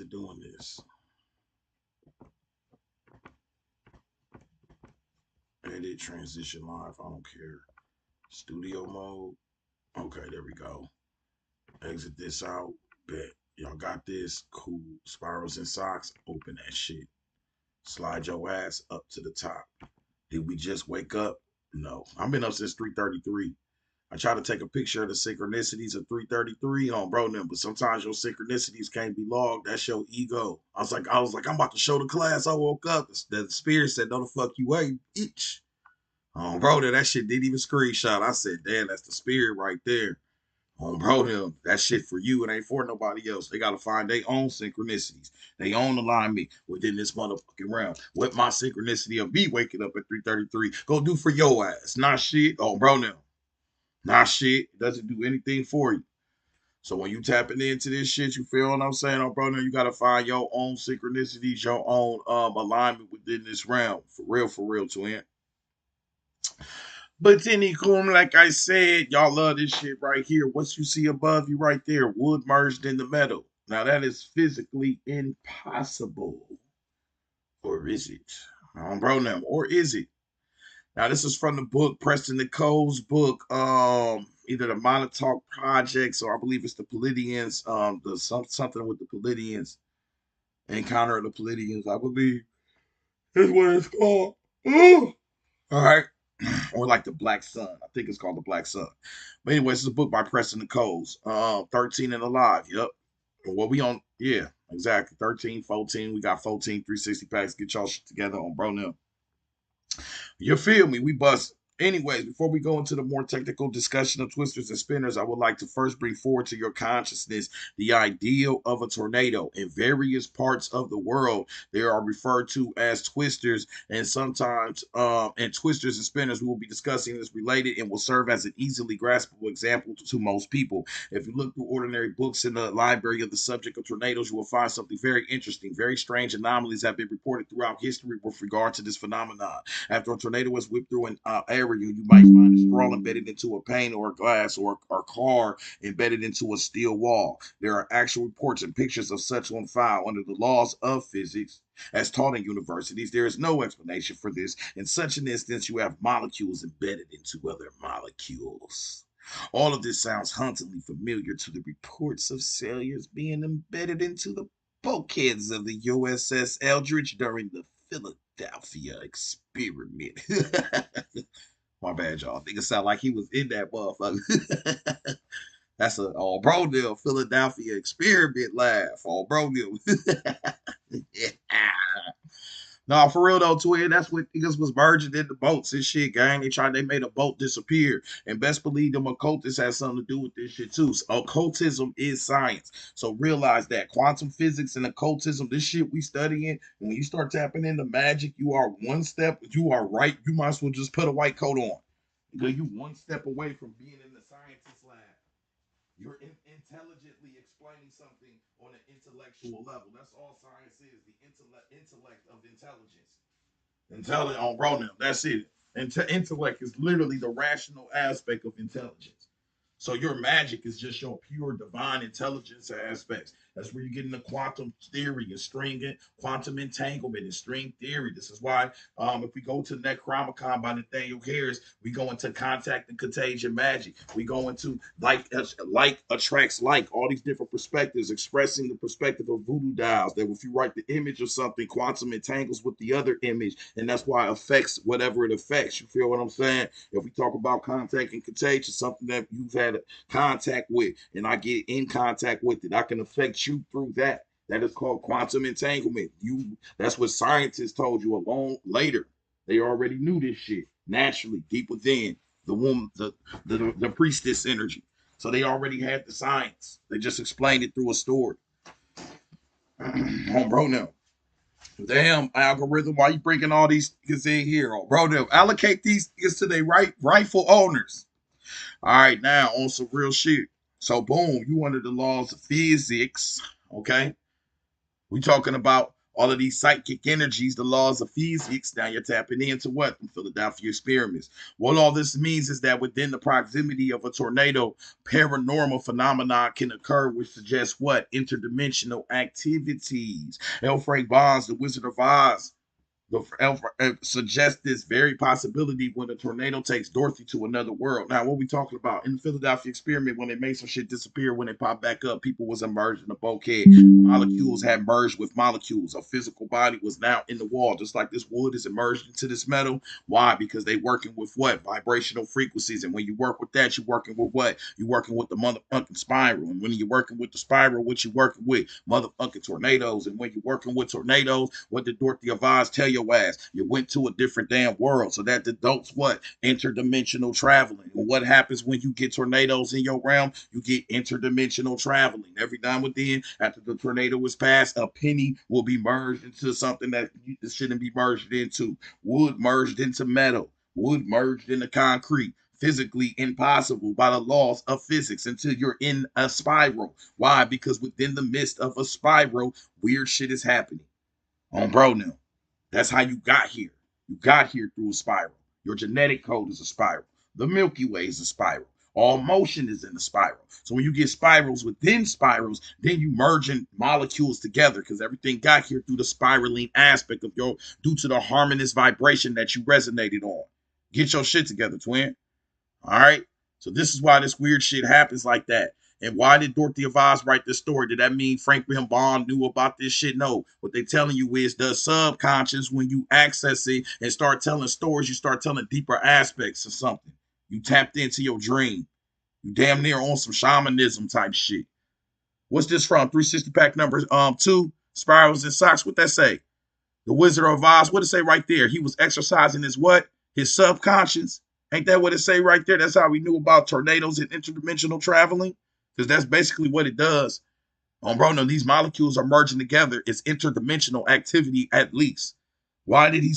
doing this. Edit, transition live. I don't care. Studio mode. Okay, there we go. Exit this out. Bet. Y'all got this. Cool. Spirals and socks. Open that shit. Slide your ass up to the top. Did we just wake up? No. I've been up since 3:33. I try to take a picture of the synchronicities of 3:33 on bro them, but sometimes your synchronicities can't be logged. That's your ego. I was like, I'm about to show the class. I woke up. The spirit said, no the fuck you ain't, bitch. Bro, that shit didn't even screenshot. I said, damn, that's the spirit right there. Bro, them, that shit for you. It ain't for nobody else. They gotta find their own synchronicities, they own alignment within this motherfucking realm. What my synchronicity of me waking up at 3:33 go do for your ass? Not shit. Bro, them, not shit. It doesn't do anything for you. So when you tapping into this shit, you feel what I'm saying, bro? Now you gotta find your own synchronicities, your own alignment within this realm. For real, twin. But anywho, like I said, y'all love this shit right here. What you see above you right there, wood merged in the metal. Now that is physically impossible. Or is it? Bro, now, or is it? Now this is from the book, Preston Nicole's book, either the Montauk Projects or I believe it's the Palladians, something with the Palladians, Encounter of the Palladians, I believe is what it's called. Ooh. All right. Or like the Black Sun. I think it's called the Black Sun. But anyway, this is a book by Preston Nicole's. 13 and Alive. Yep. What we on? Yeah, exactly. 13, 14. We got 14 360 packs. Get y'all shit together on bro now. You feel me? We bust. Anyways, before we go into the more technical discussion of twisters and spinners, I would like to first bring forward to your consciousness the ideal of a tornado. In various parts of the world, they are referred to as twisters, and sometimes, and twisters and spinners we will be discussing is related and will serve as an easily graspable example to most people. If you look through ordinary books in the library of the subject of tornadoes, you will find something very interesting. Very strange anomalies have been reported throughout history with regard to this phenomenon. After a tornado was whipped through an area, you might find a straw embedded into a pane or a glass or a car embedded into a steel wall. There are actual reports and pictures of such on file. Under the laws of physics, as taught in universities, there is no explanation for this. In such an instance, you have molecules embedded into other molecules. All of this sounds hauntingly familiar to the reports of sailors being embedded into the bulkheads of the USS Eldridge during the Philadelphia experiment. My bad, y'all. I think it sound like he was in that motherfucker. That's a all bro deal Philadelphia experiment laugh. All bro deal. Yeah. No, for real though, twin. That's what niggas was merging into boats and shit, gang. They made a boat disappear. And best believe them occultists has something to do with this shit too. So occultism is science. So realize that quantum physics and occultism, this shit we studying, when you start tapping into magic, you are one step, you are right. You might as well just put a white coat on. Because you one step away from being in the scientist lab. You're intelligently explaining something on an intellectual level. That's all science is, the intellect of intelligence. Intelligent on bro now. That's it. Intellect is literally the rational aspect of intelligence. So your magic is just your pure divine intelligence aspects. That's where you get into quantum theory and string quantum entanglement and string theory. This is why if we go to Necronomicon by Nathaniel Harris, we go into contact and contagion magic. We go into like attracts like, all these different perspectives, expressing the perspective of voodoo dials. That if you write the image of something, quantum entangles with the other image, and that's why it affects whatever it affects. You feel what I'm saying? If we talk about contact and contagion, something that you've had contact with, and I get in contact with it, I can affect you through that. That is called quantum entanglement. That's what scientists told you a long later. They already knew this shit naturally, deep within the woman, the priestess energy. So they already had the science. They just explained it through a story. Oh, bro, now. Damn algorithm, why you bringing all these niggas in here? Oh, bro, now allocate these niggas to their rightful owners. All right, now on some real shit. So boom, you under the laws of physics, okay? We talking about All of these psychic energies, the laws of physics, now you're tapping into what? The Philadelphia experiments. What all this means is that within the proximity of a tornado, paranormal phenomena can occur, which suggests what? Interdimensional activities. L. Frank Bonds, the Wizard of Oz, suggests this very possibility when a tornado takes Dorothy to another world. Now, what we talking about in the Philadelphia experiment, when they made some shit disappear, when they popped back up, people was immersed in a bouquet. Molecules had merged with molecules. A physical body was now in the wall, just like this wood is immersed into this metal. Why? Because they working with what? Vibrational frequencies. And when you work with that, you're working with what? You're working with the motherfucking spiral. And when you're working with the spiral, what you working with? Motherfucking tornadoes. And when you're working with tornadoes, what did Dorothy of Oz tell your ass? You went to a different damn world. So that denotes what? Interdimensional traveling. And what happens when you get tornadoes in your realm? You get interdimensional traveling. Every now and then, after the tornado is passed, a penny will be merged into something that shouldn't be merged into. Wood merged into metal. Wood merged into concrete. Physically impossible by the laws of physics until you're in a spiral. Why? Because within the midst of a spiral, weird shit is happening. On bro now. That's how you got here. You got here through a spiral. Your genetic code is a spiral. The Milky Way is a spiral. All motion is in a spiral. So when you get spirals within spirals, then you merging molecules together because everything got here through the spiraling aspect of your, due to the harmonious vibration that you resonated on. Get your shit together, twin. All right. So this is why this weird shit happens like that. And why did Dorothy of Oz write this story? Did that mean Franklin Bond knew about this shit? No. What they telling you is the subconscious, when you access it and start telling stories, you start telling deeper aspects of something. You tapped into your dream. You damn near on some shamanism type shit. What's this from? 360 pack number 2, Spirals and Socks. What that say? The Wizard of Oz. What it say right there? He was exercising his what? His subconscious. Ain't that what it say right there? That's how we knew about tornadoes and interdimensional traveling. Because that's basically what it does. Bro, no, these molecules are merging together. It's interdimensional activity at least. Why did he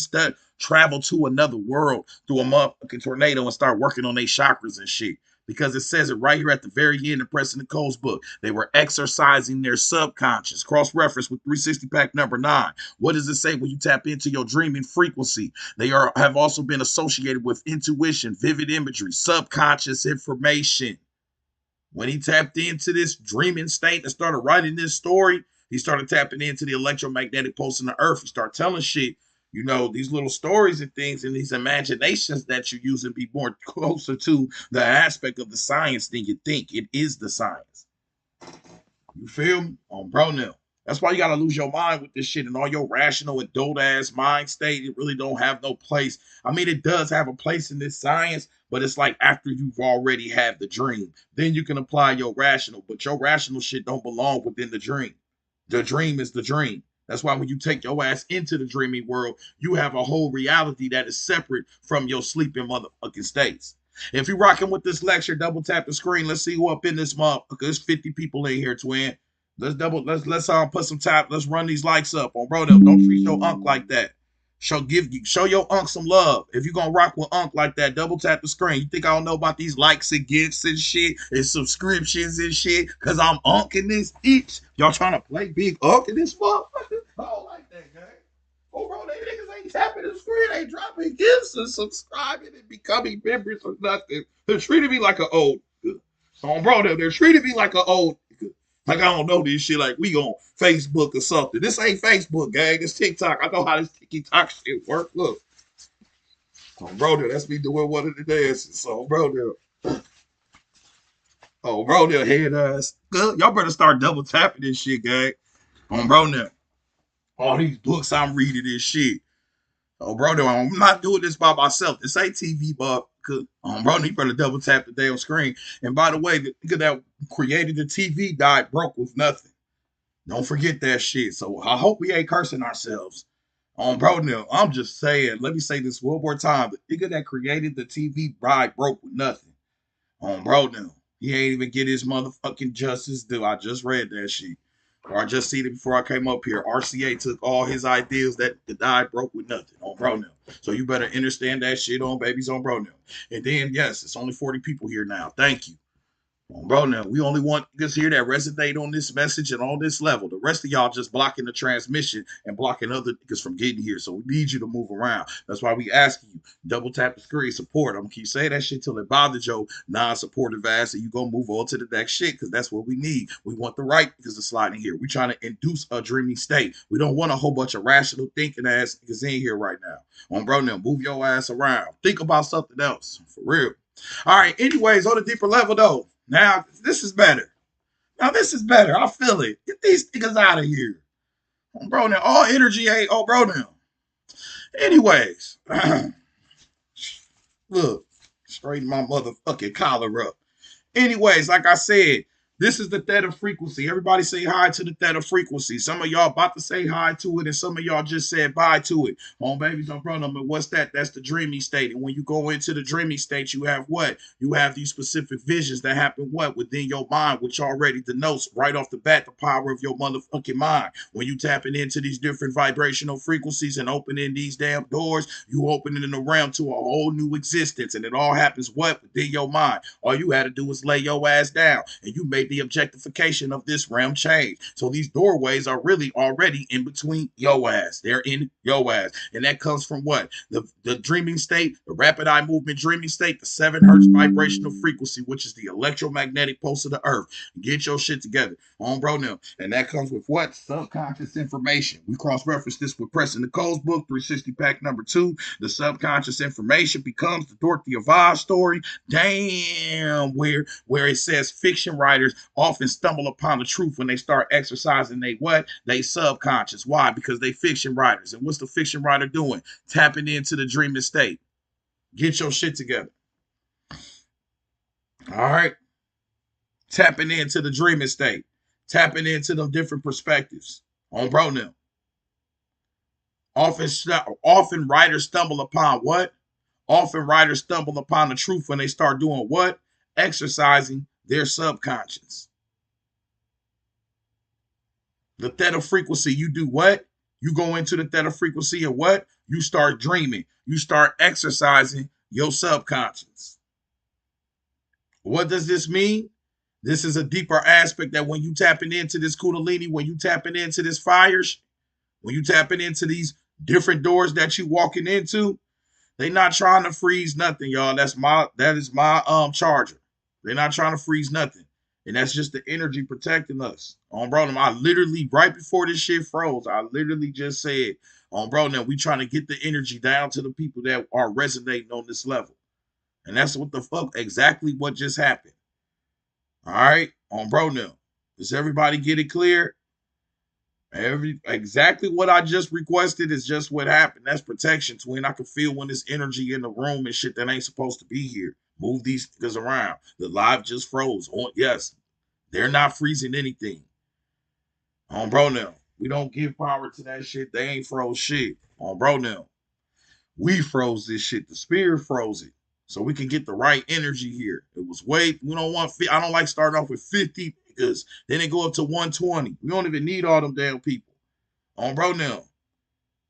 travel to another world through a motherfucking tornado and start working on their chakras and shit? Because it says it right here at the very end of President Cole's book. They were exercising their subconscious. Cross-reference with 360 pack number 9. What does it say when you tap into your dreaming frequency? They have also been associated with intuition, vivid imagery, subconscious information. When he tapped into this dreaming state and started writing this story, he started tapping into the electromagnetic pulse in the earth. He started telling shit, these little stories and things and these imaginations that you use and be more closer to the aspect of the science than you think. It is the science. You feel me? Bro, now. That's why you gotta lose your mind with this shit and all your rational adult ass mind state. It really don't have no place. I mean, it does have a place in this science, but it's like after you've already had the dream, then you can apply your rational. But your rational shit don't belong within the dream. The dream is the dream. That's why when you take your ass into the dreaming world, you have a whole reality that is separate from your sleeping motherfucking states. If you're rocking with this lecture, double tap the screen. Let's see who up in this motherfucker. There's 50 people in here, twin. Let's put some time. Let's run these likes up on bro. Don't treat your unk like that. Show your unk some love. If you're gonna rock with unk like that, double tap the screen. You think I don't know about these likes and gifts and shit and subscriptions and shit? Cause I'm unking this bitch. Y'all trying to play big unk in this motherfucker? I don't like that, gang. Oh, bro, they niggas ain't tapping the screen, they dropping gifts and subscribing and becoming members or nothing. They're treating me like an old. Oh, bro, they're treating me like an old. Like, I don't know this shit. Like, we on Facebook or something. This ain't Facebook, gang. This TikTok. I know how this TikTok shit work. Look. Oh, bro, that's me doing one of the dances. So, bro, head ass. Good. Y'all better start double tapping this shit, gang. Oh, bro, all these books I'm reading this shit. Oh, bro, I'm not doing this by myself. This ain't TV, but bro, you better double tap the damn screen. And by the way, the nigga that created the TV died broke with nothing. Don't forget that shit. So I hope we ain't cursing ourselves. Bro, I'm just saying. Let me say this one more time. The nigga that created the TV died broke with nothing. Bro, he ain't even get his motherfucking justice due. I just read that shit. Or I just seen it before I came up here. RCA took all his ideas that died broke with nothing on bro now. So you better understand that shit on babies on bro now. And then, yes, it's only 40 people here now. Thank you. Bro, now we only want niggas here that resonate on this message and on this level. The rest of y'all just blocking the transmission and blocking other niggas from getting here. So we need you to move around. That's why we asking you, double tap the screen, support. I'm gonna keep saying that shit till it bothers your non-supportive ass, and you gonna move on to the next shit because that's what we need. We want the right niggas to slide in here. We trying to induce a dreamy state. We don't want a whole bunch of rational thinking ass niggas in here right now. Bro, now move your ass around. Think about something else for real. All right. Anyways, on a deeper level though. Now this is better. Now this is better. I feel it. Get these niggas out of here. Bro, now all energy ain't. Oh, bro, now. Anyways, look, straighten my motherfucking collar up. Anyways, like I said, this is the theta frequency. Everybody say hi to the theta frequency. Some of y'all about to say hi to it, and some of y'all just said bye to it. Babies, don't run them. But what's that? That's the dreamy state. And when you go into the dreamy state, you have what? You have these specific visions that happen what? Within your mind, which already denotes right off the bat the power of your motherfucking mind. When you tapping into these different vibrational frequencies and opening these damn doors, you opening the realm to a whole new existence. And it all happens what? Within your mind. All you had to do was lay your ass down, and you made the objectification of this realm change. So these doorways are really already in between your ass. They're in your ass. And that comes from what? The dreaming state, the rapid eye movement dreaming state, the 7 hertz vibrational frequency, which is the electromagnetic pulse of the earth. Get your shit together. Bro, now. And that comes with what? Subconscious information. We cross-reference this with Preston Nicole's book, 360 pack number 2. The subconscious information becomes the Dorothy Avage story. Damn, where it says fiction writers often stumble upon the truth when they start exercising they subconscious. Why? Because they fiction writers. And what's the fiction writer doing? Tapping into the dreaming state. Get your shit together. All right. Tapping into the dreaming state. Tapping into them different perspectives. Bro now. Often writers stumble upon what? Often writers stumble upon the truth when they start doing what? Exercising their subconscious. The theta frequency, you do what? You go into the theta frequency and what? You start dreaming. You start exercising your subconscious. What does this mean? This is a deeper aspect that when you tapping into this kundalini, when you tapping into this fire, when you tapping into these different doors that you walking into, they not trying to freeze nothing, y'all. That is my charger. They're not trying to freeze nothing. And that's just the energy protecting us. Bro, I literally, right before this shit froze, I literally just said, bro, now we trying to get the energy down to the people that are resonating on this level. And that's what the fuck, exactly what just happened. All right, bro, now. Does everybody get it clear? Exactly what I just requested is just what happened. That's protection, twin. I can feel when there's energy in the room and shit that ain't supposed to be here. Move these niggas around. The live just froze. Yes, they're not freezing anything. Bro, now. We don't give power to that shit. They ain't froze shit. Bro, now. We froze this shit. The spirit froze it. So we can get the right energy here. It was we don't want, I don't like starting off with 50 because then they go up to 120. We don't even need all them damn people. Bro, now.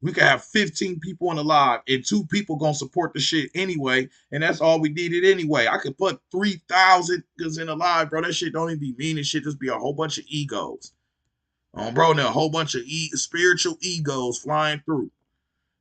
We could have 15 people in the live and 2 people gonna support the shit anyway, and that's all we needed anyway. I could put 3,000 in the live, bro. That shit don't even be mean and shit. Just be a whole bunch of egos. Bro, now a whole bunch of spiritual egos flying through.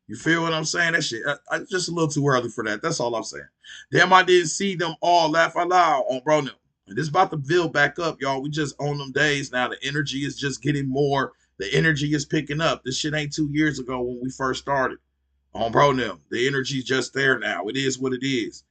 You feel what I'm saying? That shit, just a little too early for that. That's all I'm saying. Damn, I didn't see them all laugh out loud bro now. And this about to build back up, y'all. We just on them days now. The energy is just getting more. The energy is picking up. This shit ain't 2 years ago when we first started. Bro now. The energy's just there now. It is what it is.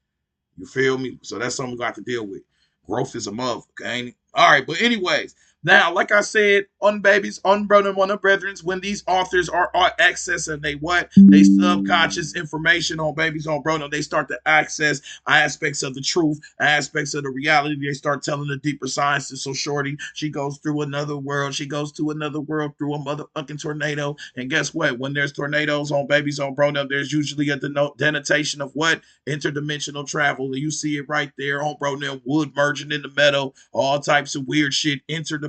You feel me? So that's something we got to deal with. Growth is a motherfucker, ain't it? All right, but anyways, now, like I said, on babies, on brother, one of brethrens, when these authors are accessing they subconscious information on babies, on brother, they start to access aspects of the truth, aspects of the reality. They start telling the deeper sciences. So shorty, she goes through another world. She goes to another world through a motherfucking tornado. And guess what? When there's tornadoes on babies, on brother, there's usually a denotation of what? Interdimensional travel. And you see it right there on brother, wood merging in the meadow, all types of weird shit, interdimensional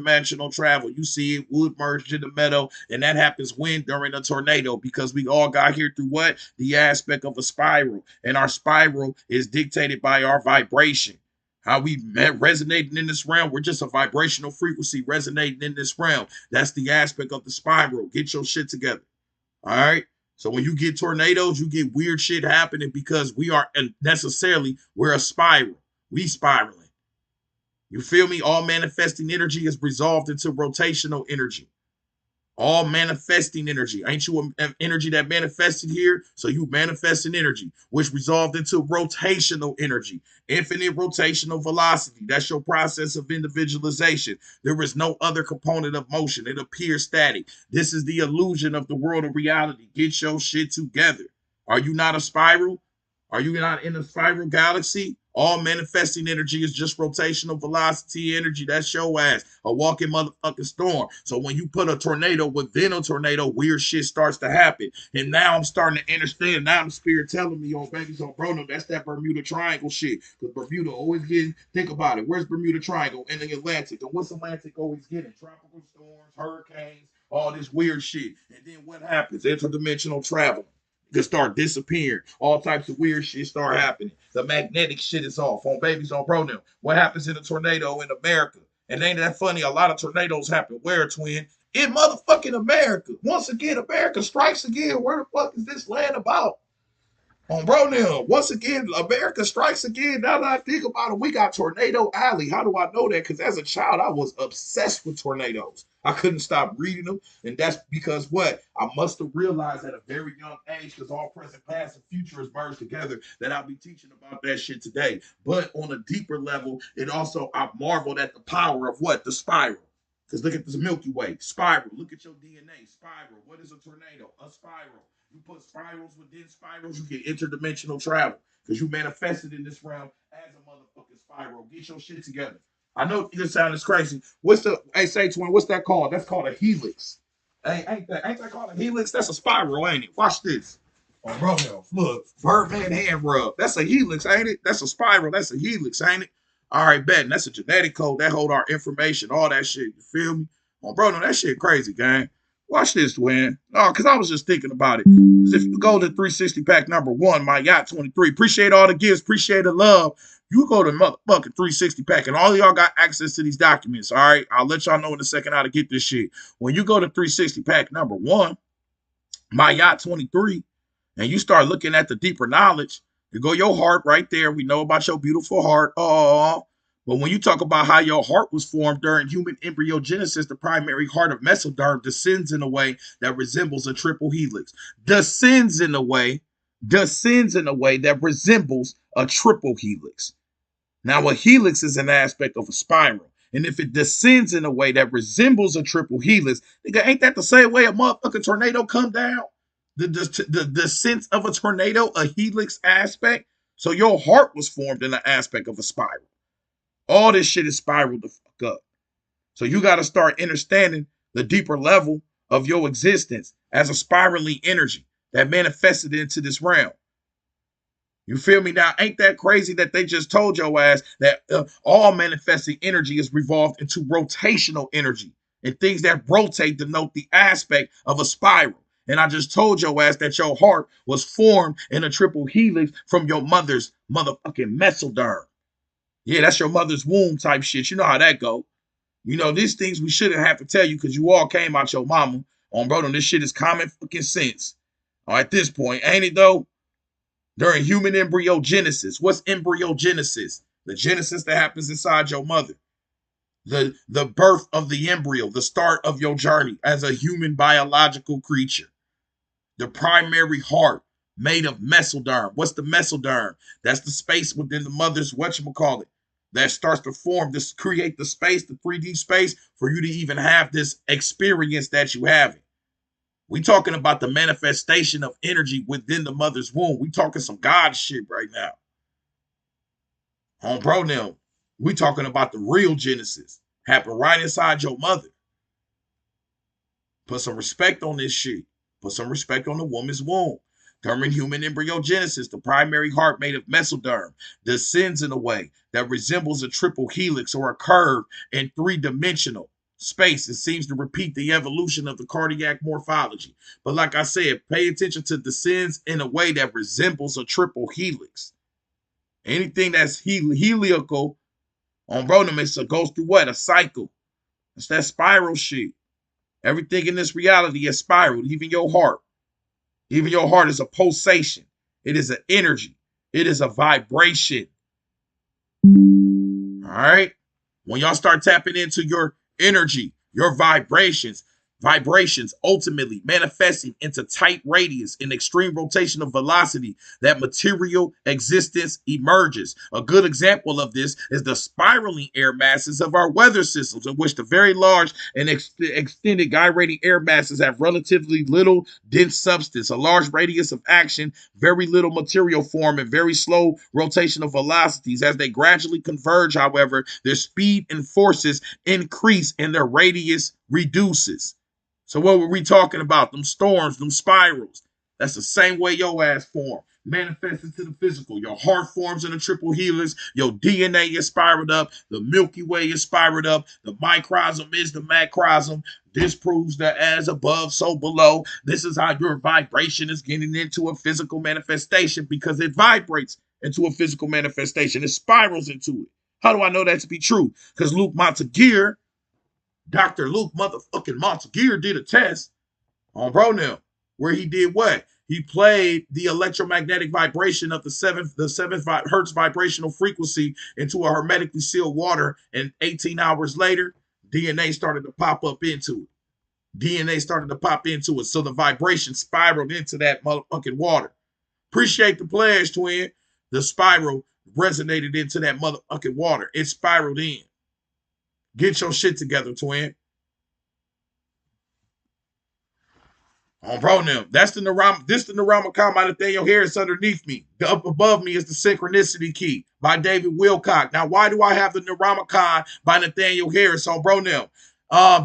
travel. You see it, wood merged in the meadow, and that happens when? During a tornado, because we all got here through what? The aspect of a spiral, and our spiral is dictated by our vibration. How we resonating in this realm. We're just a vibrational frequency resonating in this realm. That's the aspect of the spiral. Get your shit together. All right. So when you get tornadoes, you get weird shit happening because we are necessarily, we're a spiral. We spiraling. You feel me? All manifesting energy is resolved into rotational energy. All manifesting energy. Ain't you an energy that manifested here? So you manifesting energy, which resolved into rotational energy, infinite rotational velocity. That's your process of individualization. There is no other component of motion. It appears static. This is the illusion of the world of reality. Get your shit together. Are you not a spiral? Are you not in a spiral galaxy? All manifesting energy is just rotational velocity energy. That's your ass. A walking motherfucking storm. So when you put a tornado within a tornado, weird shit starts to happen. And now I'm starting to understand. Now the spirit telling me, oh, baby, so bro, no, that's that Bermuda Triangle shit. Because Bermuda always getting, think about it. Where's Bermuda Triangle? In the Atlantic. And what's Atlantic always getting? Tropical storms, hurricanes, all this weird shit. And then what happens? Interdimensional travel can start disappearing. All types of weird shit start happening. The magnetic shit is off on babies on bro now. What happens in a tornado in America? And ain't that funny? A lot of tornadoes happen where, twin? In motherfucking America. Once again, America strikes again. Where the fuck is this land about? On bro now, once again, America strikes again. Now that I think about it, we got Tornado Alley. How do I know that? Because as a child, I was obsessed with tornadoes. I couldn't stop reading them. And that's because what? I must have realized at a very young age, because all present, past, and future is merged together, that I'll be teaching about that shit today. But on a deeper level, it also, I marveled at the power of what? The spiral. Because look at this Milky Way, spiral. Look at your DNA, spiral. What is a tornado? A spiral. You put spirals within spirals, you get interdimensional travel because you manifested in this realm as a motherfucking spiral. Get your shit together. I know this sounds crazy. What's the, hey, say twin, what's that called? That's called a helix. Hey, ain't that called a helix? That's a spiral, ain't it? Watch this. Oh, bro, look, Birdman hand rub. That's a helix, ain't it? That's a spiral. That's a helix, ain't it? All right, bet. And that's a genetic code that hold our information, all that shit. You feel me? Oh, bro, no, that shit crazy, gang. Watch this, Win. No, because I was just thinking about it. Because if you go to 360 pack number one, my yacht 23, appreciate all the gifts, appreciate the love. You go to motherfucking 360 pack, and all of y'all got access to these documents. All right, I'll let y'all know in a second how to get this shit. When you go to 360 pack number one, my yacht 23, and you start looking at the deeper knowledge, you go your heart right there. We know about your beautiful heart. Oh, but when you talk about how your heart was formed during human embryogenesis, the primary heart of mesoderm descends in a way that resembles a triple helix. Descends in a way that resembles a triple helix. Now, a helix is an aspect of a spiral. And if it descends in a way that resembles a triple helix, nigga, ain't that the same way a motherfucking tornado come down? The descent of a tornado, a helix aspect. So your heart was formed in an aspect of a spiral. All this shit is spiraled the fuck up. So you got to start understanding the deeper level of your existence as a spiraling energy that manifested into this realm. You feel me? Now, ain't that crazy that they just told your ass that all manifesting energy is revolved into rotational energy, and things that rotate denote the aspect of a spiral. And I just told your ass that your heart was formed in a triple helix from your mother's motherfucking mesoderm. Yeah, that's your mother's womb type shit. You know how that go. You know, these things we shouldn't have to tell you because you all came out your mama. On bro, this shit is common fucking sense. At this point, ain't it though? During human embryogenesis. What's embryogenesis? The genesis that happens inside your mother. The birth of the embryo, the start of your journey as a human biological creature. The primary heart made of mesoderm. What's the mesoderm? That's the space within the mother's whatchamacallit that starts to form, this create the space, the 3D space for you to even have this experience that you having. We talking about the manifestation of energy within the mother's womb. We talking some God shit right now. On bro now, we talking about the real Genesis. Happened right inside your mother. Put some respect on this shit. Put some respect on the woman's womb. During human embryogenesis, the primary heart made of mesoderm descends in a way that resembles a triple helix or a curve in three-dimensional space. It seems to repeat the evolution of the cardiac morphology. But like I said, pay attention to descends in a way that resembles a triple helix. Anything that's heliacal On bro, them, it goes through what? A cycle. It's that spiral shit. Everything in this reality is spiraled, even your heart. Even your heart is a pulsation. It is an energy. It is a vibration. All right. When y'all start tapping into your energy, your vibrations ultimately manifesting into tight radius and extreme rotational velocity, that material existence emerges. A good example of this is the spiraling air masses of our weather systems, in which the very large and extended gyrating air masses have relatively little dense substance, a large radius of action, very little material form, and very slow rotational velocities. As they gradually converge, however, their speed and forces increase and their radius reduces. So what were we talking about? Them storms, them spirals. That's the same way your ass form. Manifests into the physical. Your heart forms in a triple helix. Your DNA is spiraled up. The Milky Way is spiraled up. The microsm is the macrosm. This proves that as above, so below. This is how your vibration is getting into a physical manifestation, because it vibrates into a physical manifestation. It spirals into it. How do I know that to be true? Because Luke Montague, Dr. Luke motherfucking Montague, did a test on bro now, where he did what? He played the electromagnetic vibration of the seventh hertz vibrational frequency into a hermetically sealed water, and 18 hours later, DNA started to pop up into it. DNA started to pop into it, so the vibration spiraled into that motherfucking water. Appreciate the pledge, twin. The spiral resonated into that motherfucking water. It spiraled in. Get your shit together, twin. On bro now. That's the Narama. This the Narama by Nathaniel Harris underneath me. The up above me is the Synchronicity Key by David Wilcock. Now, why do I have the Narama by Nathaniel Harris on bro now?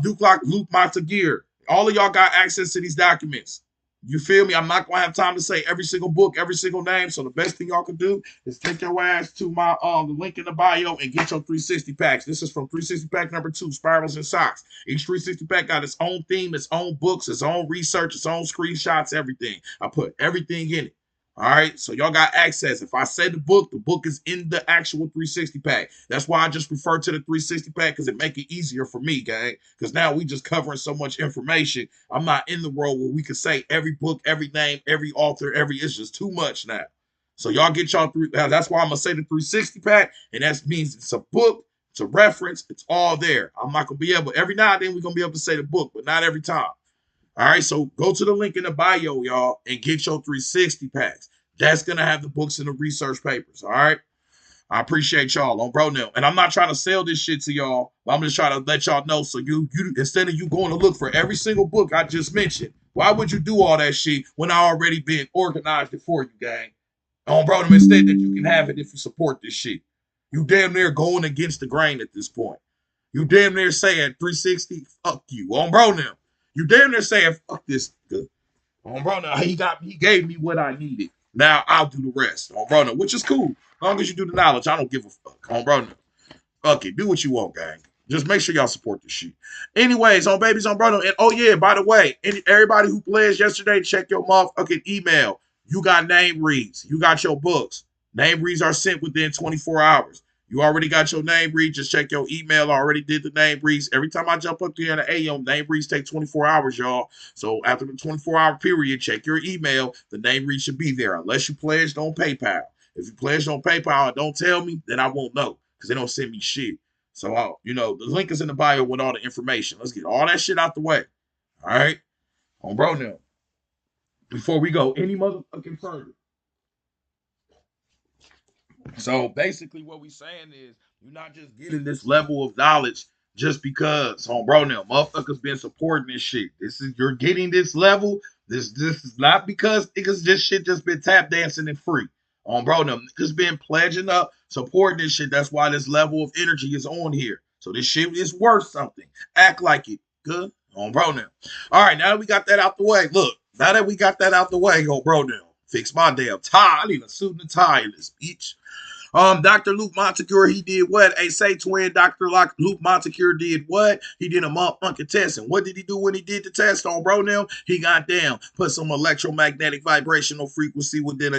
Luke Montague. All of y'all got access to these documents. You feel me? I'm not going to have time to say every single book, every single name. So the best thing y'all can do is take your ass to my the link in the bio and get your 360 packs. This is from 360 pack number 2, Spirals and Socks. Each 360 pack got its own theme, its own books, its own research, its own screenshots, everything. I put everything in it. All right, so y'all got access. If I say the book is in the actual 360 pack. That's why I just refer to the 360 pack, because it make it easier for me, gang. Because now we just covering so much information. I'm not in the world where we can say every book, every name, every author, it's just too much now. So y'all get y'all through. That's why I'm gonna say the 360 pack, and that means it's a book, it's a reference, it's all there. I'm not gonna be able. Every now and then we're gonna be able to say the book, but not every time. All right, so go to the link in the bio, y'all, and get your 360 packs. That's going to have the books and the research papers, all right? I appreciate y'all on bro now. And I'm not trying to sell this shit to y'all, but I'm just trying to let y'all know, so you instead of you going to look for every single book I just mentioned, why would you do all that shit when I already been organized it for you, gang? On bro now, instead that you can have it if you support this shit. You damn near going against the grain at this point. You damn near saying 360, fuck you. On bro now. You damn near saying, fuck this. On bro now, he gave me what I needed. Now I'll do the rest. On bro now, which is cool. As long as you do the knowledge, I don't give a fuck. On bro now. Fuck it. Do what you want, gang. Just make sure y'all support this shit. Anyways, on babies on bro now. And oh yeah, by the way, everybody who pledged yesterday, check your motherfucking email. You got name reads. You got your books. Name reads are sent within 24 hours. You already got your name read. Just check your email. I already did the name reads. Every time I jump up there in the AM, name reads take 24 hours, y'all. So after the 24-hour period, check your email. The name read should be there, unless you pledged on PayPal. If you pledged on PayPal and don't tell me, then I won't know, because they don't send me shit. So, the link is in the bio with all the information. Let's get all that shit out the way. All right? On bro now. Before we go any motherfucking further. So basically what we saying is, you're not just getting this level of knowledge just because, bro now, motherfuckers been supporting this shit. You're getting this level. This is not because niggas this shit just been tap dancing and free. Bro now, niggas been pledging up, supporting this shit. That's why this level of energy is on here. So this shit is worth something. Act like it. Good? Bro now. All right, now that we got that out the way. Look, now that we got that out the way, bro now. Fix my damn tie. I need a suit and a tie in this bitch. Dr. Luke Montefiore, he did what? Hey, say twin, Dr. Luke Montefiore did what? He did a motherfucking test. And what did he do when he did the test on bro now? He got down, put some electromagnetic vibrational frequency within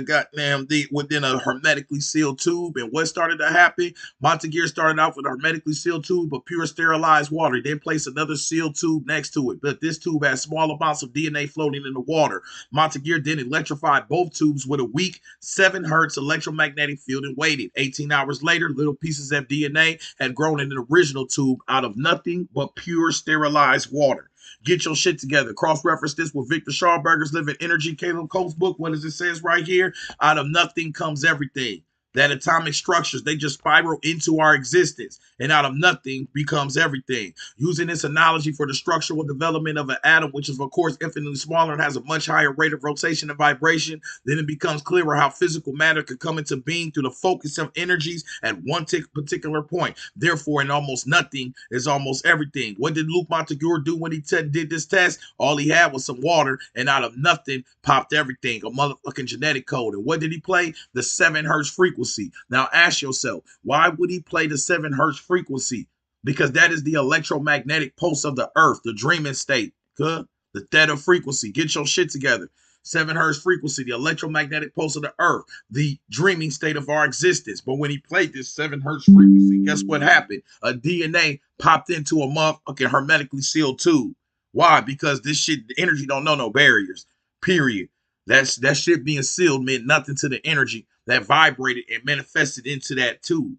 within a hermetically sealed tube. And what started to happen? Montefiore started out with a hermetically sealed tube of pure sterilized water. He then placed another sealed tube next to it. But this tube had small amounts of DNA floating in the water. Montefiore then electrified both tubes with a weak 7 hertz electromagnetic field and waited. 18 hours later, little pieces of DNA had grown in an original tube out of nothing but pure sterilized water. Get your shit together. Cross-reference this with Victor Schauberger's Living Energy, Caleb Coates' book. What does it say right here? Out of nothing comes everything. That atomic structures, they just spiral into our existence, and out of nothing becomes everything. Using this analogy for the structural development of an atom, which is of course infinitely smaller and has a much higher rate of rotation and vibration, then it becomes clearer how physical matter could come into being through the focus of energies at one particular point. Therefore, in almost nothing is almost everything. What did Luke Montefiore do when he did this test? All he had was some water, and out of nothing popped everything, a motherfucking genetic code. And what did he play? The 7 hertz frequency. Now ask yourself, why would he play the 7 hertz frequency? Because that is the electromagnetic pulse of the earth, the dreaming state, the theta frequency. Get your shit together. 7 hertz frequency, the electromagnetic pulse of the earth, the dreaming state of our existence. But when he played this 7 hertz frequency, guess what happened? A DNA popped into a motherfucking hermetically sealed tube. Why? Because this shit, the energy don't know no barriers, period. That shit being sealed meant nothing to the energy that vibrated and manifested into that tube.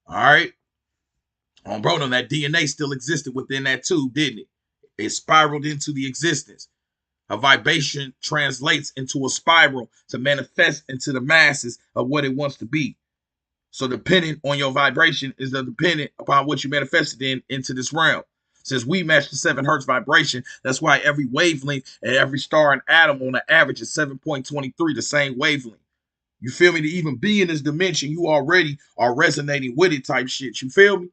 All right? Bro, no, that DNA still existed within that tube, didn't it? It spiraled into the existence. A vibration translates into a spiral to manifest into the masses of what it wants to be. So depending on your vibration is dependent upon what you manifested into this realm. Since we match the 7 hertz vibration, that's why every wavelength and every star and atom on the average is 7.23, the same wavelength. You feel me? To even be in this dimension, you already are resonating with it type shit. You feel me?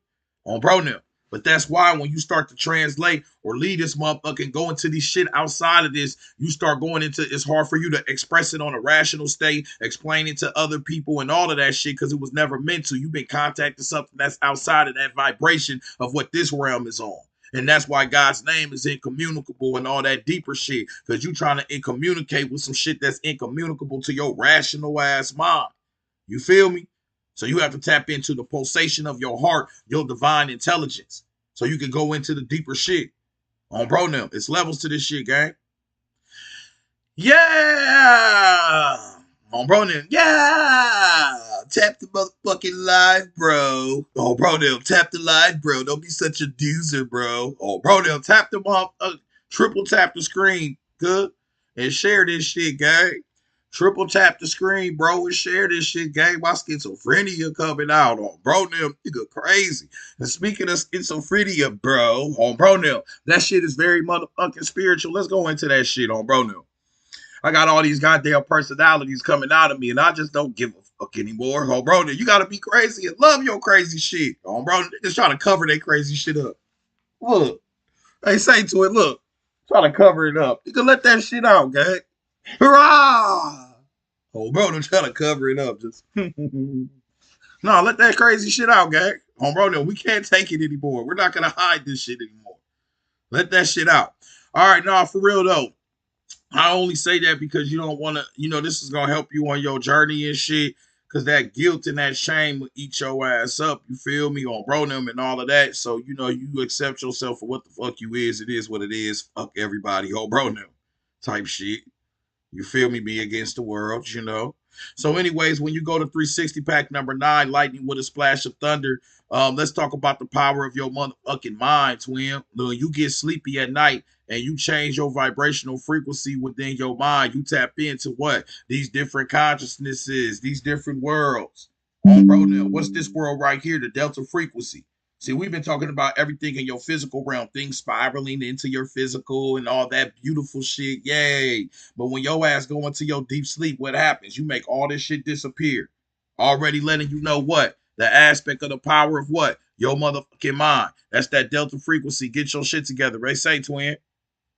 On bro now. But that's why when you start to translate or lead this motherfucker and go into this shit outside of this, you start going into, it's hard for you to express it on a rational state, explain it to other people and all of that shit because it was never meant to. You've been contacting something that's outside of that vibration of what this realm is on. And that's why God's name is incommunicable and all that deeper shit. Because you trying to communicate with some shit that's incommunicable to your rational ass mind. You feel me? So you have to tap into the pulsation of your heart, your divine intelligence. So you can go into the deeper shit. On bro now. It's levels to this shit, gang. Yeah! On bro now. Yeah! Tap the motherfucking live, bro. Oh, bro, now tap the live, bro. Don't be such a doozer, bro. Oh, bro, now tap the triple tap the screen, good, and share this shit, gang. Triple tap the screen, bro, and share this shit, gang. My schizophrenia coming out. Oh, bro, now nigga crazy. And speaking of schizophrenia, bro, on bro, now that shit is very motherfucking spiritual. Let's go into that shit on bro, now. I got all these goddamn personalities coming out of me, and I just don't give a fuck anymore. Oh, bro, you gotta be crazy and love your crazy shit. Oh, bro, just trying to cover that crazy shit up. Look, they say to it, look, try to cover it up. You can let that shit out, gang. Hurrah! Oh, bro, they're trying to cover it up. Just no, let that crazy shit out, gang. Oh, bro, no, we can't take it anymore. We're not gonna hide this shit anymore. Let that shit out. All right, no, for real though. I only say that because you don't want to, this is going to help you on your journey and shit. Because that guilt and that shame will eat your ass up. You feel me? On bro them and all of that. So, you accept yourself for what the fuck you is. It is what it is. Fuck everybody. Oh, bro them type shit. You feel me? Be against the world, So anyways, when you go to 360 pack number 9, lightning with a splash of thunder, let's talk about the power of your motherfucking mind, twin. When you get sleepy at night and you change your vibrational frequency within your mind, you tap into what? These different consciousnesses, these different worlds. Oh, bro, now, what's this world right here? The delta frequency. See, we've been talking about everything in your physical realm, things spiraling into your physical and all that beautiful shit. Yay. But when your ass go into your deep sleep, what happens? You make all this shit disappear. Already letting you know what? The aspect of the power of what? Your motherfucking mind. That's that delta frequency. Get your shit together. They say, twin.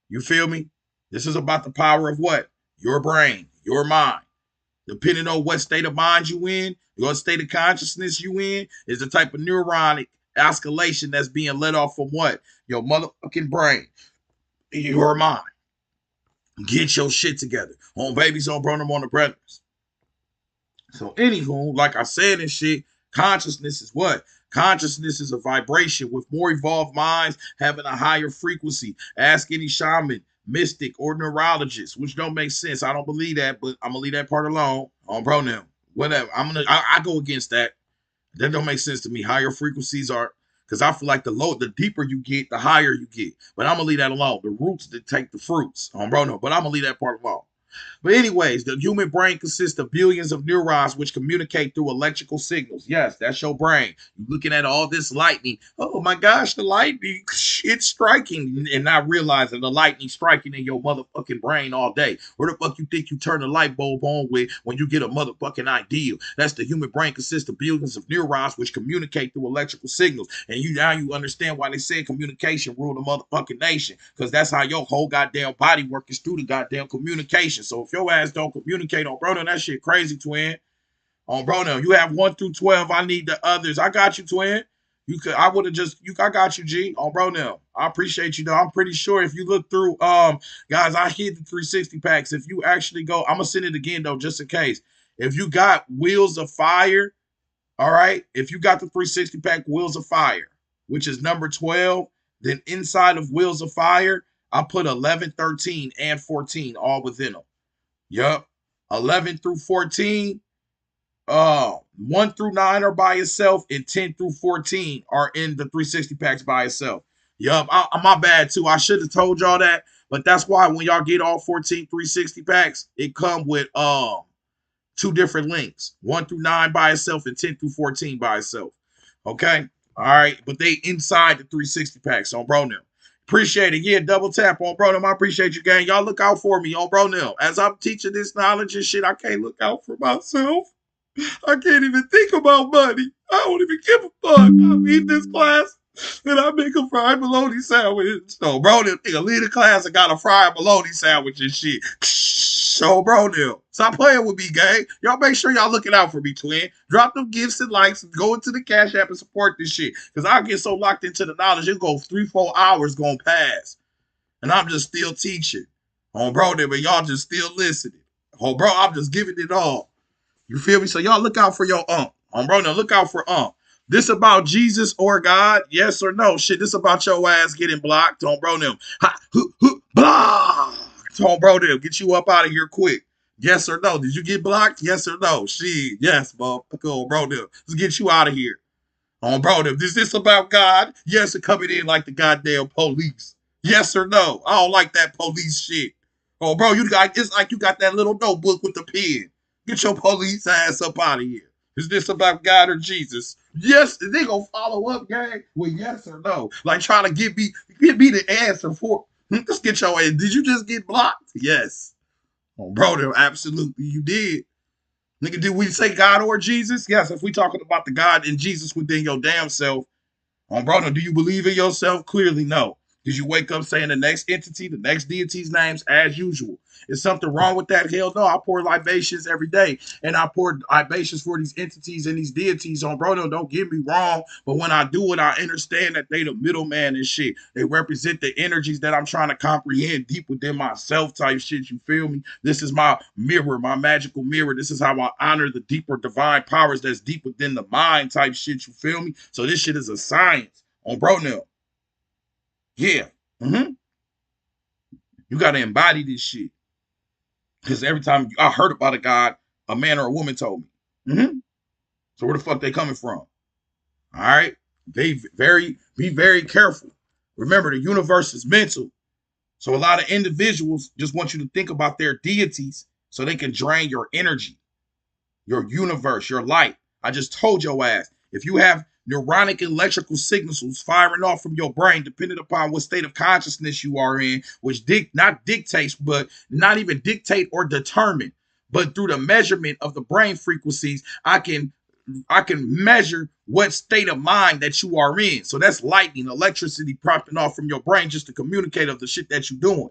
You feel me? This is about the power of what? Your brain, your mind. depending on what state of mind you in, what state of consciousness you in, is the type of neuronic oscillation that's being let off from what? Your motherfucking brain, your mind. Get your shit together. On babies, on bro, on the brothers. So, anywho, like I said and shit, consciousness is what? Consciousness is a vibration with more evolved minds having a higher frequency. Ask any shaman, mystic, or neurologist, which don't make sense. I don't believe that, but I'm gonna leave that part alone. On bro now. Whatever. I go against that. That don't make sense to me. Higher frequencies are because I feel like the deeper you get, the higher you get. But I'm gonna leave that alone. The roots that take the fruits. On bro no. But I'm gonna leave that part alone. But anyways, the human brain consists of billions of neurons which communicate through electrical signals. Yes, that's your brain. You're looking at all this lightning. Oh my gosh, the lightning, it's striking. And not realizing the lightning striking in your motherfucking brain all day. Where the fuck you think you turn the light bulb on with when you get a motherfucking idea? That's the human brain consists of billions of neurons which communicate through electrical signals. And now you understand why they say communication rule the motherfucking nation. Because that's how your whole goddamn body work is through the goddamn communication. So if your ass don't communicate on bro, that shit crazy, twin. On bro, you have 1 through 12. I need the others. I got you, twin. I would have I got you, G. On bro, I appreciate you though. I'm pretty sure if you look through, guys, I hid the 360 packs. If you actually go, I'm gonna send it again though, just in case. If you got Wheels of Fire, all right. If you got the 360 pack Wheels of Fire, which is number 12, then inside of Wheels of Fire, I put 11, 13, and 14 all within them. Yup. 11 through 14. 1 through 9 are by itself, and 10 through 14 are in the 360 packs by itself. Yup. My bad too. I should have told y'all that. But that's why when y'all get all 14 360 packs, it come with 2 different links. 1 through 9 by itself and 10 through 14 by itself. Okay? All right. But they inside the 360 packs on bro now. Appreciate it. Yeah, double tap on bro. I appreciate you, gang. Y'all look out for me on bro now. As I'm teaching this knowledge and shit, I can't look out for myself. I can't even think about money. I don't even give a fuck. I leave this class and I make a fried bologna sandwich. So, bro, nigga, leave the class and got a fried bologna sandwich and shit. So, bro, stop playing with me, gang. Y'all make sure y'all looking out for me, twin. Drop them gifts and likes and go into the Cash App and support this shit. Because I get so locked into the knowledge, it go 3-4 hours going past. And I'm just still teaching. Oh, bro, but y'all just still listening. Oh, bro, I'm just giving it all. You feel me? So y'all look out for your bro, look out for This about Jesus or God? Yes or no? Shit, this about your ass getting blocked. On bro, blocked. On bro, get you up out of here quick. Yes or no? Did you get blocked? Yes or no? Shit, yes, motherfucker. Bro, let's get you out of here. On bro, is this about God? Yes, it coming in like the goddamn police. Yes or no? I don't like that police shit. Oh, bro, it's like you got that little notebook with the pen. Get your police ass up out of here. Is this about God or Jesus? Yes, they gonna follow up, gang, with yes or no. Like trying to give me the answer for. Let's get your ass. Did you just get blocked? Yes. Oh, bro, absolutely you did. Nigga, did we say God or Jesus? Yes, if we talking about the God and Jesus within your damn self. Oh, bro, do you believe in yourself? Clearly, no. Did you wake up saying the next entity, the next deity's names as usual? Is something wrong with that? Hell no. I pour libations every day, and I pour libations for these entities and these deities on bro. Don't get me wrong, but when I do it, I understand that they the middleman and shit. They represent the energies that I'm trying to comprehend deep within myself type shit. You feel me? This is my mirror, my magical mirror. This is how I honor the deeper divine powers that's deep within the mind type shit. You feel me? So this shit is a science on bro now. Yeah. You got to embody this shit. Because every time I heard about a God, a man or a woman told me. So where the fuck they coming from? All right. Be very careful. Remember, the universe is mental. So a lot of individuals just want you to think about their deities so they can drain your energy, your universe, your light. I just told your ass, if you have neuronic electrical signals firing off from your brain, depending upon what state of consciousness you are in, which not dictates, but not even dictate or determine, but through the measurement of the brain frequencies, I can measure what state of mind that you are in. So that's lightning, electricity prompting off from your brain just to communicate of the shit that you're doing.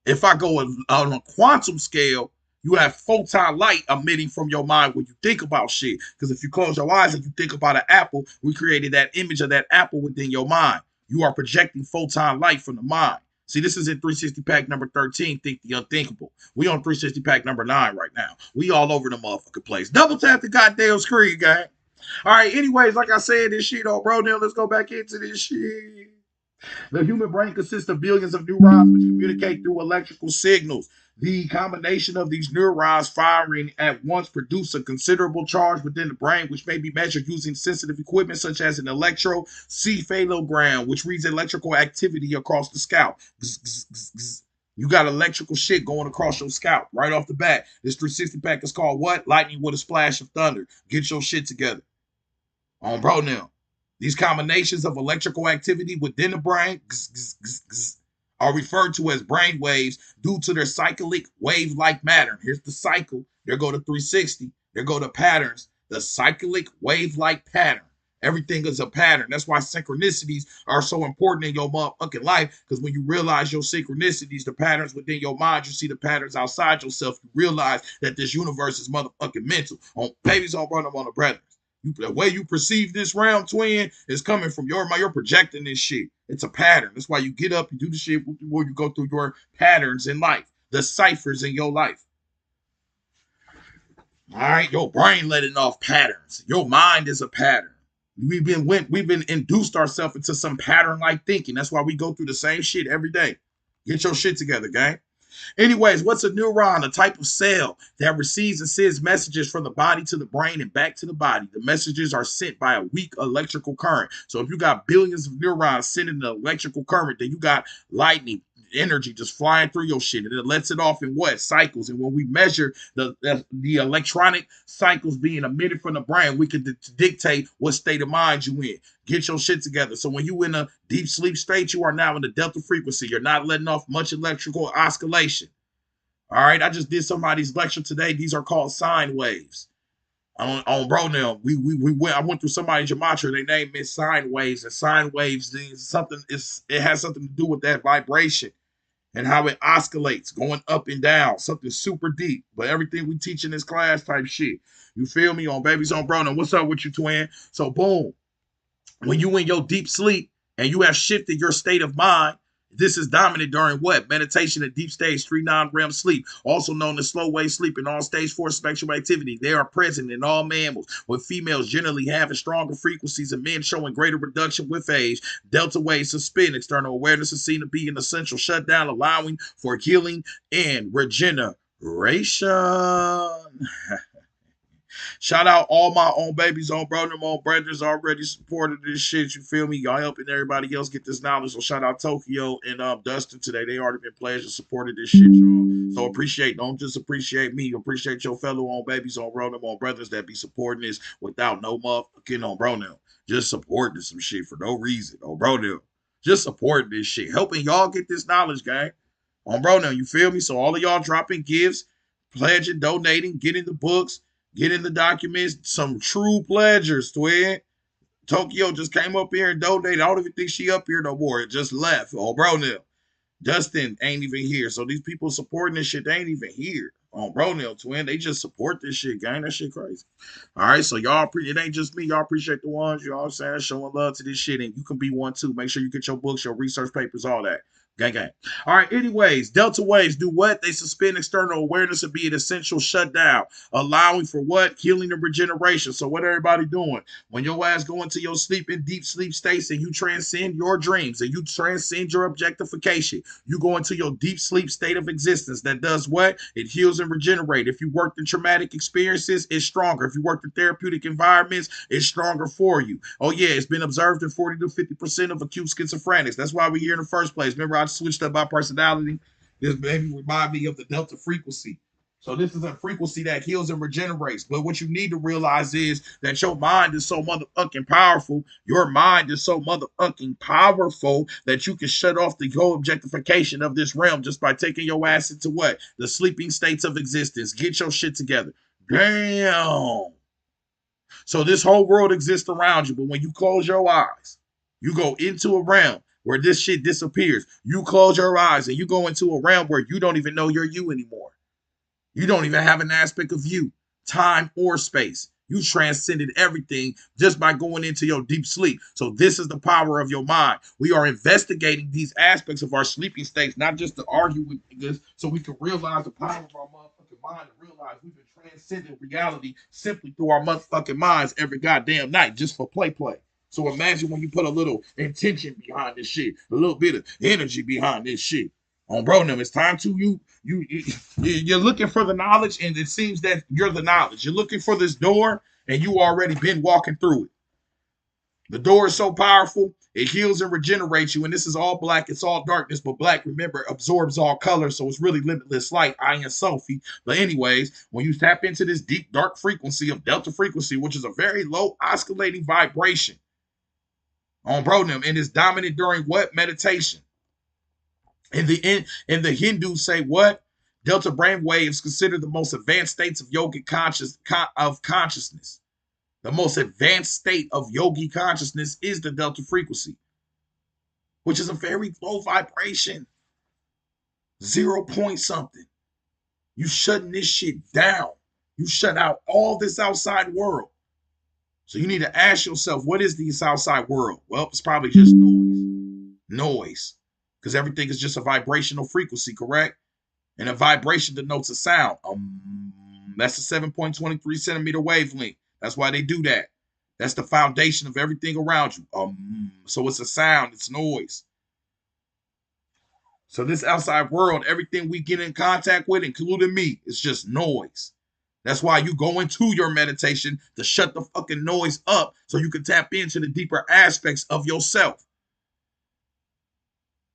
If I go on a quantum scale, You have photon light emitting from your mind when you think about shit. Because if you close your eyes and you think about an apple, we created that image of that apple within your mind. You are projecting photon light from the mind. See, this is in 360 pack number 13, Think the Unthinkable. We on 360 pack number 9 right now. We all over the motherfucking place. Double tap the goddamn screen, gang. All right, anyways, like I said, this shit, oh, bro, now let's go back into this shit. The human brain consists of billions of neurons which communicate through electrical signals. The combination of these neurons firing at once produce a considerable charge within the brain, which may be measured using sensitive equipment such as an electrocephalogram, which reads electrical activity across the scalp. You got electrical shit going across your scalp right off the bat. This 360 pack is called what? Lightning with a splash of thunder. Get your shit together. On bro now. These combinations of electrical activity within the brain are referred to as brain waves due to their cyclic wave-like pattern. Here's the cycle. There go to 360. There go to patterns. The cyclic wave-like pattern. Everything is a pattern. That's why synchronicities are so important in your motherfucking life. Because when you realize your synchronicities, the patterns within your mind, you see the patterns outside yourself. You realize that this universe is motherfucking mental. On babies, on run them on the brothers. The way you perceive this round, twin, is coming from your mind. You're projecting this shit. It's a pattern. That's why you get up, you do the shit where you go through your patterns in life, the ciphers in your life. All right, your brain letting off patterns. Your mind is a pattern. We've been induced ourselves into some pattern-like thinking. That's why we go through the same shit every day. Get your shit together, gang. Anyways, what's a neuron? A type of cell that receives and sends messages from the body to the brain and back to the body. The messages are sent by a weak electrical current. So if you got billions of neurons sending an electrical current, then you got lightning energy just flying through your shit, and it lets it off in what? Cycles. And when we measure the electronic cycles being emitted from the brain, we can dictate what state of mind you in. Get your shit together. So when you in a deep sleep state, you are now in the delta frequency. You're not letting off much electrical oscillation. All right, I just did somebody's lecture today. These are called sine waves. On bro now, we went. I went through somebody's gematria. They named it sine waves, and sine waves it has something to do with that vibration and how it oscillates, going up and down, something super deep. But everything we teach in this class type shit. You feel me? On babies on bro. Now, what's up with you, twin? So boom. When you in your deep sleep and you have shifted your state of mind, this is dominant during what? Meditation and deep stage 3 non-REM sleep, also known as slow wave sleep and all stage 4 spectral activity. They are present in all mammals, with females generally having stronger frequencies and men showing greater reduction with age. Delta waves suspend external awareness is seen to be an essential shutdown, allowing for healing and regeneration. Shout out all my own babies, on bro, them own brothers already supported this shit. You feel me? Y'all helping everybody else get this knowledge. So shout out Tokyo and Dustin today. They already been pledged and supported this shit, y'all. So don't just appreciate me. Appreciate your fellow on babies, on bro, them on brothers that be supporting this without no motherfucking on bro now. Just supporting some shit for no reason. On bro now. Just supporting this shit. Helping y'all get this knowledge, gang. On bro now. You feel me? So all of y'all dropping gifts, pledging, donating, getting the books, getting the documents, some true pledgers, twin. Tokyo just came up here and donated. I don't even think she up here no more. It just left. Oh, bro, now. Dustin ain't even here. So these people supporting this shit, they ain't even here. Oh, bro, now, twin. They just support this shit, gang. That shit crazy. All right, so y'all, it ain't just me. Y'all appreciate the ones, you know what I'm saying, showing love to this shit. And you can be one, too. Make sure you get your books, your research papers, all that. Gang, gang. All right, anyways, delta waves do what? They suspend external awareness and be an essential shutdown, allowing for what? Healing and regeneration. So what everybody doing? When your ass go into your sleep in deep sleep states and you transcend your dreams and you transcend your objectification, you go into your deep sleep state of existence that does what? It heals and regenerates. If you worked in traumatic experiences, it's stronger. If you worked in therapeutic environments, it's stronger for you. Oh yeah, it's been observed in 40 to 50% of acute schizophrenics. That's why we're here in the first place. Remember, I switched up my personality. This maybe remind me of the delta frequency. So this is a frequency that heals and regenerates. But what you need to realize is that your mind is so motherfucking powerful. Your mind is so motherfucking powerful that you can shut off the whole objectification of this realm just by taking your ass into what? The sleeping states of existence. Get your shit together. Damn. So this whole world exists around you. But when you close your eyes, you go into a realm where this shit disappears. You close your eyes and you go into a realm where you don't even know you're you anymore. You don't even have an aspect of you, time or space. You transcended everything just by going into your deep sleep. So this is the power of your mind. We are investigating these aspects of our sleeping states, not just to argue with this, so we can realize the power of our motherfucking mind and realize we've been transcending reality simply through our motherfucking minds every goddamn night, just for play. So imagine when you put a little intention behind this shit, a little bit of energy behind this shit. On bro, them, it's time to you're looking for the knowledge, and it seems that you're the knowledge. You're looking for this door, and you already been walking through it. The door is so powerful, it heals and regenerates you. And this is all black, it's all darkness, but black, remember, absorbs all color, so it's really limitless light, iron sulfate. But anyways, when you tap into this deep, dark frequency of delta frequency, which is a very low oscillating vibration, on bro, them, and is dominant during what? Meditation. In the Hindus say what? Delta brain waves considered the most advanced states of yogic consciousness. The most advanced state of yogi consciousness is the delta frequency, which is a very low vibration. 0 point something. You shutting this shit down. You shut out all this outside world. So you need to ask yourself, what is this outside world? Well, it's probably just noise. Because everything is just a vibrational frequency, correct? And a vibration denotes a sound. That's a 7.23 centimeter wavelength. That's why they do that. That's the foundation of everything around you. So it's a sound, it's noise. So this outside world, everything we get in contact with, including me, is just noise. That's why you go into your meditation to shut the fucking noise up so you can tap into the deeper aspects of yourself.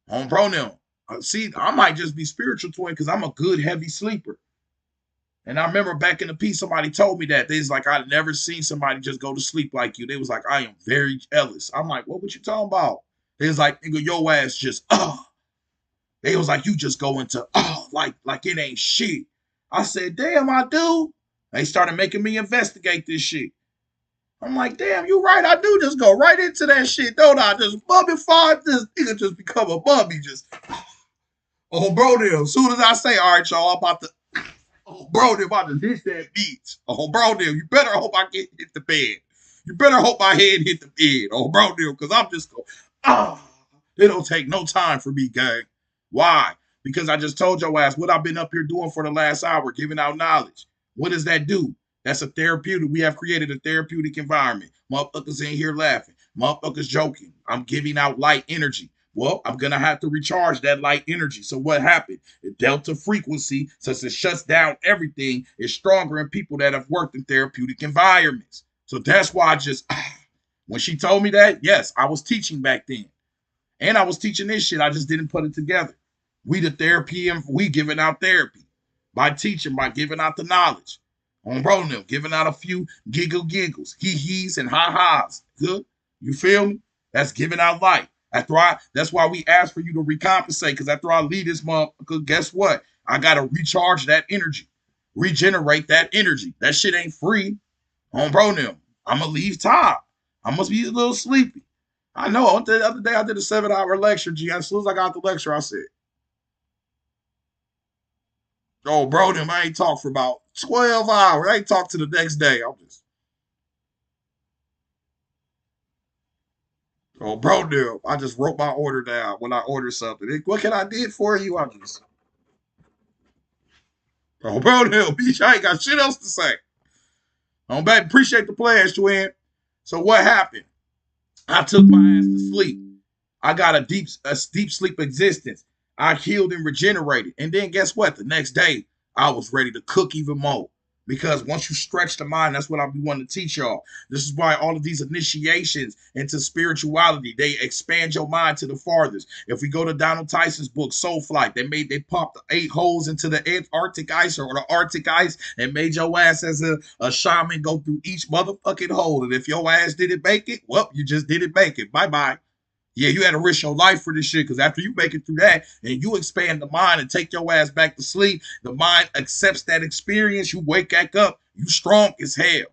On bro now. See, I might just be spiritual twin because I'm a good heavy sleeper. And I remember back in the piece, somebody told me that. They was like, I've never seen somebody just go to sleep like you. They was like, I am very jealous. I'm like, what you talking about? They was like, nigga, your ass just, They was like, you just go into, like it ain't shit. I said, damn, I do. They started making me investigate this shit. I'm like, damn, you right. I do just go right into that shit, don't I? Just mummify this nigga, just become a mummy. Just, oh, bro, there. As soon as I say, all right, y'all, I'm about to, oh, bro, they're about to hit that beach. Oh, bro, there. You better hope I get hit the bed. You better hope my head hit the bed. Oh, bro, there, because I'm just going, it don't take no time for me, gang. Why? Because I just told your ass what I've been up here doing for the last hour, giving out knowledge. What does that do? That's a therapeutic. We have created a therapeutic environment. Motherfuckers in here laughing. Motherfuckers joking. I'm giving out light energy. Well, I'm going to have to recharge that light energy. So what happened? The delta frequency, since it shuts down everything, is stronger in people that have worked in therapeutic environments. So that's why I just, when she told me that, yes, I was teaching back then. And I was teaching this shit. I just didn't put it together. We the therapy and we giving out therapy by teaching, by giving out the knowledge. On rolling them, giving out a few giggles, hee-hees, and ha-has. Good? You feel me? That's giving out light. That's why we ask for you to recompensate, because after I leave this motherfucker, guess what? I got to recharge that energy, regenerate that energy. That shit ain't free. On bro them. I'm going to leave time. I must be a little sleepy. I know. The other day I did a 7-hour lecture, G. As soon as I got the lecture, I said, oh, bro, them, I ain't talked for about 12 hours. I ain't talked to the next day. I'm just, oh, bro, them, I just wrote my order down when I ordered something. What can I do for you? I just, oh, bro, them, bitch, I ain't got shit else to say. I'm back. Appreciate the players, twin. So what happened? I took my ass to sleep. I got a deep sleep existence. I healed and regenerated. And then guess what? The next day, I was ready to cook even more. Because once you stretch the mind, that's what I be wanting to teach y'all. This is why all of these initiations into spirituality, they expand your mind to the farthest. If we go to Donald Tyson's book, Soul Flight, they popped 8 holes into the Antarctic ice or the Arctic ice and made your ass as a shaman go through each motherfucking hole. And if your ass didn't make it, well, you just didn't make it. Bye-bye. Yeah, you had to risk your life for this shit, because after you make it through that and you expand the mind and take your ass back to sleep, the mind accepts that experience. You wake back up, you strong as hell.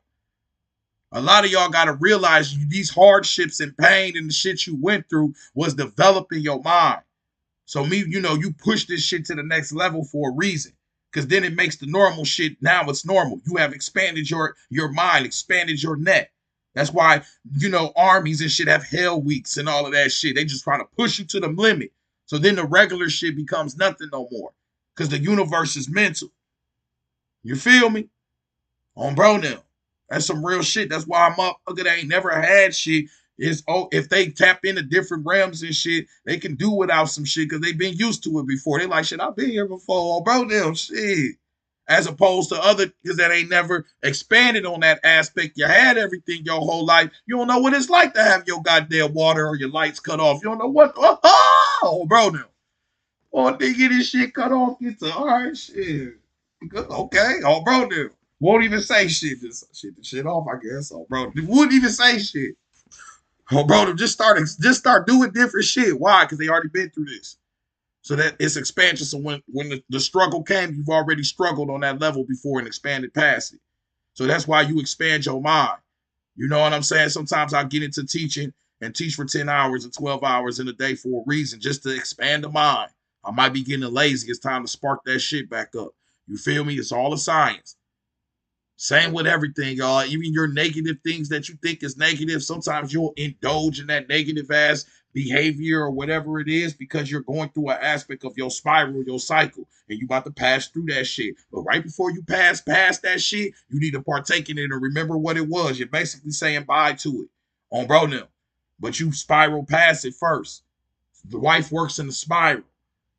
A lot of y'all got to realize these hardships and pain and the shit you went through was developing your mind. So you push this shit to the next level for a reason. Because then it makes the normal shit, now it's normal. You have expanded your mind, expanded your net. That's why, armies and shit have hell weeks and all of that shit. They just trying to push you to the limit. So then the regular shit becomes nothing no more. Because the universe is mental. You feel me? On bro now. That's some real shit. That's why I'm up. Look, they ain't never had shit. If they tap into different realms and shit, they can do without some shit because they've been used to it before. They like shit. I've been here before, bro. Damn shit. As opposed to other because that ain't never expanded on that aspect. You had everything your whole life. You don't know what it's like to have your goddamn water or your lights cut off. You don't know what. Oh, bro, now. Oh, they get this shit cut off. It's all right, shit. Okay, oh, bro, now. Won't even say shit. Just shit the shit off, I guess. Oh, bro, wouldn't even say shit. Oh, bro, just start doing different shit. Why? Because they already been through this. So that it's expansion. So when the struggle came, you've already struggled on that level before and expanded past it. So that's why you expand your mind. You know what I'm saying? Sometimes I get into teaching and teach for 10 hours or 12 hours in a day for a reason, just to expand the mind. I might be getting lazy. It's time to spark that shit back up. You feel me? It's all a science. Same with everything, y'all. Even your negative things that you think is negative, sometimes you'll indulge in that negative ass behavior or whatever it is because you're going through an aspect of your spiral, your cycle, and you about to pass through that shit. But right before you pass past that shit, you need to partake in it and remember what it was. You're basically saying bye to it on bro now. But you spiral past it first. The wife works in the spiral.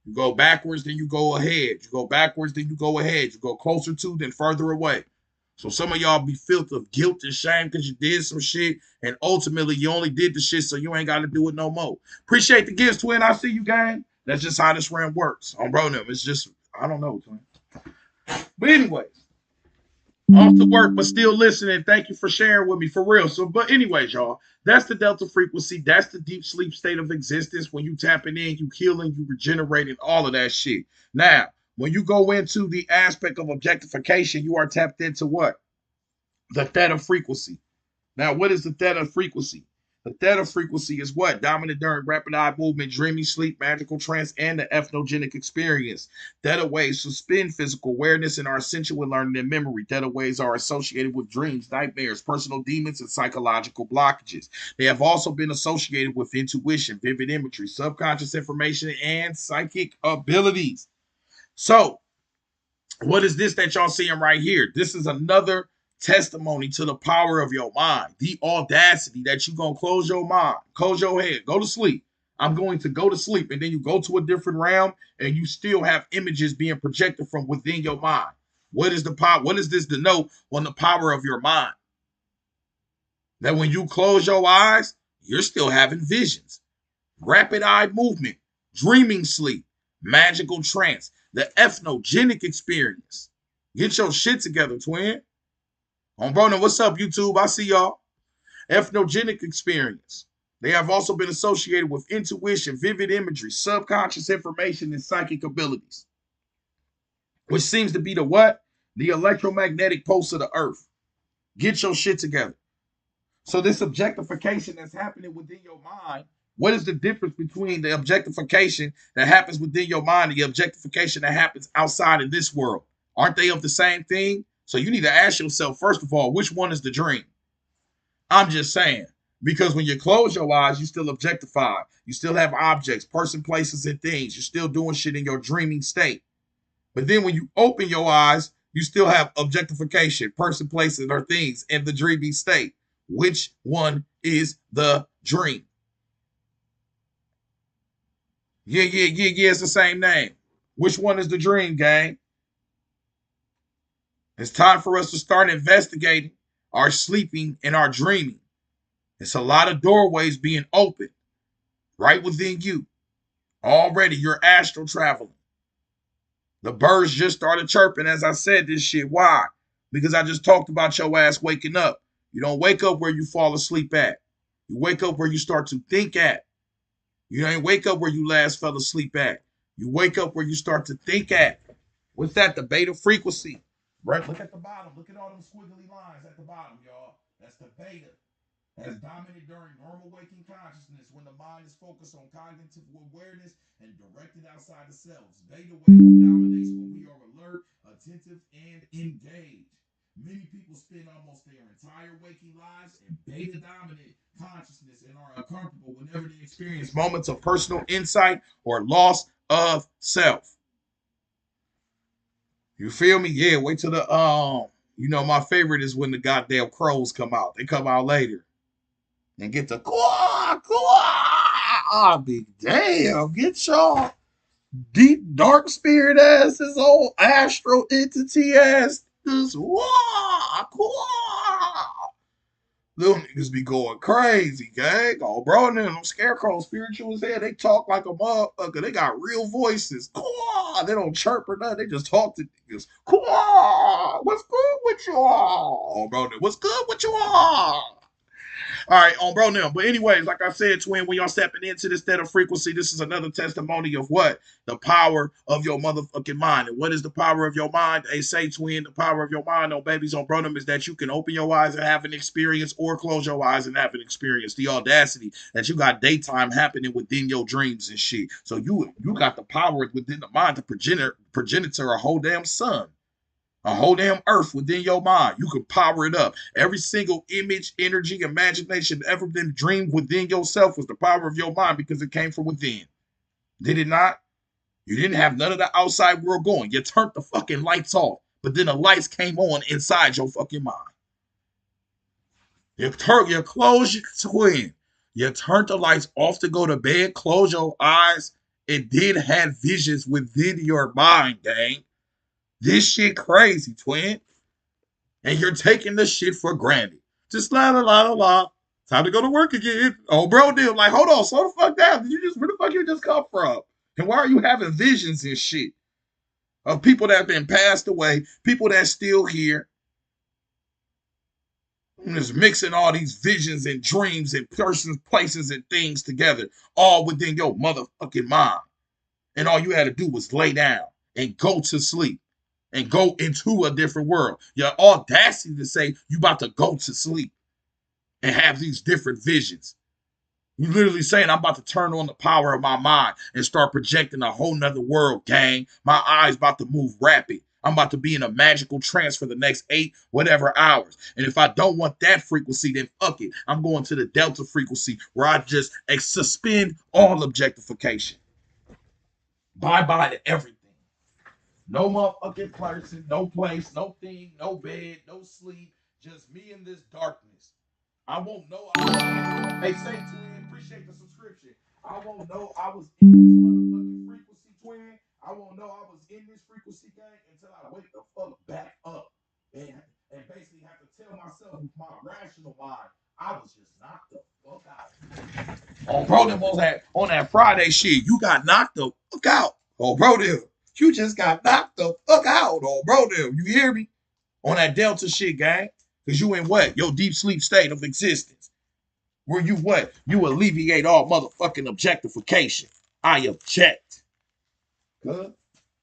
You go backwards, then you go ahead. You go backwards, then you go ahead. You go closer to, then further away. So some of y'all be filled of guilt and shame because you did some shit, and ultimately you only did the shit so you ain't got to do it no more. Appreciate the gifts, twin. I see you, gang. That's just how this realm works. On bro, them. It's just I don't know, twin. But anyways, off to work, but still listening. Thank you for sharing with me for real. So, but anyways, y'all, that's the delta frequency. That's the deep sleep state of existence. When you tapping in, you healing, you regenerating, all of that shit. Now, when you go into the aspect of objectification, you are tapped into what? The theta frequency. Now, what is the theta frequency? The theta frequency is what? Dominant during rapid eye movement, dreamy sleep, magical trance, and the ethnogenic experience. Theta waves suspend physical awareness and are essential in learning and memory. Theta waves are associated with dreams, nightmares, personal demons, and psychological blockages. They have also been associated with intuition, vivid imagery, subconscious information, and psychic abilities. So, what is this that y'all seeing right here? This is another testimony to the power of your mind, the audacity that you gonna close your mind, close your head, go to sleep. I'm going to go to sleep, and then you go to a different realm, and you still have images being projected from within your mind. What is the power? What does this denote on the power of your mind? That when you close your eyes, you're still having visions, rapid eye movement, dreaming sleep, magical trance, the ethnogenic experience. Get your shit together, twin. On Broner, what's up, YouTube? I see y'all. Ethnogenic experience. They have also been associated with intuition, vivid imagery, subconscious information, and psychic abilities, which seems to be the what? The electromagnetic pulse of the earth. Get your shit together. So this objectification that's happening within your mind, what is the difference between the objectification that happens within your mind and the objectification that happens outside in this world? Aren't they of the same thing? So you need to ask yourself, first of all, which one is the dream? I'm just saying. Because when you close your eyes, you still objectify. You still have objects, person, places, and things. You're still doing shit in your dreaming state. But then when you open your eyes, you still have objectification, person, places, or things in the dreaming state. Which one is the dream? Yeah. It's the same name. Which one is the dream, gang? It's time for us to start investigating our sleeping and our dreaming. It's a lot of doorways being opened right within you. Already, you're astral traveling. The birds just started chirping as I said this shit. Why? Because I just talked about your ass waking up. You don't wake up where you fall asleep at. You wake up where you start to think at. You ain't wake up where you last fell asleep at. You wake up where you start to think at. What's that? The beta frequency. Right? Look at the bottom. Look at all them squiggly lines at the bottom, y'all. That's the beta. As dominant during normal waking consciousness when the mind is focused on cognitive awareness and directed outside the cells. Beta waves dominates when we are alert, attentive, and engaged. Many people spend almost their entire waking lives in beta dominant consciousness and are uncomfortable whenever they experience moments of personal insight or loss of self. You feel me? Yeah, wait till the my favorite is when the goddamn crows come out. They come out later and get the quack, quack. I'll be damn, get y'all deep dark spirit asses, old astral entity ass. Just wah, quack. Little niggas be going crazy, gang. Oh, bro, and them scarecrow spirituals there, they talk like a motherfucker. They got real voices. Quah! They don't chirp or nothing. They just talk to niggas. Quah! What's good with you all? Oh, bro, what's good with you all? All right, on bro now. But anyways, like I said, twin, when y'all stepping into this theta frequency, this is another testimony of what? The power of your motherfucking mind. And what is the power of your mind? They say, twin, the power of your mind on babies on bro is that you can open your eyes and have an experience or close your eyes and have an experience. The audacity that you got daytime happening within your dreams and shit. So you got the power within the mind to progenitor a whole damn sun. A whole damn earth within your mind. You can power it up. Every single image, energy, imagination ever been dreamed within yourself was the power of your mind because it came from within. Did it not? You didn't have none of the outside world going. You turned the fucking lights off, but then the lights came on inside your fucking mind. You close your twin. You turned the lights off to go to bed, close your eyes, and then had visions within your mind, gang. This shit crazy, twin. And you're taking the shit for granted. Just la la la la la. Time to go to work again. Oh, bro, dude, like, hold on, slow the fuck down. Where the fuck you just come from? And why are you having visions and shit of people that have been passed away, people that's still here? And just mixing all these visions and dreams and persons, places, and things together, all within your motherfucking mind. And all you had to do was lay down and go to sleep. And go into a different world. Your audacity to say you about to go to sleep and have these different visions. You literally saying I'm about to turn on the power of my mind and start projecting a whole nother world, gang. My eyes about to move rapid. I'm about to be in a magical trance for the next 8 whatever hours. And if I don't want that frequency, then fuck it. I'm going to the delta frequency where I just suspend all objectification. Bye-bye to everything. No motherfucking person, no place, no thing, no bed, no sleep, just me in this darkness. I won't know I was in, hey, say twin, appreciate the subscription. I won't know I was in this motherfucking frequency, twin. I won't know I was in this frequency gang until I wake the fuck back up and basically have to tell myself with my rational mind, I was just knocked the fuck out. Oh, bro, them on that Friday shit, you got knocked the fuck out. Oh, bro, them. You just got knocked the fuck out, oh, bro, them. You hear me? On that Delta shit, gang. Because you in what? Your deep sleep state of existence. Where you what? You alleviate all motherfucking objectification. I object. Good?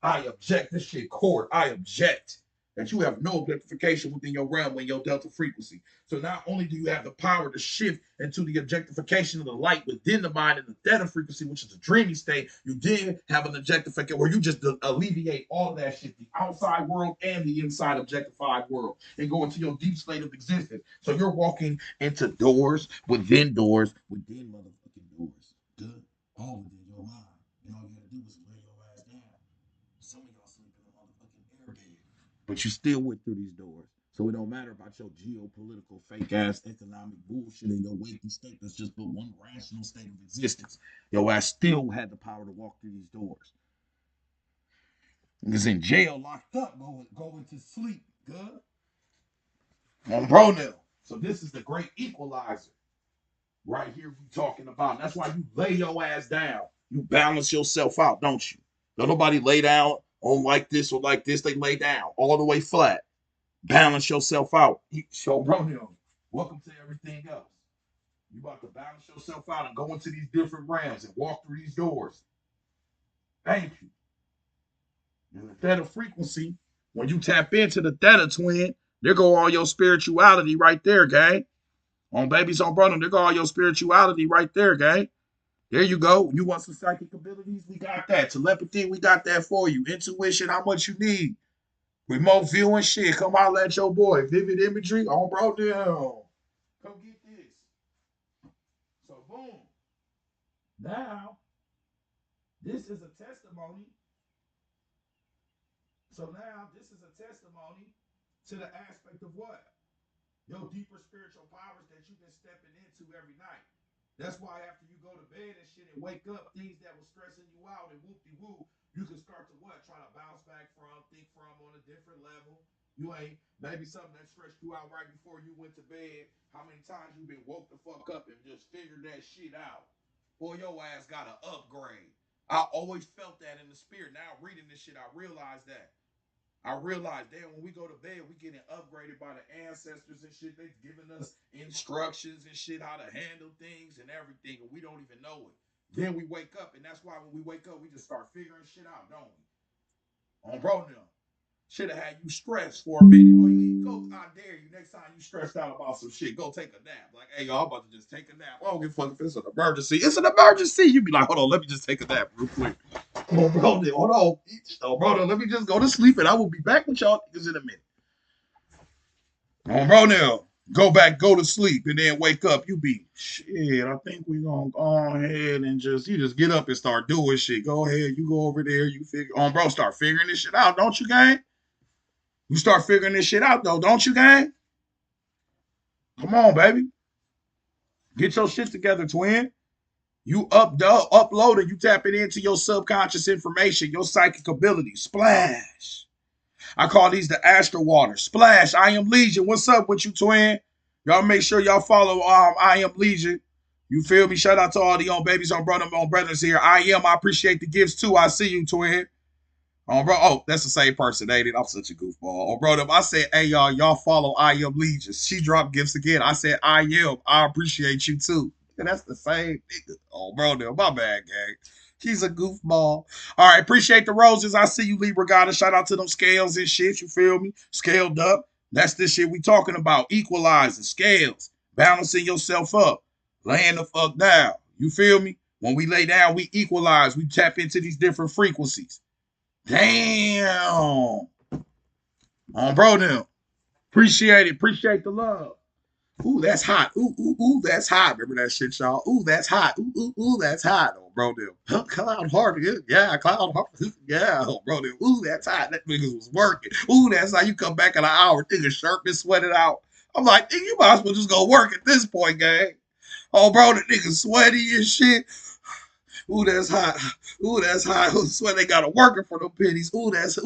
I object. This shit court. I object. That you have no objectification within your realm in your delta frequency. So not only do you have the power to shift into the objectification of the light within the mind in the theta frequency, which is the dreamy state, you did have an objectification where you just alleviate all of that shit, the outside world and the inside objectified world, and go into your deep state of existence. So you're walking into doors, within motherfucking doors. Good? All within your mind. And all you gotta do is lay your ass down. Some of y'all sleep in a motherfucking air bed. But you still went through these doors. So it don't matter about your geopolitical fake ass economic bullshit in your waking state. That's just but one rational state of existence. Your ass still had the power to walk through these doors. Niggas in jail, locked up, going to sleep. Good. On bro now. So this is the great equalizer. Right here we talking about. That's why you lay your ass down. You balance yourself out, don't you? Don't nobody lay down on like this or like this. They lay down all the way flat. Balance yourself out. Show bro him. Welcome to everything else. You about to balance yourself out and go into these different realms and walk through these doors. Thank you. And the theta frequency, when you tap into the theta twin, there go all your spirituality right there, gang. On babies on brother, there go all your spirituality right there, gang. There you go. You want some psychic abilities? We got that. Telepathy, we got that for you. Intuition, how much you need? Remote viewing shit. Come out, let your boy. Vivid imagery on bro down. Come get this. So boom. Now, this is a testimony. So now this is a testimony to the aspect of what? Your deeper spiritual powers that you've been stepping into every night. That's why after you go to bed and shit and wake up, things that were stressing you out and whoop-de-woo, you can start to what? Try to bounce back from, think from on a different level. You ain't, maybe something that stressed you out right before you went to bed. How many times you been woke the fuck up and just figured that shit out? Boy, your ass got an upgrade. I always felt that in the spirit. Now reading this shit, I realized that. I realized that when we go to bed, we getting upgraded by the ancestors and shit. They giving us instructions and shit, how to handle things and everything, and we don't even know it. Then we wake up, and that's why when we wake up, we just start figuring shit out, don't we? On bro now. Should have had you stressed for a minute. Oh, you go, I dare you. Next time you stressed out about some shit, go take a nap. Like, hey, y'all, I'm about to just take a nap. I don't give a fuck if it's an emergency. It's an emergency. You be like, hold on, let me just take a nap real quick. Oh, bro, hold on. Oh, bro, let me just go to sleep and I will be back with y'all niggas in a minute. Oh, bro, now, go back, go to sleep, and then wake up. You be, shit, I think we gonna go ahead and you just get up and start doing shit. Go ahead, you go over there, you figure, bro, start figuring this shit out, don't you, gang? You start figuring this shit out, though, don't you, gang? Come on, baby. Get your shit together, twin. You upload it, you tap it into your subconscious information, your psychic ability. Splash. I call these the Astro Water. Splash. I am Legion. What's up with you, twin? Y'all make sure y'all follow I am Legion. You feel me? Shout out to all the babies on brothers here. I appreciate the gifts too. I see you, twin. Bro. Oh, that's the same person, ain't it? I'm such a goofball. Bro, I said, hey, y'all follow I am Legion. She dropped gifts again. I said, I am. I appreciate you too. And that's the same nigga. Oh, bro, my bad, gang. He's a goofball. All right, appreciate the roses. I see you, Libra Goddess. Shout out to them scales and shit. You feel me? Scaled up. That's the shit we talking about. Equalizing scales, balancing yourself up, laying the fuck down. You feel me? When we lay down, we equalize. We tap into these different frequencies. Damn. Bro, now. Appreciate it. Appreciate the love. Ooh, that's hot. Ooh, that's hot. Remember that shit, y'all? Ooh, that's hot. Ooh, that's hot. Oh, bro, them. Cloud Harbor. Yeah, Cloud Harbor. Yeah, oh, bro, them. Ooh, that's hot. That niggas was working. Ooh, that's how you come back in an hour. Nigga shirt been sweated out. I'm like, nigga, you might as well just go work at this point, gang. Oh, bro, the nigga sweaty and shit. Ooh, that's hot. Ooh, that's hot. Ooh, swear they got a working for them pennies. Ooh, that's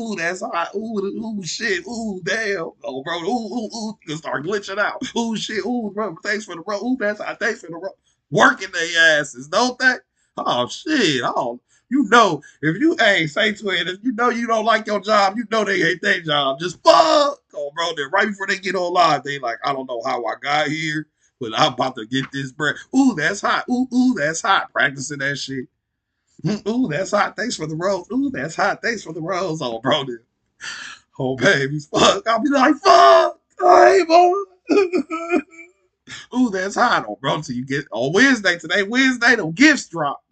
hot. Ooh, shit. Ooh, damn. Oh, bro. Ooh. You can start glitching out. Ooh, shit. Ooh, bro. Thanks for the bro. Ooh, that's hot. Thanks for the bro. Working their asses, don't they? Oh shit. Oh, you know, if you say to it, if you know you don't like your job, you know they hate their job. Just fuck. Oh, bro. Then right before they get on live, they like, I don't know how I got here, but I'm about to get this bread. Ooh, that's hot. Ooh, that's hot. Practicing that shit. Ooh, that's hot. Thanks for the rose. Ooh, that's hot. Thanks for the rose. Oh, bro, dude. Oh, baby. Fuck. I'll be like, fuck. Hey, boy. Ooh, that's hot. Oh, bro. So you get on Wednesday. Today, Wednesday, the gifts drop.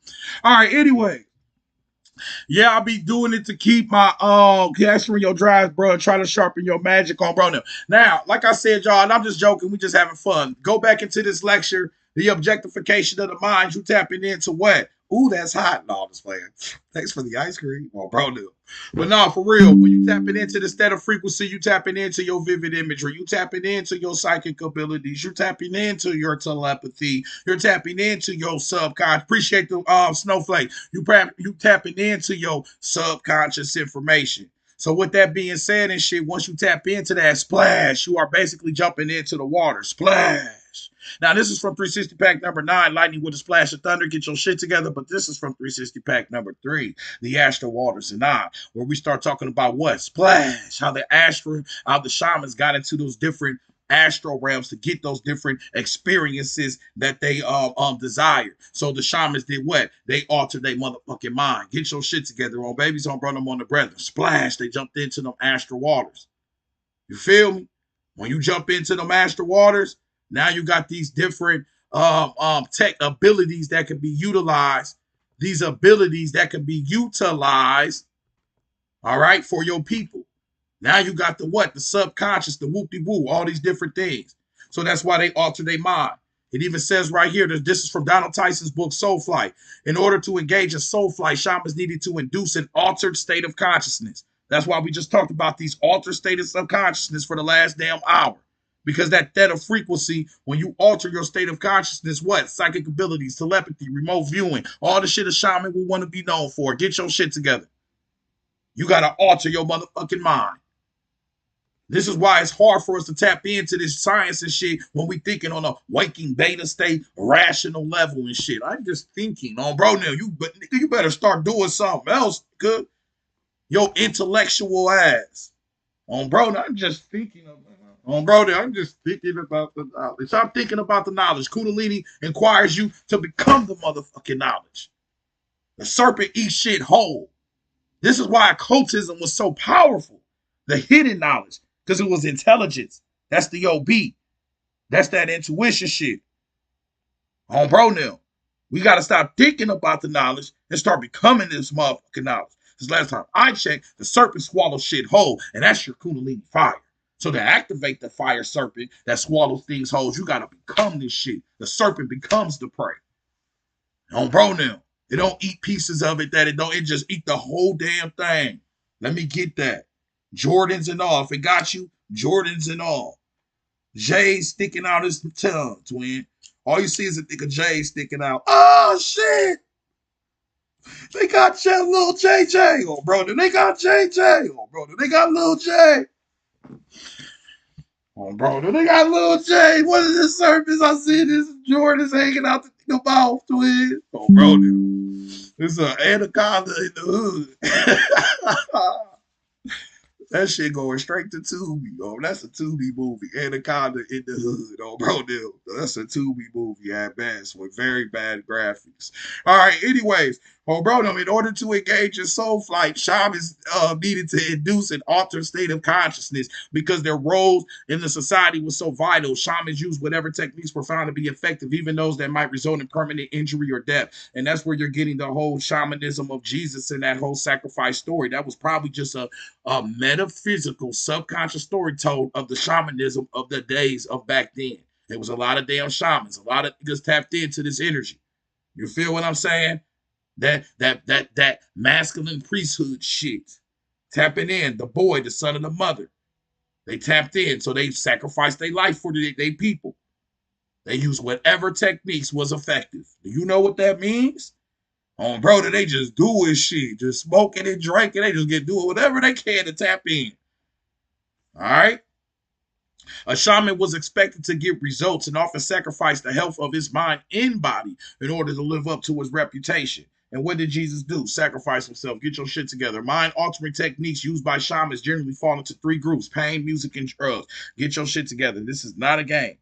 All right, anyway. Yeah, I'll be doing it to keep my capturing your drives, bro. Try to sharpen your magic on bro. Now, like I said, y'all, and I'm just joking, we just having fun. Go back into this lecture, the objectification of the mind. You tapping into what? Ooh, that's hot. No, I'm just playing. Thanks for the ice cream. Oh, bro, no. But no, for real, when you tapping into the steady frequency, you tapping into your vivid imagery, you tapping into your psychic abilities, you're tapping into your telepathy, you're tapping into your subconscious. Appreciate the snowflake. You tapping into your subconscious information. So with that being said and shit, once you tap into that splash, you are basically jumping into the water. Splash. Now, this is from 360 pack number 9, Lightning with a Splash of Thunder. Get your shit together. But this is from 360 pack number 3, the Astro Waters and I, where we start talking about what? Splash. How the shamans got into those different astral realms to get those different experiences that they desired. So the shamans did what? They altered their motherfucking mind. Get your shit together on babies, on brother, on the brethren. Splash. They jumped into them astral waters. You feel me? When you jump into them astral waters, now you got these different tech abilities that can be utilized. These abilities that can be utilized, all right, for your people. Now you got the what? The subconscious, the whoop-de-woo, all these different things. So that's why they alter their mind. It even says right here that this is from Donald Tyson's book, Soul Flight. In order to engage in soul flight, shamans needed to induce an altered state of consciousness. That's why we just talked about these altered states of consciousness for the last damn hour. Because that theta frequency, when you alter your state of consciousness, what? Psychic abilities, telepathy, remote viewing, all the shit a shaman will want to be known for. Get your shit together. You got to alter your motherfucking mind. This is why it's hard for us to tap into this science and shit when we thinking on a waking beta state, rational level and shit. I'm just thinking, bro, now you better start doing something else, good. Your intellectual ass. Bro, I'm just thinking I'm just thinking about the knowledge. I'm thinking about the knowledge. Kundalini inquires you to become the motherfucking knowledge. The serpent eats shit whole. This is why occultism was so powerful. The hidden knowledge. Because it was intelligence. That's the OB. That's that intuition shit. Bro, now. We got to stop thinking about the knowledge and start becoming this motherfucking knowledge. Because last time I checked, the serpent swallows shit whole, and that's your Kundalini fire. So to activate the fire serpent that swallows things whole, you got to become this shit. The serpent becomes the prey. Bro, now. It don't eat pieces of it it just eat the whole damn thing. Let me get that. Jordans and all. If it got you, Jordans and all. Jay sticking out his tongue, twin. All you see is a thick of Jay sticking out. Oh, shit. They got little JJ. Oh, brother, they got JJ. Oh, brother, they got little J. Oh, brother, they got little J. What is this surface? I see this Jordans hanging out the mouth, twin. Oh, brother. There's an anaconda in the hood. That shit going straight to Tubi. That's a Tubi movie. Anaconda in the hood. Bro, that's a Tubi movie at best with very bad graphics. All right, anyways. Bro, in order to engage in soul flight, shamans needed to induce an altered state of consciousness because their roles in the society was so vital. Shamans used whatever techniques were found to be effective, even those that might result in permanent injury or death. And that's where you're getting the whole shamanism of Jesus and that whole sacrifice story. That was probably just a metaphysical, subconscious story told of the shamanism of the days of back then. There was a lot of damn shamans. A lot of niggas tapped into this energy. You feel what I'm saying? That masculine priesthood shit. Tapping in, the boy, the son of the mother. They tapped in, so they sacrificed their life for their people. They used whatever techniques was effective. Do you know what that means? Bro, they just doing shit, just smoking and drinking. They just get doing whatever they can to tap in. All right? A shaman was expected to give results and often sacrifice the health of his mind and body in order to live up to his reputation. And what did Jesus do? Sacrifice himself. Get your shit together. Mind-altering techniques used by shamans generally fall into three groups: pain, music, and drugs. Get your shit together. This is not a game.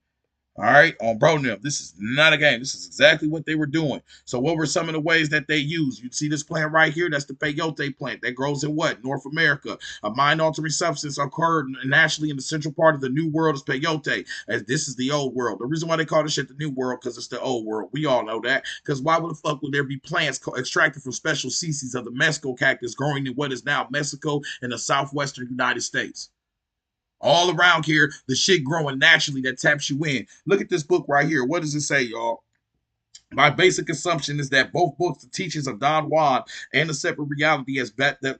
All right, bro, this is not a game. This is exactly what they were doing. So what were some of the ways that they used? You see this plant right here? That's the peyote plant that grows in what? North America. A mind-altering substance occurred naturally in the central part of the New World is peyote, as this is the old world. The reason why they call this shit the New World, because it's the old world. We all know that. Because why would the fuck would there be plants extracted from special species of the Mexico cactus growing in what is now Mexico and the southwestern United States? All around here, the shit growing naturally that taps you in. Look at this book right here. What does it say, y'all? My basic assumption is that both books, the teachings of Don Juan and the separate reality, has been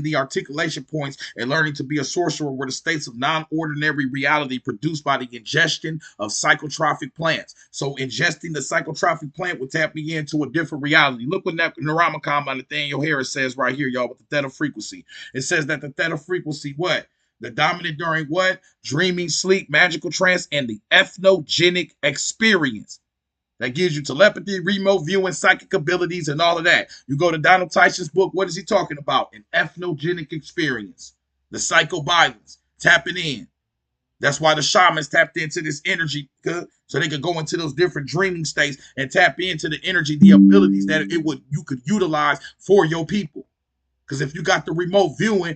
the articulation points and learning to be a sorcerer were the states of non-ordinary reality produced by the ingestion of psychotropic plants. So ingesting the psychotropic plant would tap me into a different reality. Look what Neuronomicon by Nathaniel Harris says right here, y'all, with the theta frequency. It says that the theta frequency, what? The dominant during what? Dreaming, sleep, magical trance, and the ethnogenic experience. That gives you telepathy, remote viewing, psychic abilities, and all of that. You go to Donald Tyson's book, what is he talking about? An ethnogenic experience. The psychoviolence. Tapping in. That's why the shamans tapped into this energy, so they could go into those different dreaming states and tap into the energy, the abilities that you could utilize for your people. Because if you got the remote viewing,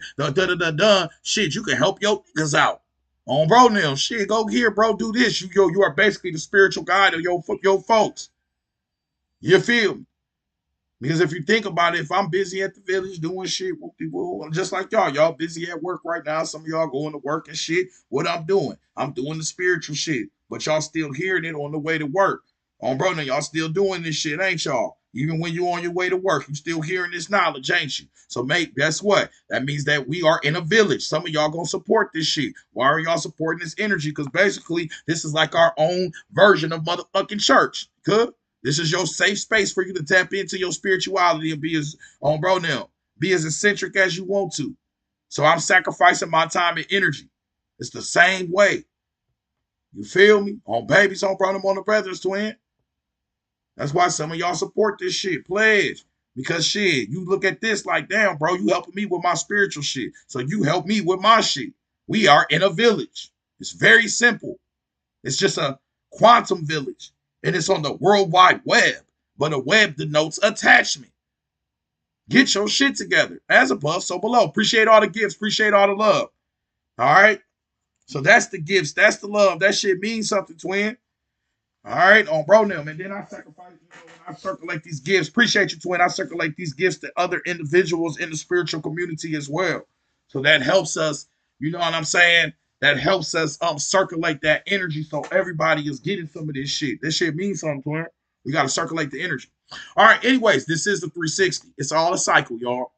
shit, you can help your niggas out. On bro now, shit, go here, bro. Do this. You are basically the spiritual guide of your folks. You feel me? Because if you think about it, if I'm busy at the village doing shit, just like y'all busy at work right now. Some of y'all going to work and shit. What I'm doing the spiritual shit. But y'all still hearing it on the way to work. On bro, now y'all still doing this shit, ain't y'all? Even when you on your way to work, you still hearing this knowledge, ain't you? So, mate, guess what? That means that we are in a village. Some of y'all gonna support this shit. Why are y'all supporting this energy? Because basically, this is like our own version of motherfucking church. Good. This is your safe space for you to tap into your spirituality and be as on bro now. Be as eccentric as you want to. So I'm sacrificing my time and energy. It's the same way. You feel me? On babies, on bro, them on the brothers, twin. That's why some of y'all support this shit. Pledge. Because shit, you look at this like, damn, bro, you helping me with my spiritual shit. So you help me with my shit. We are in a village. It's very simple. It's just a quantum village. And it's on the World Wide Web. But a web denotes attachment. Get your shit together. As above, so below. Appreciate all the gifts. Appreciate all the love. All right? So that's the gifts. That's the love. That shit means something, twin. All right, on bro now, and then I sacrifice, I circulate these gifts. Appreciate you, twin. I circulate these gifts to other individuals in the spiritual community as well. So that helps us, you know what I'm saying? That helps us circulate that energy so everybody is getting some of this shit. This shit means something, twin. We got to circulate the energy. All right, anyways, this is the 360. It's all a cycle, y'all.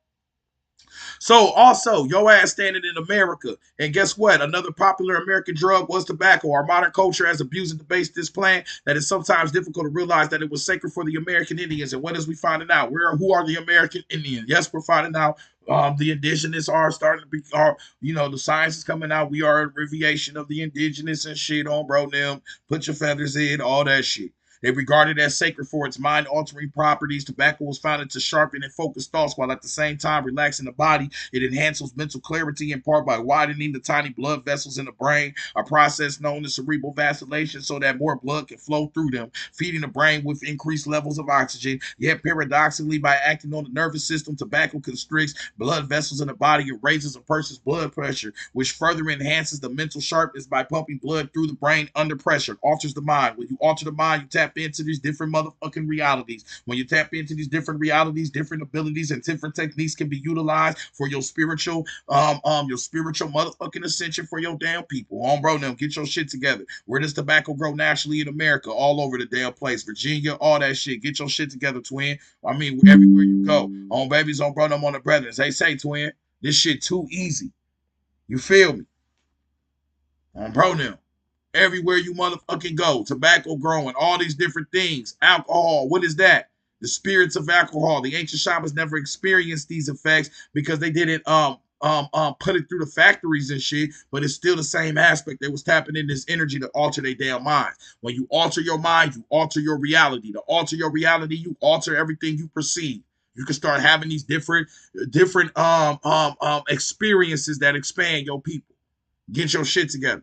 So also, your ass standing in America. And guess what? Another popular American drug was tobacco. Our modern culture has abused and debased this plant that it's sometimes difficult to realize that it was sacred for the American Indians. And what is we finding out? Who are the American Indians? Yes, we're finding out the indigenous are starting to be, the science is coming out. We are a abbreviation of the indigenous and shit on, bro. Them, put your feathers in, all that shit. They regarded it as sacred for its mind-altering properties. Tobacco was founded to sharpen and focus thoughts while at the same time relaxing the body. It enhances mental clarity in part by widening the tiny blood vessels in the brain, a process known as cerebral vasodilation, so that more blood can flow through them, feeding the brain with increased levels of oxygen. Yet paradoxically, by acting on the nervous system, tobacco constricts blood vessels in the body and raises a person's blood pressure, which further enhances the mental sharpness by pumping blood through the brain under pressure. It alters the mind. When you alter the mind, you tap into these different motherfucking realities. When you tap into these different realities, different abilities and different techniques can be utilized for your spiritual motherfucking ascension for your damn people. Bro, now get your shit together. Where does tobacco grow naturally in America? All over the damn place. Virginia, all that shit. Get your shit together, twin. I mean, everywhere you go. On babies, on bro, them on the brothers. They say, twin, this shit too easy. You feel me? On bro, now. Everywhere you motherfucking go, tobacco growing, all these different things. Alcohol, what is that? The spirits of alcohol. The ancient shamans never experienced these effects because they didn't put it through the factories and shit, but it's still the same aspect. They was tapping in this energy to alter their damn minds. When you alter your mind, you alter your reality. To alter your reality, you alter everything you perceive. You can start having these different experiences that expand your people. Get your shit together.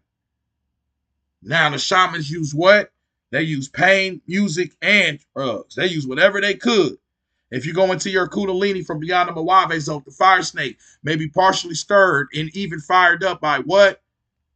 Now the shamans use what? They use pain, music, and drugs. They use whatever they could. If you go into your kundalini from beyond the Mojave zone, the fire snake may be partially stirred and even fired up by what?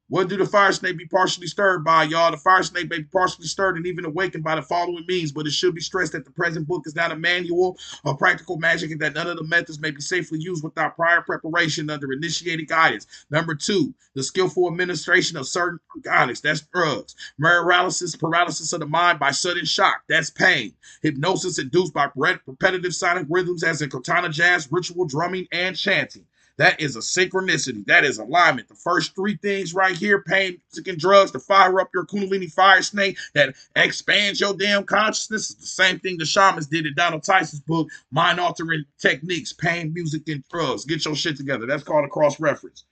What do the fire snake be partially stirred by, y'all? The fire snake may be partially stirred and even awakened by the following means, but it should be stressed that the present book is not a manual of practical magic and that none of the methods may be safely used without prior preparation under initiated guidance. Number 2, the skillful administration of certain narcotics. That's drugs. Paralysis of the mind by sudden shock. That's pain. Hypnosis induced by repetitive sonic rhythms as in katana jazz, ritual drumming, and chanting. That is a synchronicity. That is alignment. The first 3 things right here, pain, music, and drugs, to fire up your kundalini fire snake that expands your damn consciousness. It's the same thing the shamans did in Donald Tyson's book, Mind Altering Techniques, Pain, Music, and Drugs. Get your shit together. That's called a cross-reference.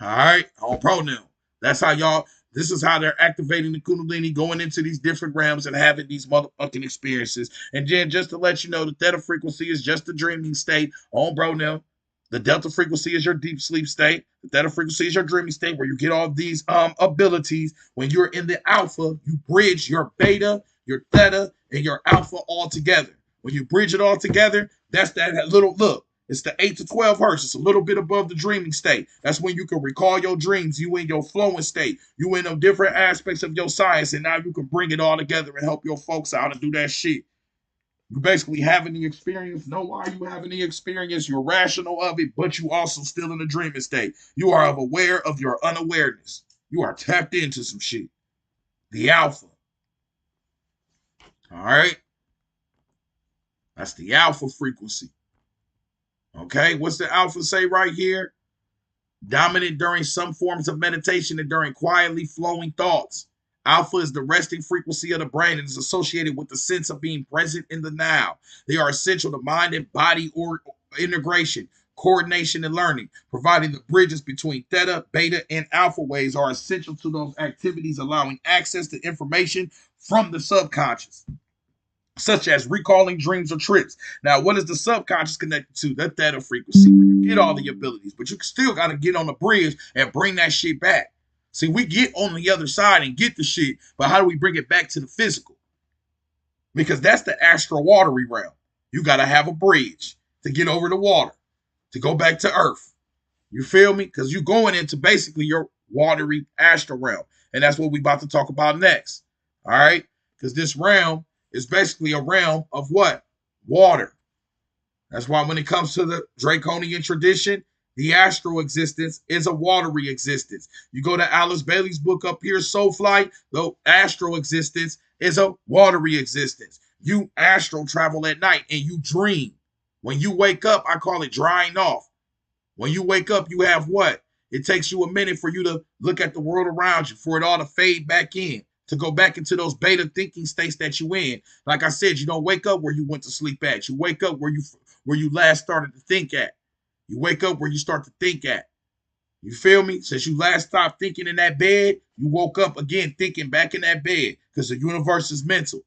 All right? On pro now. That's how y'all, this is how they're activating the kundalini, going into these different realms and having these motherfucking experiences. And then just to let you know, the theta frequency is just the dreaming state. On bro now. The delta frequency is your deep sleep state. The theta frequency is your dreaming state where you get all these abilities. When you're in the alpha, you bridge your beta, your theta, and your alpha all together. When you bridge it all together, that's that little look. It's the 8 to 12 hertz. It's a little bit above the dreaming state. That's when you can recall your dreams. You in your flowing state. You in them different aspects of your science, and now you can bring it all together and help your folks out and do that shit. You basically having the experience, know why you having the experience, you're rational of it, but you also still in the dreaming state. You are aware of your unawareness. You are tapped into some shit. The alpha. All right? That's the alpha frequency. Okay? What's the alpha say right here? Dominant during some forms of meditation and during quietly flowing thoughts. Alpha is the resting frequency of the brain and is associated with the sense of being present in the now. They are essential to mind and body or integration, coordination, and learning. Providing the bridges between theta, beta, and alpha waves are essential to those activities, allowing access to information from the subconscious, such as recalling dreams or trips. Now, what is the subconscious connected to? That theta frequency, where you get all the abilities, but you still got to get on the bridge and bring that shit back. See, we get on the other side and get the shit, but how do we bring it back to the physical? Because that's the astral watery realm. You got to have a bridge to get over the water, to go back to earth. You feel me? Because you're going into basically your watery astral realm. And that's what we about to talk about next. All right? Because this realm is basically a realm of what? Water. That's why when it comes to the Draconian tradition, the astral existence is a watery existence. You go to Alice Bailey's book up here, Soul Flight, the astral existence is a watery existence. You astral travel at night and you dream. When you wake up, I call it drying off. When you wake up, you have what? It takes you a minute for you to look at the world around you, for it all to fade back in, to go back into those beta thinking states that you in. Like I said, you don't wake up where you went to sleep at. You wake up where you last started to think at. You wake up where you start to think at. You feel me? Since you last stopped thinking in that bed, you woke up again thinking back in that bed because the universe is mental.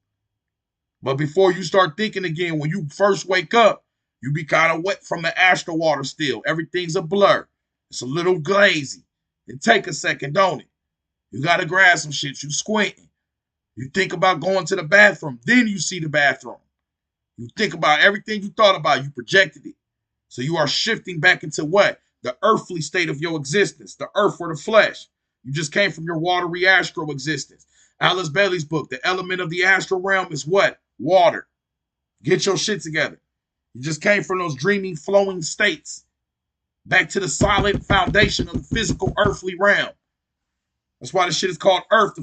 But before you start thinking again, when you first wake up, you be kind of wet from the astral water still. Everything's a blur. It's a little glazy. It take a second, don't it? You got to grab some shit. You squinting. You think about going to the bathroom. Then you see the bathroom. You think about everything you thought about. You projected it. So you are shifting back into what? The earthly state of your existence. The earth or the flesh. You just came from your watery astral existence. Alice Bailey's book, The Element of the Astral Realm is what? Water. Get your shit together. You just came from those dreamy, flowing states back to the solid foundation of the physical earthly realm. That's why this shit is called earth.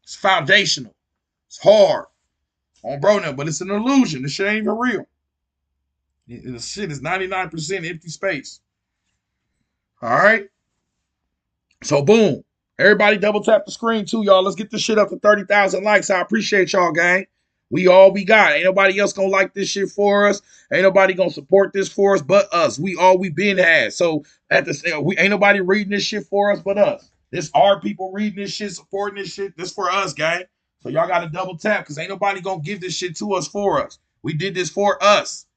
It's foundational. It's hard. On bro now, but it's an illusion. This shit ain't even real. The shit is 99% empty space. All right? So boom. Everybody double tap the screen too, y'all. Let's get this shit up to 30,000 likes. I appreciate y'all, gang. We all we got. Ain't nobody else gonna like this shit for us. Ain't nobody gonna support this for us but us. We all we been had. So at the we ain't nobody reading this shit for us but us. This our people reading this shit, supporting this shit. This for us, gang. So y'all gotta double tap because ain't nobody gonna give this shit to us for us. We did this for us.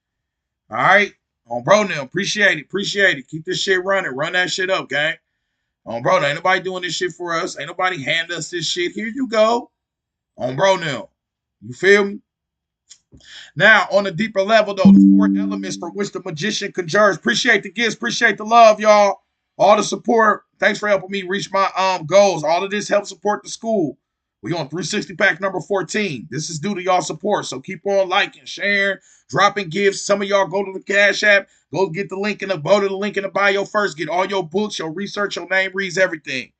All right? On bro now. Appreciate it. Appreciate it. Keep this shit running. Run that shit up, gang. On bro, ain't nobody doing this shit for us. Ain't nobody hand us this shit. Here you go. On bro now. You feel me? Now, on a deeper level, though, the four elements from which the magician conjures. Appreciate the gifts. Appreciate the love, y'all. All the support. Thanks for helping me reach my goals. All of this helps support the school. We on 360 pack number 14. This is due to y'all support. So keep on liking, sharing, dropping gifts. Some of y'all go to the Cash App. Go get the link in the go to the link in the bio first. Get all your books, your research, your name reads, everything.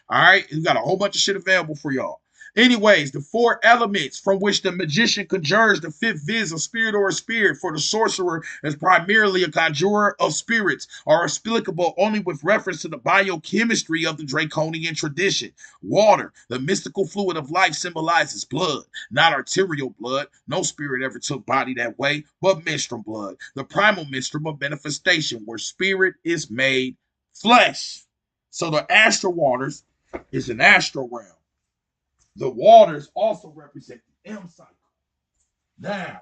All right. We got a whole bunch of shit available for y'all. Anyways, the four elements from which the magician conjures the fifth viz of spirit or a spirit for the sorcerer is primarily a conjurer of spirits are explicable only with reference to the biochemistry of the Draconian tradition. Water, the mystical fluid of life, symbolizes blood, not arterial blood. No spirit ever took body that way, but menstrual blood, the primal menstruum of manifestation where spirit is made flesh. So the astral waters is an astral realm. The waters also represent the M cycle. Now,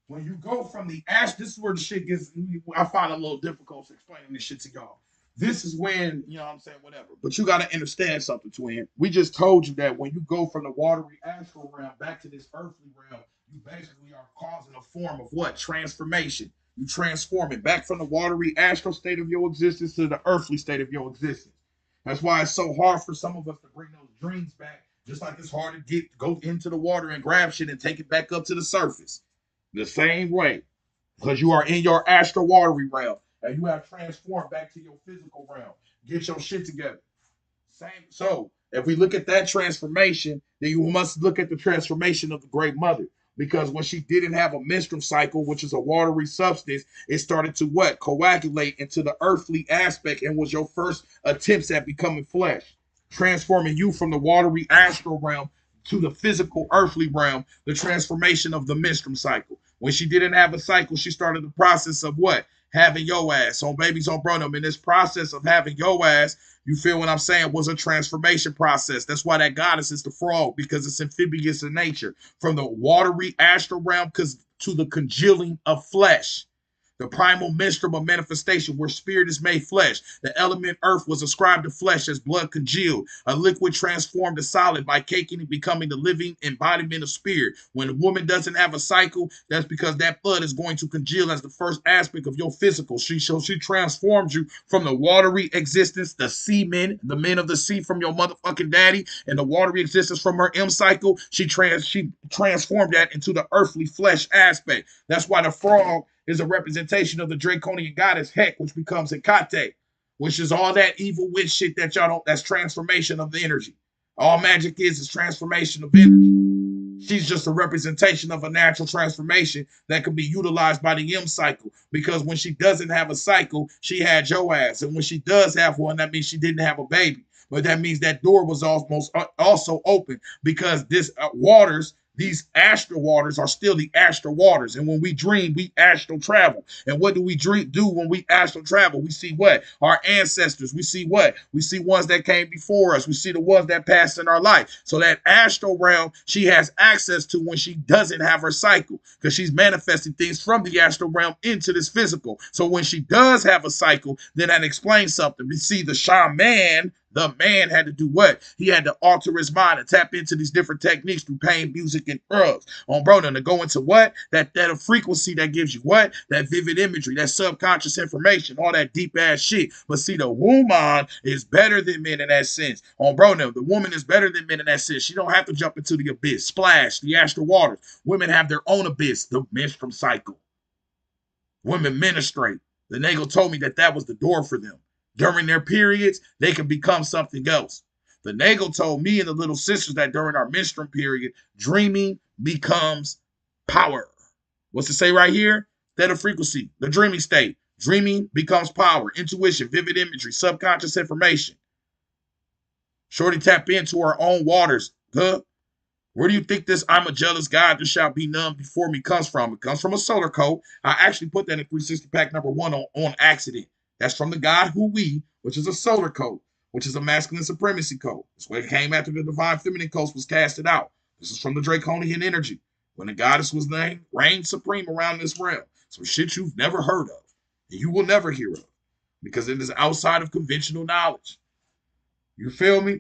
when you go from the ash, this is where the shit gets, I find a little difficult explaining this shit to y'all. This is when, you know what I'm saying, whatever. But you got to understand something, twin. We just told you that when you go from the watery astral realm back to this earthly realm, You basically are causing a form of what? Transformation. You transform it back from the watery astral state of your existence to the earthly state of your existence. That's why it's so hard for some of us to bring those dreams back. Just like it's hard to go into the water and grab shit and take it back up to the surface. The same way. Because you are in your astral watery realm and you have transformed back to your physical realm. Get your shit together. Same. So if we look at that transformation, then you must look at the transformation of the Great Mother. Because when she didn't have a menstrual cycle, which is a watery substance, it started to what? Coagulate into the earthly aspect and was your first attempts at becoming flesh. Transforming you from the watery astral realm to the physical earthly realm, the transformation of the menstrual cycle. When she didn't have a cycle, she started the process of what? Having your ass. On Babies on Burnham. In this process of having your ass, you feel what I'm saying, was a transformation process. That's why that goddess is the frog, because it's amphibious in nature. From the watery astral realm to the congealing of flesh. The primal menstruum of manifestation where spirit is made flesh. The element earth was ascribed to flesh as blood congealed. A liquid transformed to solid by caking and becoming the living embodiment of spirit. When a woman doesn't have a cycle, that's because that blood is going to congeal as the first aspect of your physical. She transforms you from the watery existence, the seamen, the men of the sea from your motherfucking daddy, and the watery existence from her M cycle. She transformed that into the earthly flesh aspect. That's why the frog is a representation of the draconian goddess Hek, which becomes Hecate, which is all that evil witch shit that y'all don't, that's transformation of the energy. All magic is transformation of energy. She's just a representation of a natural transformation that can be utilized by the M cycle, because when she doesn't have a cycle, she had your ass. And when she does have one, that means she didn't have a baby. But that means that door was almost also open, because this waters, these astral waters are still the astral waters. And when we dream, we astral travel. And what do we do when we astral travel? We see what? Our ancestors. We see what? We see ones that came before us. We see the ones that passed in our life. So that astral realm, she has access to when she doesn't have her cycle, because she's manifesting things from the astral realm into this physical. So when she does have a cycle, then that explains something. We see the shaman. The man had to do what? He had to alter his mind and tap into these different techniques through pain, music, and herbs. On bro, to go into what? That frequency that gives you what? That vivid imagery, that subconscious information, all that deep ass shit. But see, the woman is better than men in that sense. On bro, the woman is better than men in that sense. She don't have to jump into the abyss, splash, the astral waters. Women have their own abyss, the menstrual cycle. Women ministrate. The Nagel told me that was the door for them. During their periods, they can become something else. The Nagel told me and the little sisters that during our menstrual period, dreaming becomes power. What's it say right here? Theta frequency, the dreaming state. Dreaming becomes power, intuition, vivid imagery, subconscious information. Shorty tap into her own waters. Huh? Where do you think this I'm a jealous God that shall be none before me comes from? It comes from a solar code. I actually put that in 360 pack number 1 on accident. That's from the God Hui, which is a solar code, which is a masculine supremacy code. That's where it came after the divine feminine coast was casted out. This is from the draconian energy, when the goddess was named, reigned supreme around this realm. Some shit you've never heard of, and you will never hear of, because it is outside of conventional knowledge. You feel me?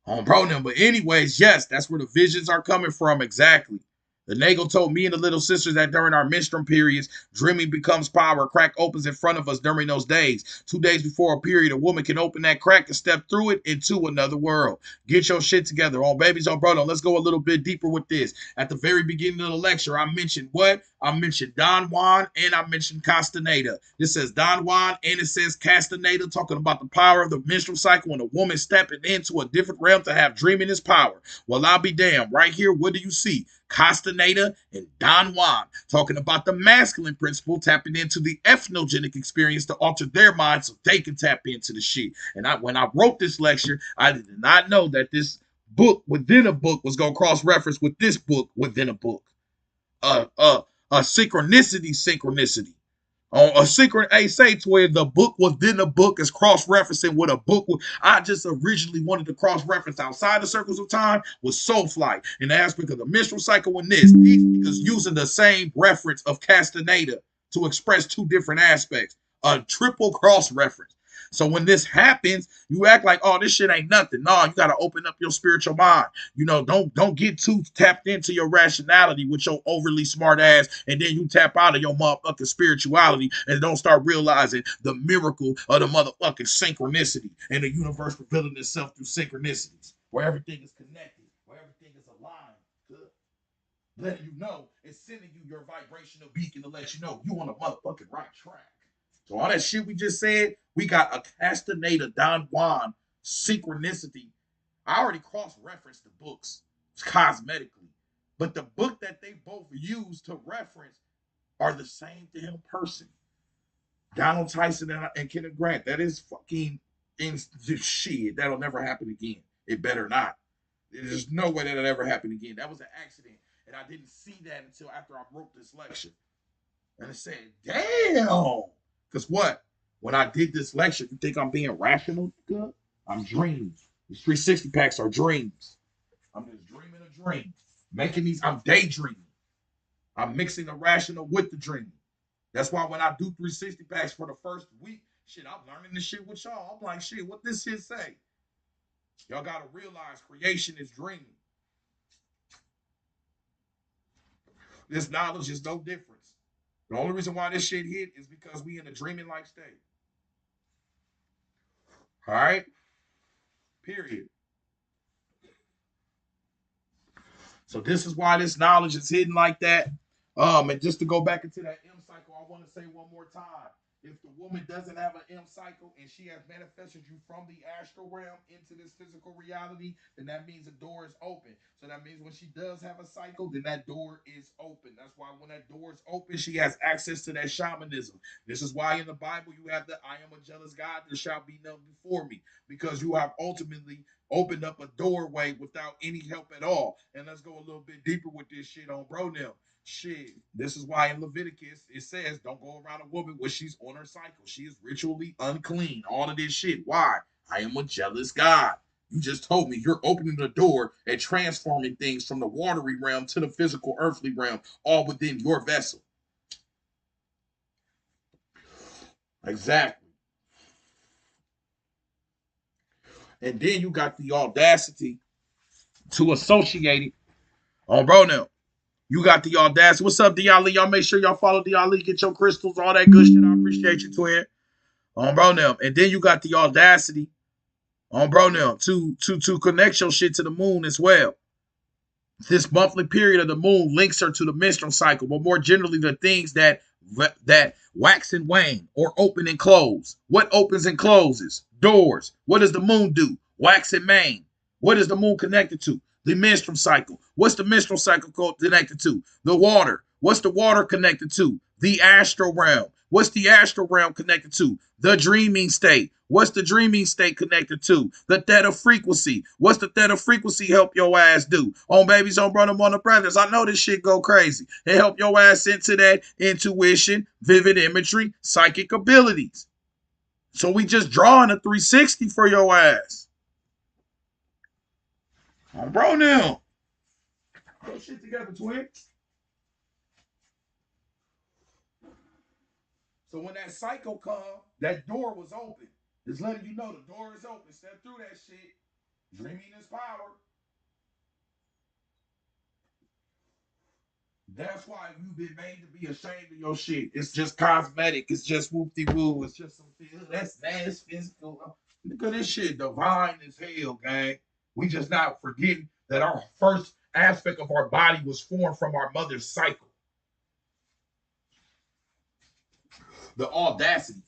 Bro, but anyways, yes, that's where the visions are coming from, exactly. The Nagel told me and the little sisters that during our menstrual periods, dreaming becomes power. A crack opens in front of us during those days. 2 days before a period, a woman can open that crack and step through it into another world. Get your shit together. On Babies on Brother, let's go a little bit deeper with this. At the very beginning of the lecture, I mentioned what? I mentioned Don Juan and I mentioned Castaneda. This says Don Juan and it says Castaneda, talking about the power of the menstrual cycle and a woman stepping into a different realm to have dreaming is power. Well, I'll be damned. Right here, what do you see? Castaneda and Don Juan talking about the masculine principle, tapping into the ethnogenic experience to alter their minds so they can tap into the shit. And when I wrote this lecture, I did not know that this book within a book was going to cross-reference with this book within a book. A synchronicity. A secret say to where the book within the book is cross-referencing with a book. I just originally wanted to cross-reference outside the circles of time with Soul Flight in the aspect of the menstrual cycle and this, because using the same reference of Castaneda to express two different aspects, a triple cross-reference. So when this happens, you act like, oh, this shit ain't nothing. No, you gotta open up your spiritual mind. Don't get too tapped into your rationality with your overly smart ass, and then you tap out of your motherfucking spirituality and don't start realizing the miracle of the motherfucking synchronicity and the universe revealing itself through synchronicities, where everything is connected, where everything is aligned. Good. Letting you know, it's sending you your vibrational beacon to let you know you on a motherfucking right track. So all that shit we just said, we got a Castaneda Don Juan synchronicity. I already cross-referenced the books cosmetically, but the book that they both use to reference are the same damn person. Donald Tyson and Kenneth Grant. That is fucking shit. That'll never happen again. It better not. There's no way that'll ever happen again. That was an accident, and I didn't see that until after I wrote this lecture. And I said, damn. Because what? When I did this lecture, you think I'm being rational? Good. I'm dreaming. These 360 packs are dreams. I'm just dreaming a dream. I'm daydreaming. I'm mixing the rational with the dreaming. That's why when I do 360 packs for the first week, shit, I'm learning this shit with y'all. I'm like, shit, what this shit say? Y'all gotta realize creation is dreaming. This knowledge is no difference. The only reason why this shit hit is because we in a dreaming like state. All right? Period. So this is why this knowledge is hidden like that. And just to go back into that M cycle, I want to say one more time. If the woman doesn't have an M cycle and she has manifested you from the astral realm into this physical reality, then that means the door is open. So that means when she does have a cycle, then that door is open. That's why when that door is open, she has access to that shamanism. This is why in the Bible you have the I am a jealous God, there shall be none before me. Because you have ultimately opened up a doorway without any help at all. And let's go a little bit deeper with this shit on bro now. Shit. This is why in Leviticus it says don't go around a woman when she's on her cycle. She is ritually unclean. All of this shit. Why? I am a jealous God. You just told me you're opening the door and transforming things from the watery realm to the physical earthly realm, all within your vessel. Exactly. And then you got the audacity to associate it on bro now. You got the audacity. What's up, D'Ali? Y'all make sure y'all follow D'Ali, get your crystals, all that good shit. I appreciate you, twin. On bro now. And then you got the audacity on bro now to connect your shit to the moon as well. This monthly period of the moon links her to the menstrual cycle, but more generally the things that wax and wane or open and close. What opens and closes? Doors. What does the moon do? Wax and wane. What is the moon connected to? The menstrual cycle. What's the menstrual cycle connected to? The water. What's the water connected to? The astral realm. What's the astral realm connected to? The dreaming state. What's the dreaming state connected to? The theta frequency. What's the theta frequency help your ass do? On babies, on brother, on the brothers. I know this shit go crazy. It help your ass into that intuition, vivid imagery, psychic abilities. So we just drawing a 360 for your ass. On bro now. Put shit together, twin. So when that cycle come, that door was open. It's letting you know the door is open. Step through that shit. Dreaming is power. That's why you've been made to be ashamed of your shit. It's just cosmetic. It's just whoop de woo. It's just something that's physical. Look at this shit divine as hell, gang. We just not forgetting that our first aspect of our body was formed from our mother's cycle. The audacity.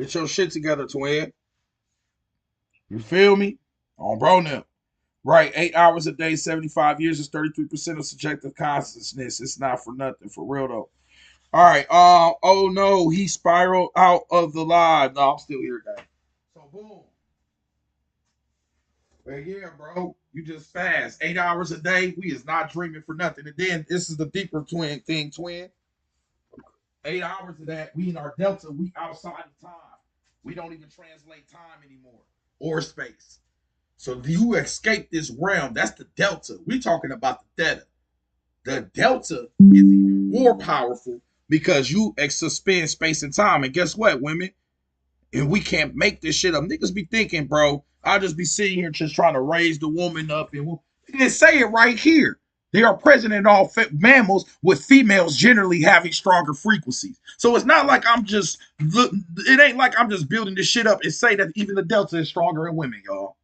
Get your shit together, twin. You feel me? On bro now. Right, 8 hours a day, 75 years is 33% of subjective consciousness. It's not for nothing, for real though. All right. Oh no, he spiraled out of the live. No, I'm still here, guys. So boom. But yeah, bro, you just fast 8 hours a day. We is not dreaming for nothing. And then this is the deeper twin thing, twin. 8 hours of that, we in our delta, we outside of time. We don't even translate time anymore or space. So you escape this realm. That's the delta. We talking about the theta. The delta is even more powerful because you suspend space and time. And guess what, women? And we can't make this shit up. Niggas be thinking, bro, I'll just be sitting here just trying to raise the woman up. And they say it right here. They are present in all mammals, with females generally having stronger frequencies. So it's not like it ain't like I'm just building this shit up and say that even the delta is stronger in women, y'all.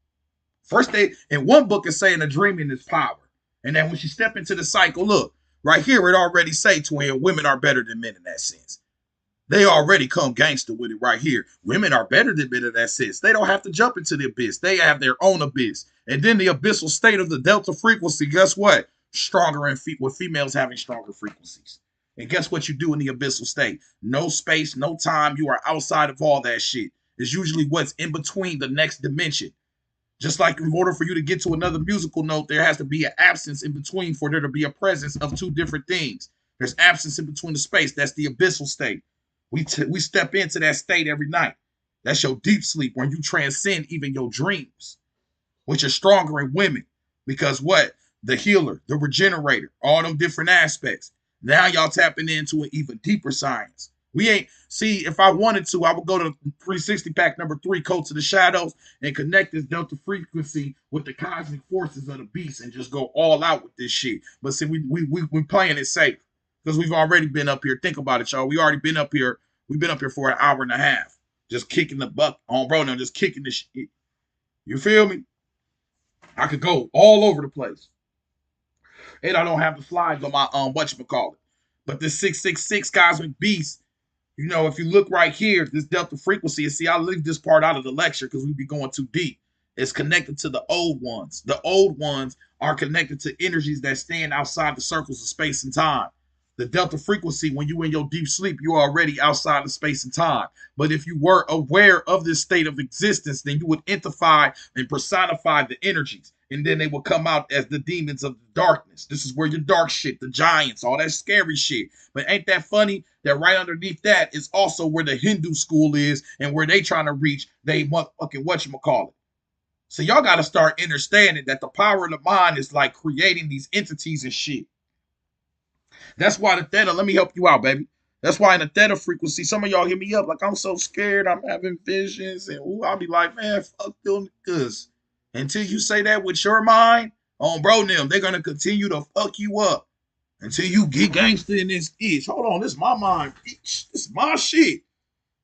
First, they in one book is saying the dreaming is power. And then when she step into the cycle, look, right here, it already say, twin, women are better than men in that sense. They already come gangster with it right here. Women are better than men in that sense. They don't have to jump into the abyss. They have their own abyss. And then the abyssal state of the delta frequency, guess what? Stronger with females having stronger frequencies. And guess what you do in the abyssal state? No space, no time. You are outside of all that shit. It's usually what's in between the next dimension. Just like in order for you to get to another musical note, there has to be an absence in between for there to be a presence of two different things. There's absence in between the space. That's the abyssal state. We step into that state every night. That's your deep sleep where you transcend even your dreams, which are stronger in women. Because what? The healer, the regenerator, all them different aspects. Now y'all tapping into an even deeper science. We ain't, see, if I wanted to, I would go to 360 pack number 3, Coats of the Shadows, and connect this delta frequency with the cosmic forces of the beast and just go all out with this shit. But see, we playing it safe because we've already been up here. Think about it, y'all. We already been up here. We've been up here for an hour and a half, just kicking the buck on bro now, just kicking the shit. You feel me? I could go all over the place. And I don't have the slides on my whatchamacallit. But this 666 cosmic beast, you know, if you look right here, this delta frequency, and see, I leave this part out of the lecture because we'd be going too deep. It's connected to the old ones. The old ones are connected to energies that stand outside the circles of space and time. The delta frequency, when you in your deep sleep, you're already outside of space and time. But if you were aware of this state of existence, then you would identify and personify the energies. And then they will come out as the demons of the darkness. This is where your dark shit, the giants, all that scary shit. But ain't that funny that right underneath that is also where the Hindu school is and where they trying to reach they fucking whatchamacallit. So y'all got to start understanding that the power of the mind is like creating these entities and shit. That's why the theta, let me help you out, baby. That's why in the theta frequency, some of y'all hit me up like, I'm so scared, I'm having visions. And ooh, I'll be like, man, fuck them niggas. Until you say that with your mind, on bro them, they're going to continue to fuck you up. Until you get gangster in this itch. Hold on, this is my mind, bitch. This is my shit.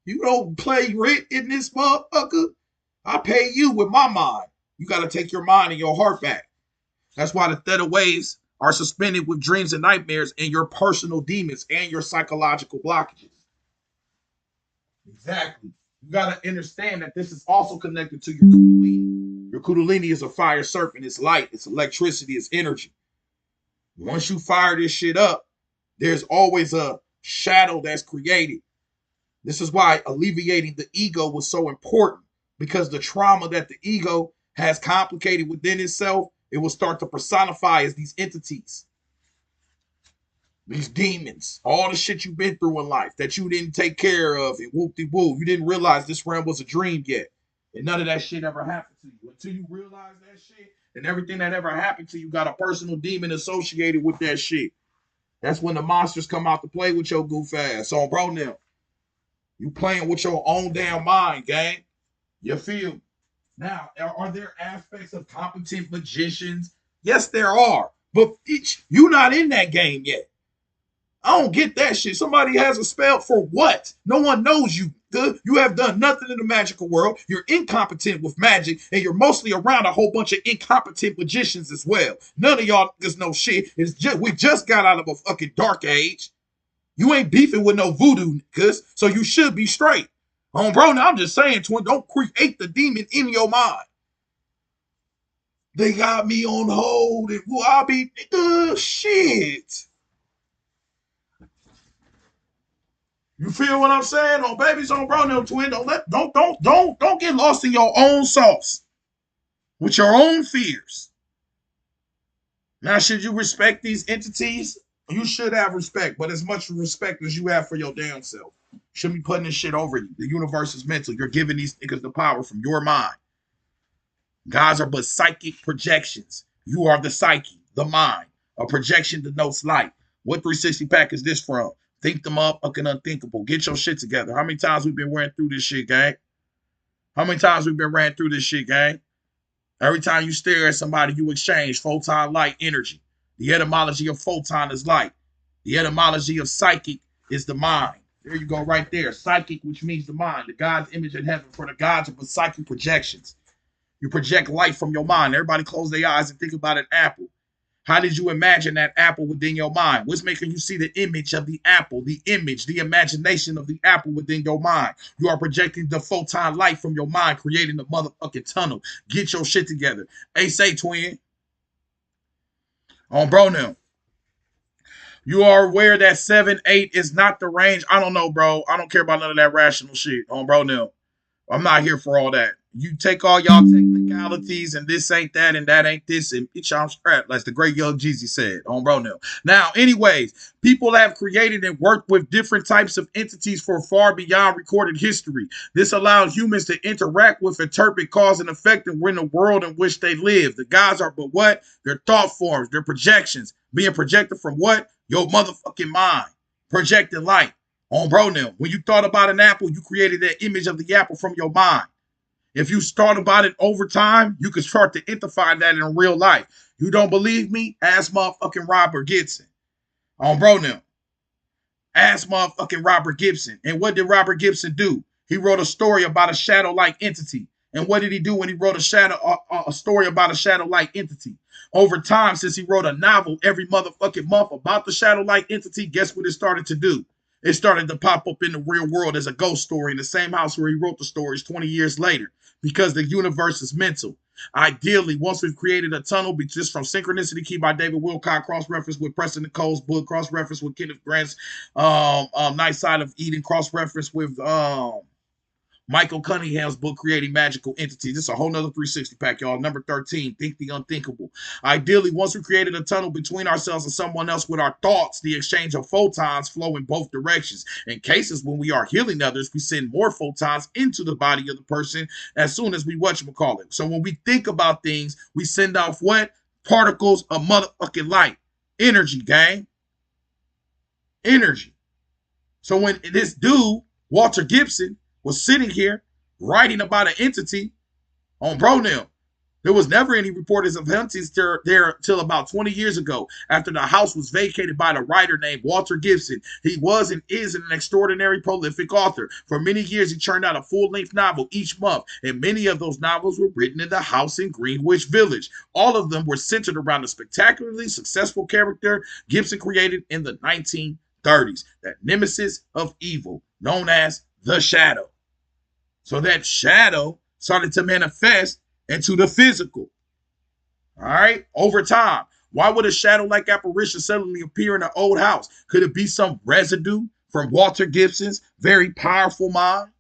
You don't play rent in this motherfucker. I pay you with my mind. You got to take your mind and your heart back. That's why the theta waves are suspended with dreams and nightmares and your personal demons and your psychological blockages. Exactly. You got to understand that this is also connected to your kundalini. Your kundalini is a fire serpent. It's light. It's electricity. It's energy. Once you fire this shit up, there's always a shadow that's created. This is why alleviating the ego was so important, because the trauma that the ego has complicated within itself, it will start to personify as these entities, these demons, all the shit you've been through in life that you didn't take care of, and whoop-de-woo. You didn't realize this realm was a dream yet. And none of that shit ever happened to you. Until you realize that shit, and everything that ever happened to you got a personal demon associated with that shit. That's when the monsters come out to play with your goof ass. So, bro, now, you playing with your own damn mind, gang. You feel? Now, are there aspects of competent magicians? Yes, there are. But you're not in that game yet. I don't get that shit. Somebody has a spell for what? No one knows you. You have done nothing in the magical world. You're incompetent with magic, and you're mostly around a whole bunch of incompetent magicians as well. None of y'all niggas know shit. We just got out of a fucking dark age. You ain't beefing with no voodoo niggas, so you should be straight. Bro, now I'm just saying, twin, don't create the demon in your mind. They got me on hold and I'll be shit. You feel what I'm saying? On babies on bro, no twin. Don't get lost in your own sauce with your own fears. Now, should you respect these entities? You should have respect, but as much respect as you have for your damn self. Shouldn't be putting this shit over you. The universe is mental. You're giving these niggas the power from your mind. Gods are but psychic projections. You are the psyche, the mind. A projection denotes light. What 360 pack is this from? Think them up, fucking unthinkable. Get your shit together. How many times we've been ran through this shit, gang? How many times we've been ran through this shit, gang? Every time you stare at somebody, you exchange photon light energy. The etymology of photon is light. The etymology of psychic is the mind. There you go, right there. Psychic, which means the mind. The God's image in heaven. For the gods are but psychic projections. You project light from your mind. Everybody close their eyes and think about an apple. How did you imagine that apple within your mind? What's making you see the image of the apple, the image, the imagination of the apple within your mind? You are projecting the photon light from your mind, creating the motherfucking tunnel. Get your shit together. Hey, say, twin. On bro now. You are aware that 7-8 is not the range. I don't know, bro. I don't care about none of that rational shit. On bro now. I'm not here for all that. You take all y'all technicalities and this ain't that and that ain't this and bitch, I'm strapped, as the great Young Jeezy said on bro now. Now, anyways, people have created and worked with different types of entities for far beyond recorded history. This allows humans to interact with, interpret, cause, and effect in the world in which they live. The gods are but what? They're thought forms, they're projections, being projected from what? Your motherfucking mind. Projecting light. On bro now, when you thought about an apple, you created that image of the apple from your mind. If you thought about it over time, you could start to identify that in real life. You don't believe me? Ask motherfucking Robert Gibson. On bro now. Ask motherfucking Robert Gibson. And what did Robert Gibson do? He wrote a story about a shadow-like entity. And what did he do when he wrote a story about a shadow-like entity? Over time, since he wrote a novel every motherfucking month about the shadow-like entity, guess what it started to do? It started to pop up in the real world as a ghost story in the same house where he wrote the stories 20 years later, because the universe is mental. Ideally, once we've created a tunnel, just from Synchronicity Key by David Wilcock, cross-reference with Preston Nicole's book, cross-reference with Kenneth Grant's Night Side of Eden, cross-reference with Michael Cunningham's book, Creating Magical Entities. This is a whole nother 360 pack, y'all. Number 13, Think the Unthinkable. Ideally, once we created a tunnel between ourselves and someone else with our thoughts, the exchange of photons flow in both directions. In cases when we are healing others, we send more photons into the body of the person as soon as we whatchamacallit. So when we think about things, we send off what? Particles of motherfucking light. Energy, gang. Energy. So when this dude, Walter Gibson, was sitting here writing about an entity on Bronell, there was never any reporters of entities there till about 20 years ago, after the house was vacated by the writer named Walter Gibson. He was and is an extraordinary prolific author. For many years, he churned out a full-length novel each month, and many of those novels were written in the house in Greenwich Village. All of them were centered around a spectacularly successful character Gibson created in the 1930s, that nemesis of evil, known as the Shadow. So that shadow started to manifest into the physical. All right, over time. Why would a shadow-like apparition suddenly appear in an old house? Could it be some residue from Walter Gibson's very powerful mind?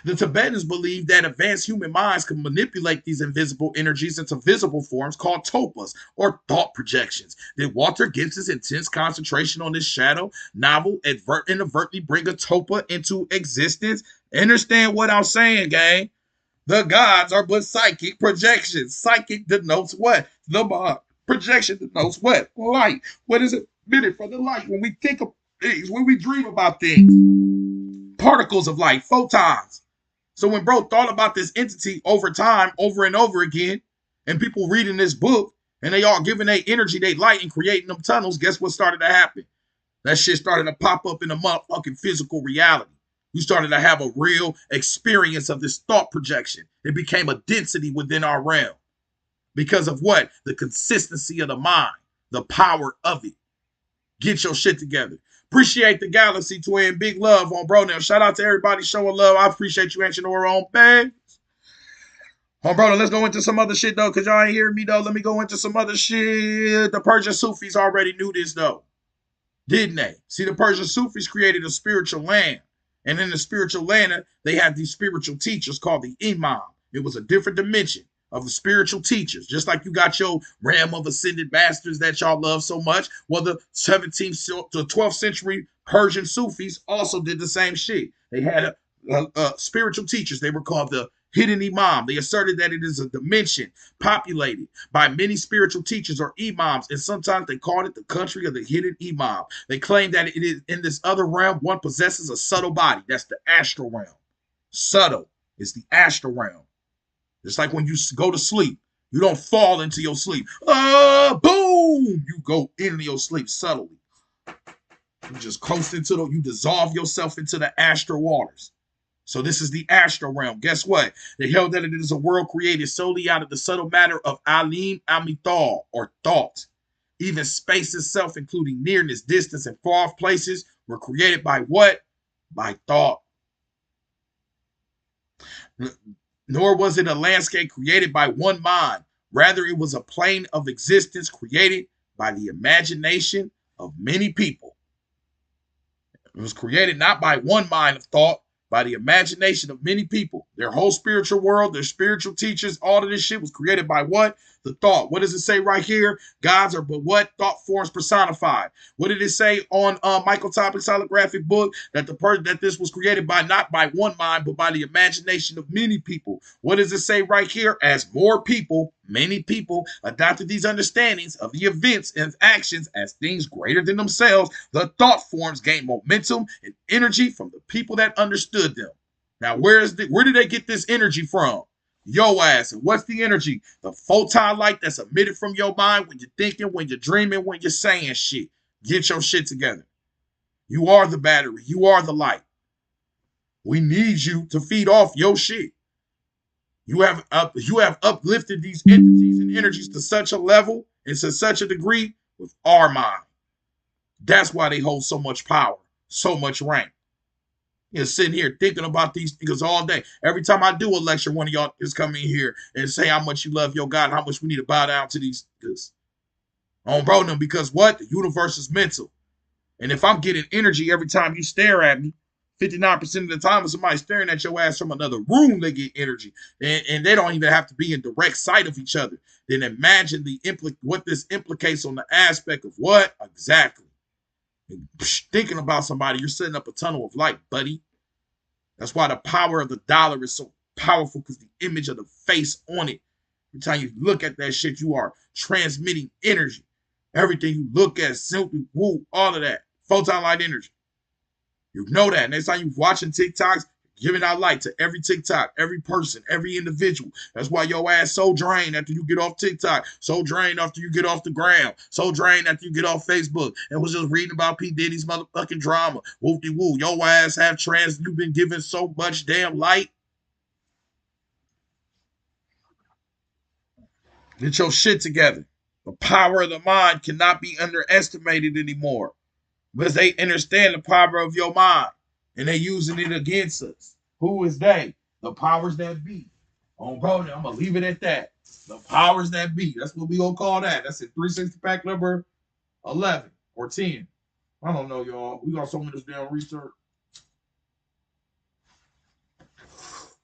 The Tibetans believe that advanced human minds can manipulate these invisible energies into visible forms called topas, or thought projections. Did Walter Gibson's intense concentration on this shadow novel inadvertently bring a topa into existence? Understand what I'm saying, gang? The gods are but psychic projections. Psychic denotes what? The mind. Projection denotes what? Light. What is it? Minute for the light. When we think of things, when we dream about things, particles of light, photons. So when bro thought about this entity over time, over and over again, and people reading this book, and they all giving their energy, they light, and creating them tunnels, guess what started to happen? That shit started to pop up in a motherfucking physical reality. You started to have a real experience of this thought projection. It became a density within our realm. Because of what? The consistency of the mind, the power of it. Get your shit together. Appreciate the galaxy twin. Big love on bro now. Shout out to everybody showing love. I appreciate you answering our own bag. Oh, bro, let's go into some other shit, though, because y'all ain't hearing me, though. Let me go into some other shit. The Persian Sufis already knew this, though, didn't they? See, the Persian Sufis created a spiritual land. And in the spiritual land, they had these spiritual teachers called the Imam. It was a different dimension of the spiritual teachers. Just like you got your ram of ascended masters that y'all love so much. Well, the 17th to 12th century Persian Sufis also did the same shit. They had spiritual teachers. They were called the hidden imam. They asserted that it is a dimension populated by many spiritual teachers or imams, and sometimes they called it the country of the hidden imam. They claim that it is in this other realm, one possesses a subtle body. That's the astral realm. Subtle is the astral realm. It's like when you go to sleep, you don't fall into your sleep. Boom! You go into your sleep subtly. You just coast into you dissolve yourself into the astral waters. So this is the astral realm. Guess what? They held that it is a world created solely out of the subtle matter of Alim Amithal, or thought. Even space itself, including nearness, distance, and far off places, were created by what? By thought. Nor was it a landscape created by one mind. Rather, it was a plane of existence created by the imagination of many people. It was created not by one mind of thought, by the imagination of many people. Their whole spiritual world, their spiritual teachers, all of this shit was created by what? The thought. What does it say right here? Gods are but what? Thought forms personified. What did it say on Michael Topping's holographic book? That this was created by not by one mind, but by the imagination of many people. What does it say right here? As more people, many people, adopted these understandings of the events and actions as things greater than themselves, the thought forms gained momentum and energy from the people that understood them. Now, where did they get this energy from? Yo ass. And what's the energy? The photon light that's emitted from your mind when you're thinking, when you're dreaming, when you're saying shit. Get your shit together. You are the battery. You are the light. We need you to feed off your shit. You have uplifted these entities and energies to such a level and to such a degree with our mind. That's why they hold so much power, so much rank. You're sitting here thinking about these niggas all day. Every time I do a lecture, one of y'all is coming here and say how much you love your God, how much we need to bow down to these niggas. On bro them, because what? The universe is mental. And if I'm getting energy every time you stare at me, 59% of the time when somebody's staring at your ass from another room, they get energy. And they don't even have to be in direct sight of each other. Then imagine what this implicates on the aspect of what? Exactly. Thinking about somebody, you're setting up a tunnel of light, buddy. That's why the power of the dollar is so powerful, because the image of the face on it. Every time you look at that shit, you are transmitting energy. Everything you look at, simply, woo, all of that. Photon light energy. You know that. Next time you're watching TikToks, giving out light to every TikTok, every person, every individual. That's why your ass so drained after you get off TikTok, so drained after you get off the gram, so drained after you get off Facebook, and was just reading about P. Diddy's motherfucking drama. Whoop-de-woo. Your ass have you've been given so much damn light. Get your shit together. The power of the mind cannot be underestimated anymore, because they understand the power of your mind and they using it against us. Who is they? The powers that be. On bro, I'm gonna leave it at that. The powers that be. That's what we gonna call that. That's it. 360 pack number 11 or 10. I don't know, y'all. We got so much damn research.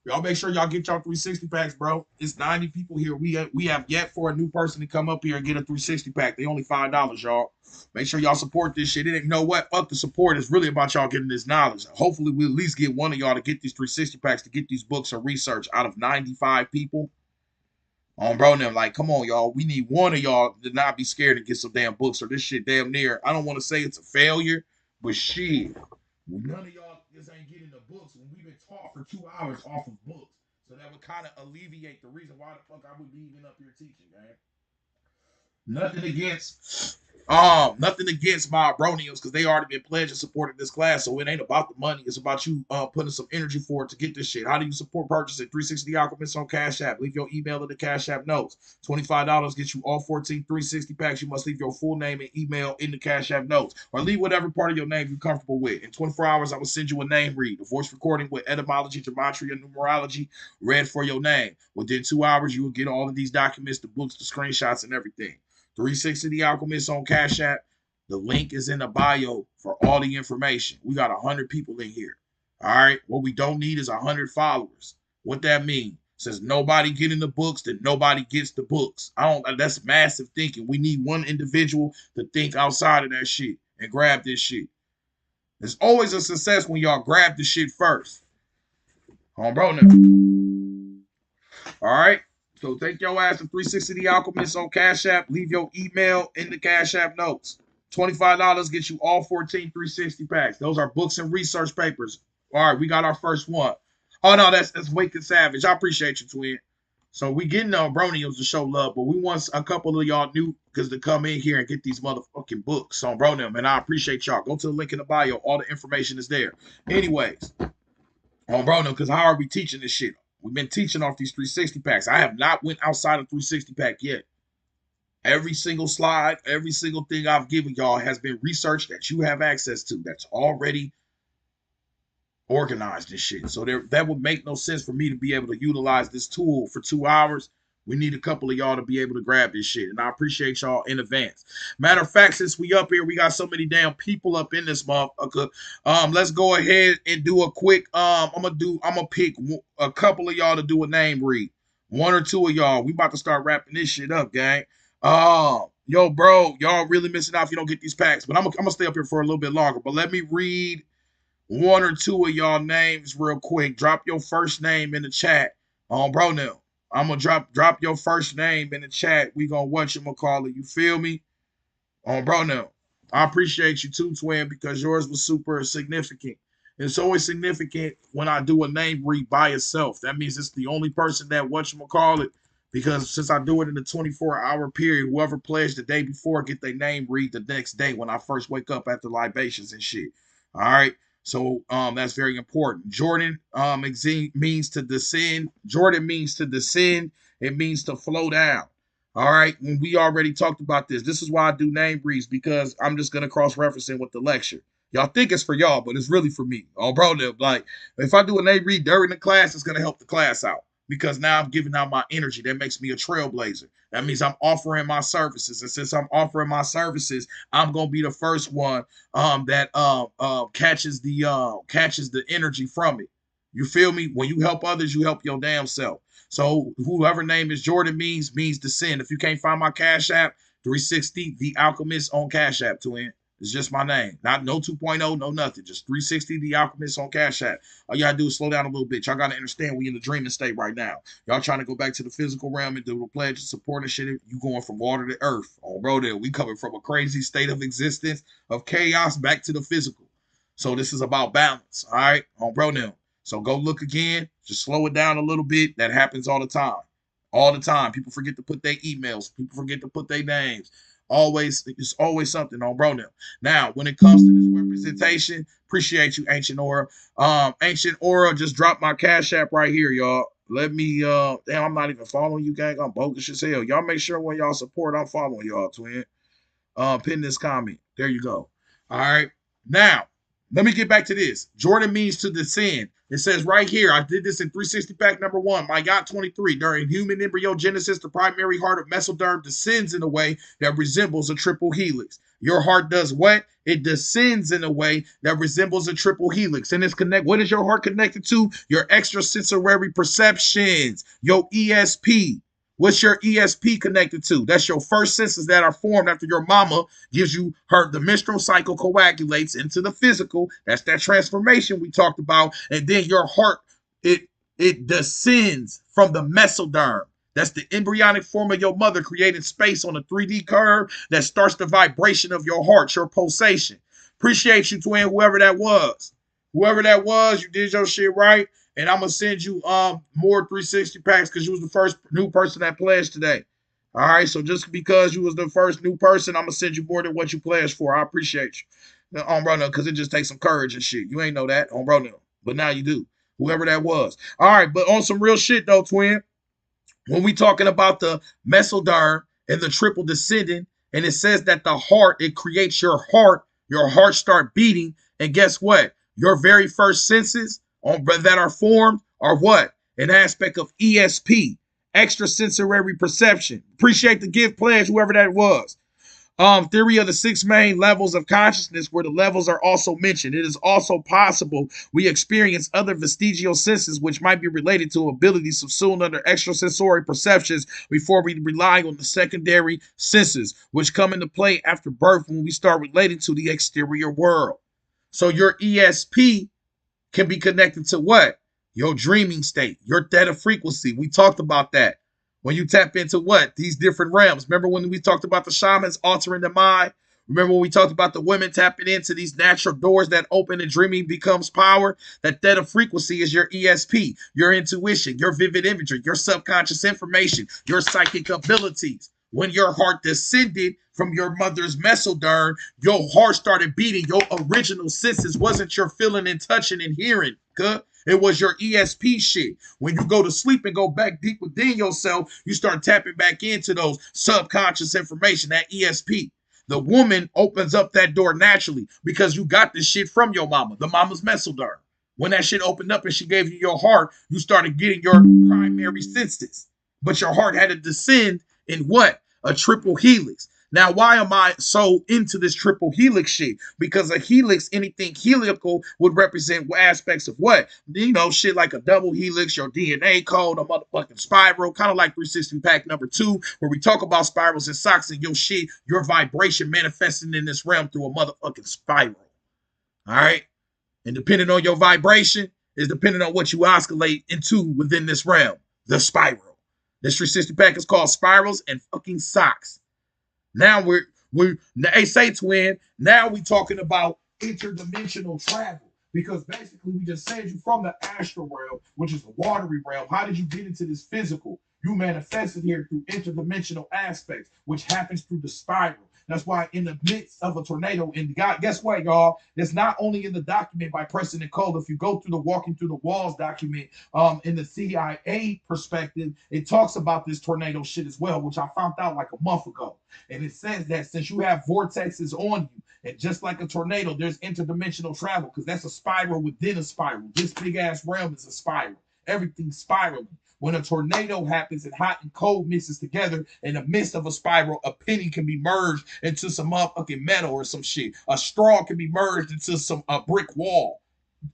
Y'all make sure y'all get y'all 360 packs, bro. It's 90 people here. We have yet for a new person to come up here and get a 360 pack. They only $5, y'all. Make sure y'all support this shit. You know what? Fuck the support. It's really about y'all getting this knowledge. Hopefully, we'll at least get one of y'all to get these 360 packs, to get these books or research out of 95 people. Bro, them like, come on, y'all. We need one of y'all to not be scared to get some damn books, or this shit damn near. I don't want to say it's a failure, but shit. None of y'all just ain't getting the books when we've been taught for 2 hours off of books. So that would kind of alleviate the reason why the fuck I would be even up here teaching, man. Nothing against nothing against my broniums because they already been pledged and supported this class. So it ain't about the money. It's about you putting some energy for it to get this shit. How do you support purchase at 360 Alchemist on Cash App? Leave your email in the Cash App notes. $25 gets you all 14 360 packs. You must leave your full name and email in the Cash App notes. Or leave whatever part of your name you're comfortable with. In 24 hours, I will send you a name read, a voice recording with etymology, gematria, and numerology read for your name. Within 2 hours, you will get all of these documents, the books, the screenshots, and everything. 360 The Alchemist on Cash App. The link is in the bio for all the information. We got 100 people in here. All right. What we don't need is 100 followers. What that means? Since nobody getting the books, then nobody gets the books. That's massive thinking. We need one individual to think outside of that shit and grab this shit. There's always a success when y'all grab the shit first. Bro, now. All right. So take your ass to 360 The Alchemist on Cash App. Leave your email in the Cash App notes. $25 gets you all 14 360 packs. Those are books and research papers. All right, we got our first one. Oh, no, that's Wake and Savage. I appreciate you, twin. So we getting on Broniums to show love, but we want a couple of y'all new because to come in here and get these motherfucking books on Bronium, and I appreciate y'all. Go to the link in the bio. All the information is there. Anyways, on Bronium, because how are we teaching this shit? We've been teaching off these 360 packs. I have not went outside of 360 pack yet. Every single slide, every single thing I've given y'all has been research that you have access to. That's already organized and shit. So that would make no sense for me to be able to utilize this tool for 2 hours. We need a couple of y'all to be able to grab this shit. And I appreciate y'all in advance. Matter of fact, since we up here, we got so many damn people up in this motherfucker. Let's go ahead and do a quick, I'm gonna pick a couple of y'all to do a name read. One or two of y'all. We about to start wrapping this shit up, gang. Yo, bro, y'all really missing out if you don't get these packs. But I'm gonna stay up here for a little bit longer. But let me read one or two of y'all names real quick. Drop your first name in the chat. Bro, now. I'm gonna drop your first name in the chat. We gonna call it. You feel me? Bro, now. I appreciate you too, twin, because yours was super significant. It's always significant when I do a name read by itself. That means it's the only person that call it. Because since I do it in a 24-hour period, whoever pledged the day before get their name read the next day when I first wake up after libations and shit. All right. So that's very important. Jordan means to descend. Jordan means to descend. It means to flow down. All right. When we already talked about this, this is why I do name reads because I'm just gonna cross-reference it with the lecture. Y'all think it's for y'all, but it's really for me. Bro, like if I do a name read during the class, it's gonna help the class out because now I'm giving out my energy. That makes me a trailblazer. That means I'm offering my services, and since I'm offering my services, I'm gonna be the first one that catches the energy from it. You feel me? When you help others, you help your damn self. So whoever name is Jordan means descend. If you can't find my Cash App, 360 The Alchemist on Cash App, twin. It's just my name. Not no 2.0, no nothing. Just 360 The Alchemist on Cash App. All you gotta do is slow down a little bit. Y'all gotta understand we in the dreaming state right now. Y'all trying to go back to the physical realm and do the pledge and support and shit. You going from water to earth. Bro, there we coming from a crazy state of existence of chaos back to the physical. So this is about balance. All right, bro, now. So go look again. Just slow it down a little bit. That happens all the time. All the time. People forget to put their emails. People forget to put their names. It's always something on bro now. Now, when it comes to this representation, appreciate you, Ancient Aura. Ancient Aura just dropped my Cash App right here, y'all. Let me damn, I'm not even following you, gang. I'm bogus as hell. Y'all make sure when y'all support, I'm following y'all, twin. Pin this comment. There you go. All right. Now, let me get back to this. Jordan means to descend. It says right here, I did this in 360 pack number 1, my yacht 23. During human embryogenesis, the primary heart of mesoderm descends in a way that resembles a triple helix. Your heart does what? It descends in a way that resembles a triple helix. And what is your heart connected to? Your extrasensory perceptions, your ESP. What's your ESP connected to? That's your first senses that are formed after your mama gives you the menstrual cycle coagulates into the physical. That's that transformation we talked about. And then your heart, it descends from the mesoderm. That's the embryonic form of your mother creating space on a 3D curve that starts the vibration of your heart, your pulsation. Appreciate you, twin, whoever that was. Whoever that was, you did your shit right. And I'm gonna send you more 360 packs because you was the first new person that pledged today. All right, so just because you was the first new person, I'm gonna send you more than what you pledged for. I appreciate you. On Rono, because it just takes some courage and shit. You ain't know that on Rono, but now you do. Whoever that was. All right, but on some real shit though, twin. When we talking about the mesoderm and the triple descendant, and it says that the heart, it creates your heart start beating, and guess what? Your very first senses that are formed are what? An aspect of ESP, extrasensory perception. Appreciate the gift pledge, whoever that was. Theory of the six main levels of consciousness, where the levels are also mentioned. It is also possible we experience other vestigial senses which might be related to abilities subsumed under extrasensory perceptions before we rely on the secondary senses, which come into play after birth when we start relating to the exterior world. So your ESP can be connected to what? Your dreaming state, your theta frequency. We talked about that. When you tap into what? These different realms. Remember when we talked about the shamans altering the mind? Remember when we talked about the women tapping into these natural doors that open and dreaming becomes power? That theta frequency is your ESP, your intuition, your vivid imagery, your subconscious information, your psychic abilities. When your heart descended from your mother's mesoderm, your heart started beating. Your original senses wasn't your feeling and touching and hearing. Good. It was your ESP shit. When you go to sleep and go back deep within yourself, you start tapping back into those subconscious information, that ESP. The woman opens up that door naturally because you got this shit from your mama, the mama's mesoderm. When that shit opened up and she gave you your heart, you started getting your primary senses. But your heart had to descend in what? A triple helix. Now, why am I so into this triple helix shit? Because a helix, anything helical, would represent aspects of what? You know, shit like a double helix, your DNA code, a motherfucking spiral, kind of like 360 pack number 2, where we talk about spirals and socks and your shit, your vibration manifesting in this realm through a motherfucking spiral. All right? And depending on your vibration is depending on what you oscillate into within this realm, the spiral. This 360 pack is called spirals and fucking socks. Now we're they say twin. Now we talking about interdimensional travel because basically we just saved you from the astral realm, which is the watery realm. How did you get into this physical? You manifested here through interdimensional aspects, which happens through the spiral. That's why in the midst of a tornado, and God, guess what, y'all? It's not only in the document by President Cole. If you go through the Walking Through the Walls document, in the CIA perspective, it talks about this tornado shit as well, which I found out like a month ago. And it says that since you have vortexes on you, and just like a tornado, there's interdimensional travel because that's a spiral within a spiral. This big ass realm is a spiral. Everything's spiraling. When a tornado happens and hot and cold mixes together in the midst of a spiral, a penny can be merged into some motherfucking metal or some shit. A straw can be merged into a brick wall,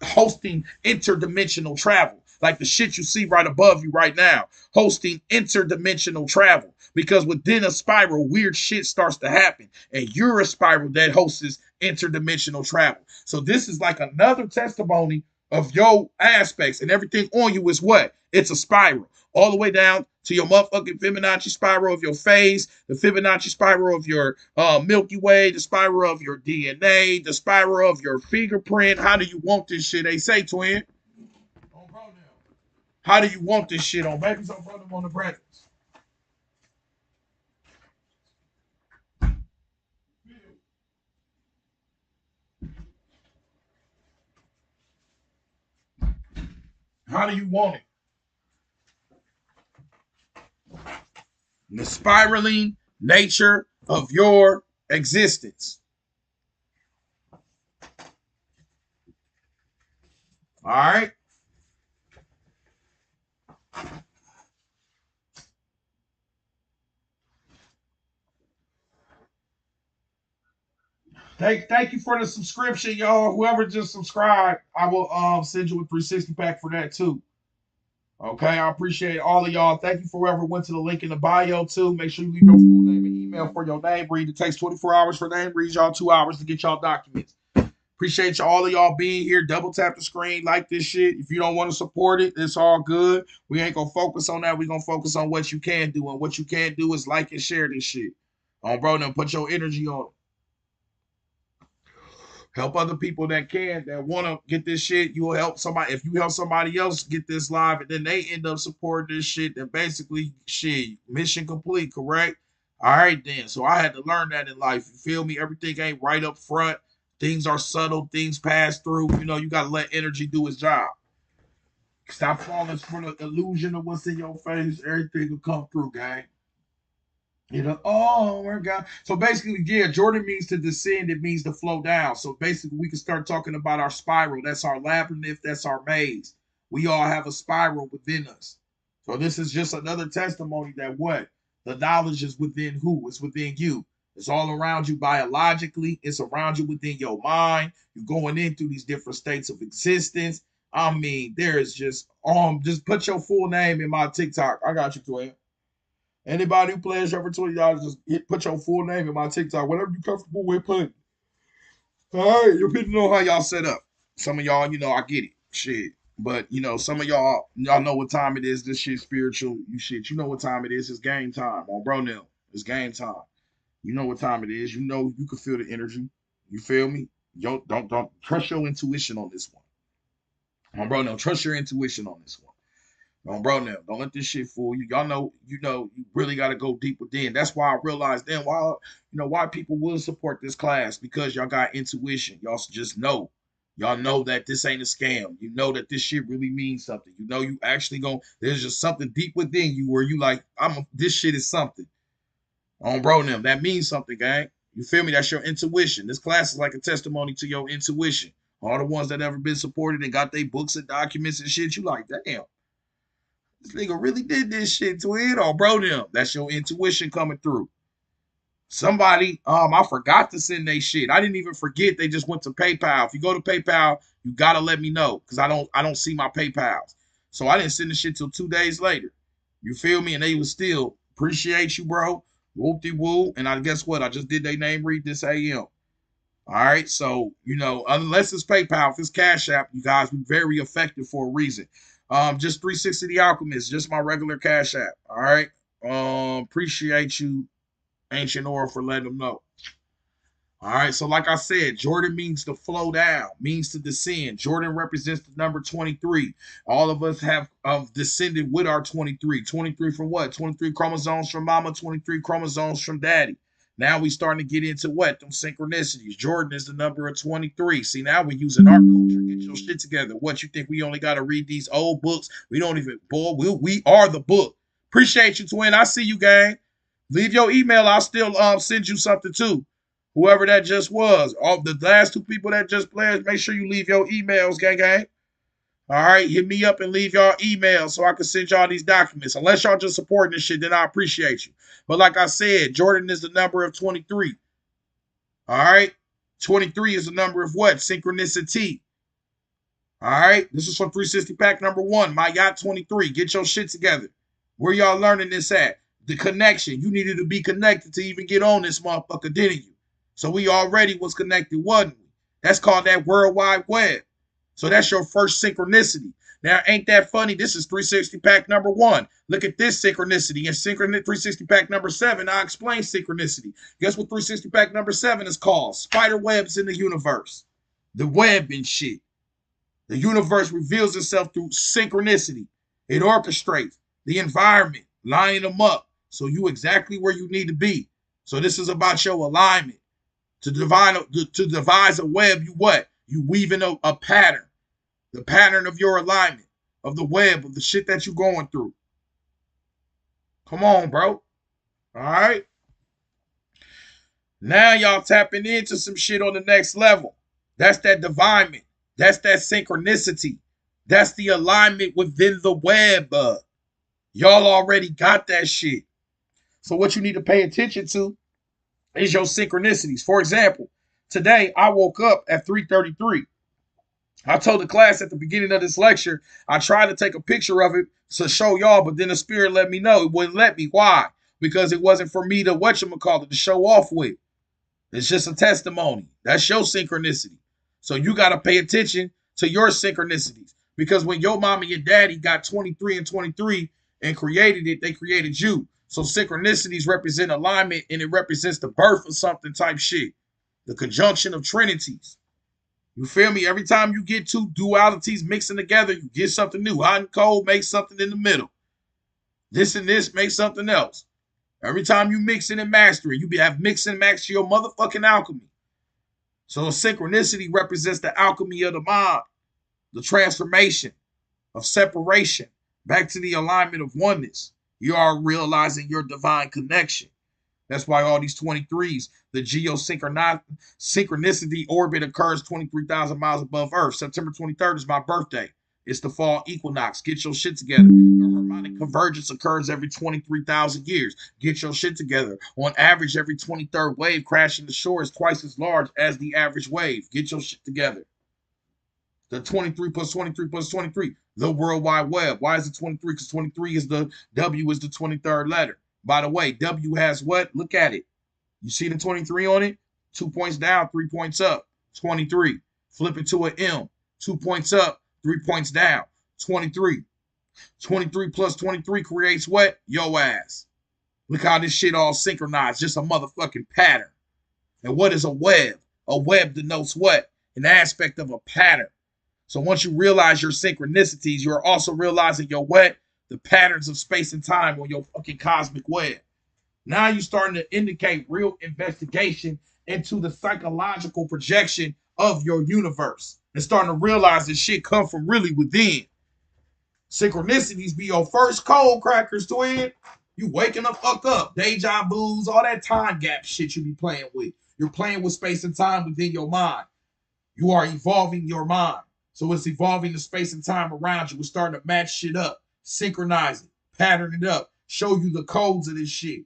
hosting interdimensional travel. Like the shit you see right above you right now, hosting interdimensional travel. Because within a spiral, weird shit starts to happen. And you're a spiral that hosts interdimensional travel. So this is like another testimony of your aspects, and everything on you is what? It's a spiral. All the way down to your motherfucking Fibonacci spiral of your face, the Fibonacci spiral of your Milky Way, the spiral of your DNA, the spiral of your fingerprint. How do you want this shit? They say, twin. How do you want this shit on? Maybe some brother on the brothers. How do you want it? The spiraling nature of your existence. All right. Thank you for the subscription, y'all. Whoever just subscribed, I will send you a 360 pack for that too. Okay, I appreciate all of y'all. Thank you for whoever went to the link in the bio too. Make sure you leave your full name and email for your name read. It takes 24 hours for name reads, y'all 2 hours to get y'all documents. Appreciate all of y'all being here. Double tap the screen, like this shit. If you don't want to support it, it's all good. We ain't gonna focus on that. We gonna focus on what you can do, and what you can do is like and share this shit. Bro, now put your energy on. Help other people that can, that want to get this shit. You will help somebody. If you help somebody else get this live and then they end up supporting this shit, then basically, shit, mission complete, correct? All right, then. So I had to learn that in life. You feel me? Everything ain't right up front. Things are subtle. Things pass through. You know, you got to let energy do its job. Stop falling for the illusion of what's in your face. Everything will come through, gang. You know, oh my God. So basically, yeah, Jordan means to descend, it means to flow down. So basically, we can start talking about our spiral. That's our labyrinth, that's our maze. We all have a spiral within us. So this is just another testimony that what? The knowledge is within who? It's within you. It's all around you biologically, it's around you within your mind. You're going in through these different states of existence. I mean, there is just put your full name in my TikTok. I got you, twin. Anybody who plays over $20, just put your full name in my TikTok, whatever you're comfortable with putting. All right, you people know how y'all set up. Some of y'all, you know, I get it. Shit. But, you know, some of y'all know what time it is. This shit spiritual. You know what time it is. It's game time. On bro now. It's game time. You know what time it is. You know you can feel the energy. You feel me? Yo, don't trust your intuition on this one. On bro now, trust your intuition on this one. Bro, now don't let this shit fool you. Y'all know, you really got to go deep within. That's why I realized then why people will support this class because y'all got intuition. Y'all just know. Y'all know that this ain't a scam. You know that this shit really means something. You know you actually there's just something deep within you where you like, this shit is something. Bro, now that means something, gang. You feel me? That's your intuition. This class is like a testimony to your intuition. All the ones that ever been supported and got their books and documents and shit, you like, damn. This nigga really did this shit, twin. Oh, bro, them. That's your intuition coming through. Somebody, I forgot to send they shit. I didn't even forget. They just went to PayPal. If you go to PayPal, you gotta let me know because I don't see my PayPals. So I didn't send the shit till 2 days later. You feel me? And they was still appreciate you, bro. Whoop de woo. And I guess what? I just did their name read this AM. All right, so unless it's PayPal, if it's Cash App, you guys be very effective for a reason. Just 360 The Alchemist, just my regular Cash App. All right. Appreciate you, Ancient Aura, for letting them know. All right, so like I said, Jordan means to flow down, means to descend. Jordan represents the number 23. All of us have descended with our 23. 23 from what? 23 chromosomes from mama, 23 chromosomes from daddy. Now we starting to get into what? Them synchronicities. Jordan is the number of 23. See, now we're using our culture. Get your shit together. What, you think we only got to read these old books? We don't even, boy, we are the book. Appreciate you, twin. I see you, gang. Leave your email. I'll still send you something, too. Whoever that just was. All the last two people that just played, make sure you leave your emails, gang. All right, hit me up and leave y'all emails so I can send y'all these documents. Unless y'all just supporting this shit, then I appreciate you. But like I said, Jordan is the number of 23. All right? 23 is the number of what? Synchronicity. All right? This is from 360 pack number 1, My Yacht 23. Get your shit together. Where y'all learning this at? The connection. You needed to be connected to even get on this motherfucker, didn't you? So we already was connected, wasn't we? That's called that World Wide Web. So that's your first synchronicity. Now, ain't that funny? This is 360 pack number 1. Look at this synchronicity. And 360 pack number 7, I explain synchronicity. Guess what 360 pack number 7 is called? Spider webs in the universe. The web and shit. The universe reveals itself through synchronicity. It orchestrates the environment, lining them up. So you exactly where you need to be. So this is about your alignment. To devise a web, you what? You weaving a pattern. The pattern of your alignment, of the web, of the shit that you're going through. Come on, bro. All right? Now y'all tapping into some shit on the next level. That's that divinement. That's that synchronicity. That's the alignment within the web. Y'all already got that shit. So what you need to pay attention to is your synchronicities. For example, today I woke up at 3:33. I told the class at the beginning of this lecture, I tried to take a picture of it to show y'all, but then the spirit let me know. It wouldn't let me. Why? Because it wasn't for me to show off with. It's just a testimony. That's your synchronicity. So you got to pay attention to your synchronicities. Because when your mommy and daddy got 23 and 23 and created it, they created you. So synchronicities represent alignment and it represents the birth of something type shit. The conjunction of trinities. You feel me? Every time you get two dualities mixing together, you get something new. Hot and cold makes something in the middle. This and this makes something else. Every time you mix it and master it, you have mix and match your motherfucking alchemy. So synchronicity represents the alchemy of the mind, the transformation of separation back to the alignment of oneness. You are realizing your divine connection. That's why all these 23s, the geosynchronicity orbit occurs 23,000 miles above Earth. September 23rd is my birthday. It's the fall equinox. Get your shit together. The harmonic convergence occurs every 23,000 years. Get your shit together. On average, every 23rd wave crashing the shore is twice as large as the average wave. Get your shit together. The 23 plus 23 plus 23, the World Wide Web. Why is it 23? Because 23 is the W is the 23rd letter. By the way, W has what? Look at it. You see the 23 on it? 2 points down, 3 points up. 23. Flip it to an M. 2 points up, 3 points down. 23. 23 plus 23 creates what? Yo ass. Look how this shit all synchronized. Just a motherfucking pattern. And what is a web? A web denotes what? An aspect of a pattern. So once you realize your synchronicities, you're also realizing your what? The patterns of space and time on your fucking cosmic web. Now you're starting to indicate real investigation into the psychological projection of your universe and starting to realize this shit come from really within. Synchronicities be your first cold crackers, twin. You waking the fuck up. Deja vu's, all that time gap shit you be playing with. You're playing with space and time within your mind. You are evolving your mind. So it's evolving the space and time around you. We're starting to match shit up, synchronize it, pattern it up, show you the codes of this shit.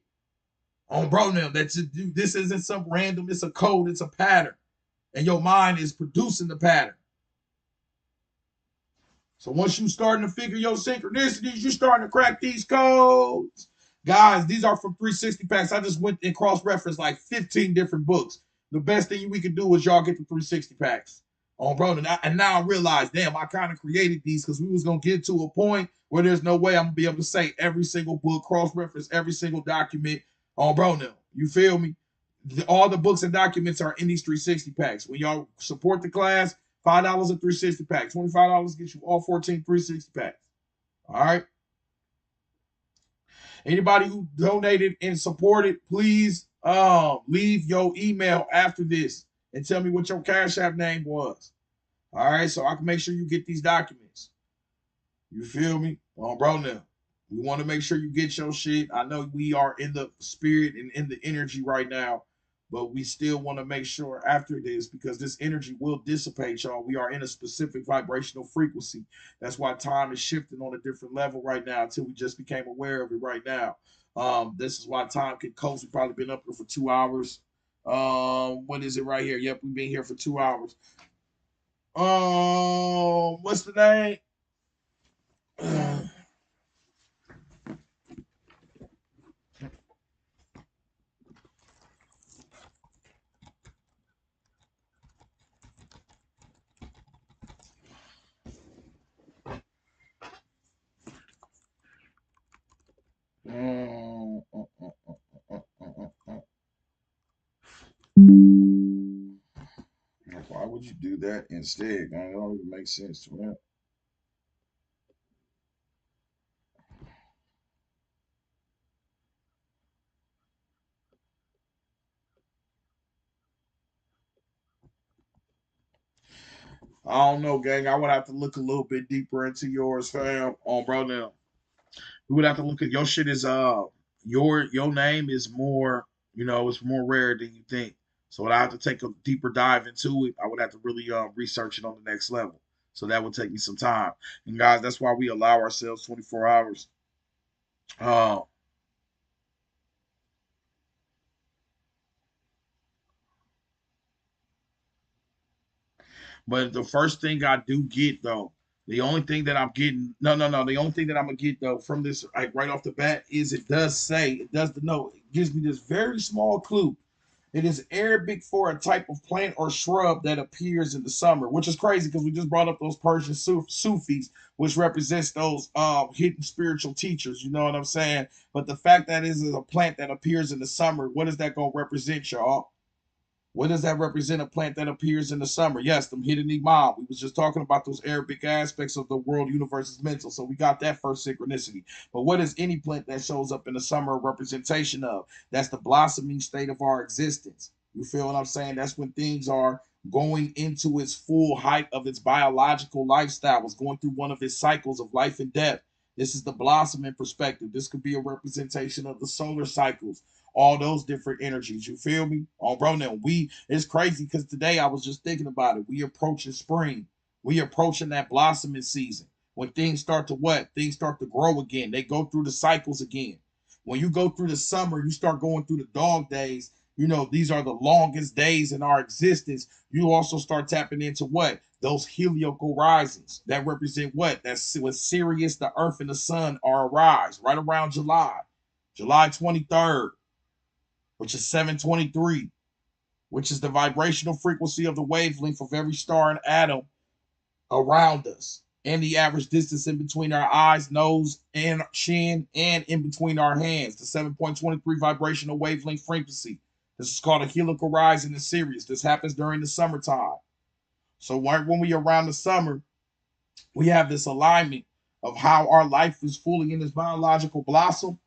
On bro now, this isn't some random, it's a code, it's a pattern. And your mind is producing the pattern. So once you starting to figure your synchronicities, you're starting to crack these codes. Guys, these are from 360 packs. I just went and cross-referenced like 15 different books. The best thing we could do is y'all get the 360 packs. On bro, and now I realize, damn, I kind of created these because we was gonna get to a point where there's no way I'm gonna be able to say every single book, cross-reference every single document on bro now. You feel me? All the books and documents are in these 360 packs. When y'all support the class, $5 a 360 pack. $25 gets you all 14 360 packs. All right. Anybody who donated and supported, please leave your email after this and tell me what your Cash App name was. All right, so I can make sure you get these documents. You feel me? Well, bro, now we want to make sure you get your shit. I know we are in the spirit and in the energy right now, but we still want to make sure after this, because this energy will dissipate, y'all. We are in a specific vibrational frequency. That's why time is shifting on a different level right now until we just became aware of it right now. This is why time can coast. We've probably been up here for 2 hours. What is it right here? Yep, we've been here for 2 hours. What's the name? Why would you do that instead? Man, it don't even make sense to me. I don't know, gang. I would have to look a little bit deeper into yours, fam. On bro, now we would have to look at your shit. Is your name is more, it's more rare than you think. So I have to take a deeper dive into it. I would have to really research it on the next level. So that would take me some time. And guys, that's why we allow ourselves 24 hours. Uh, But the first thing I do get though, the only thing that I'm getting, no, the only thing that I'm gonna get though from this, like right off the bat, is it does denote, it gives me this very small clue. It is Arabic for a type of plant or shrub that appears in the summer, which is crazy because we just brought up those Persian Sufis, which represents those hidden spiritual teachers. You know what I'm saying? But the fact that it is a plant that appears in the summer, what is that gonna represent, y'all? What does that represent? A plant that appears in the summer. Yes, them hidden imam. We was just talking about those Arabic aspects of the world universe is mental. So we got that first synchronicity. But what is any plant that shows up in the summer a representation of? That's the blossoming state of our existence. You feel what I'm saying? That's when things are going into its full height of its biological lifestyle. It's going through one of its cycles of life and death. This is the blossoming perspective. This could be a representation of the solar cycles, all those different energies. You feel me? Oh, bro, now it's crazy because today I was just thinking about it. We approaching spring. We approaching that blossoming season. When things start to what? Things start to grow again. They go through the cycles again. When you go through the summer, you start going through the dog days. You know, these are the longest days in our existence. You also start tapping into what? Those heliacal risings that represent what? That's when Sirius, the Earth, and the Sun are arise right around July 23rd, which is 723, which is the vibrational frequency of the wavelength of every star and atom around us, and the average distance in between our eyes, nose, and chin, and in between our hands. The 7.23 vibrational wavelength frequency. This is called a helical rise in the Sirius. This happens during the summertime. So when we around the summer, we have this alignment of how our life is fully in this biological blossom,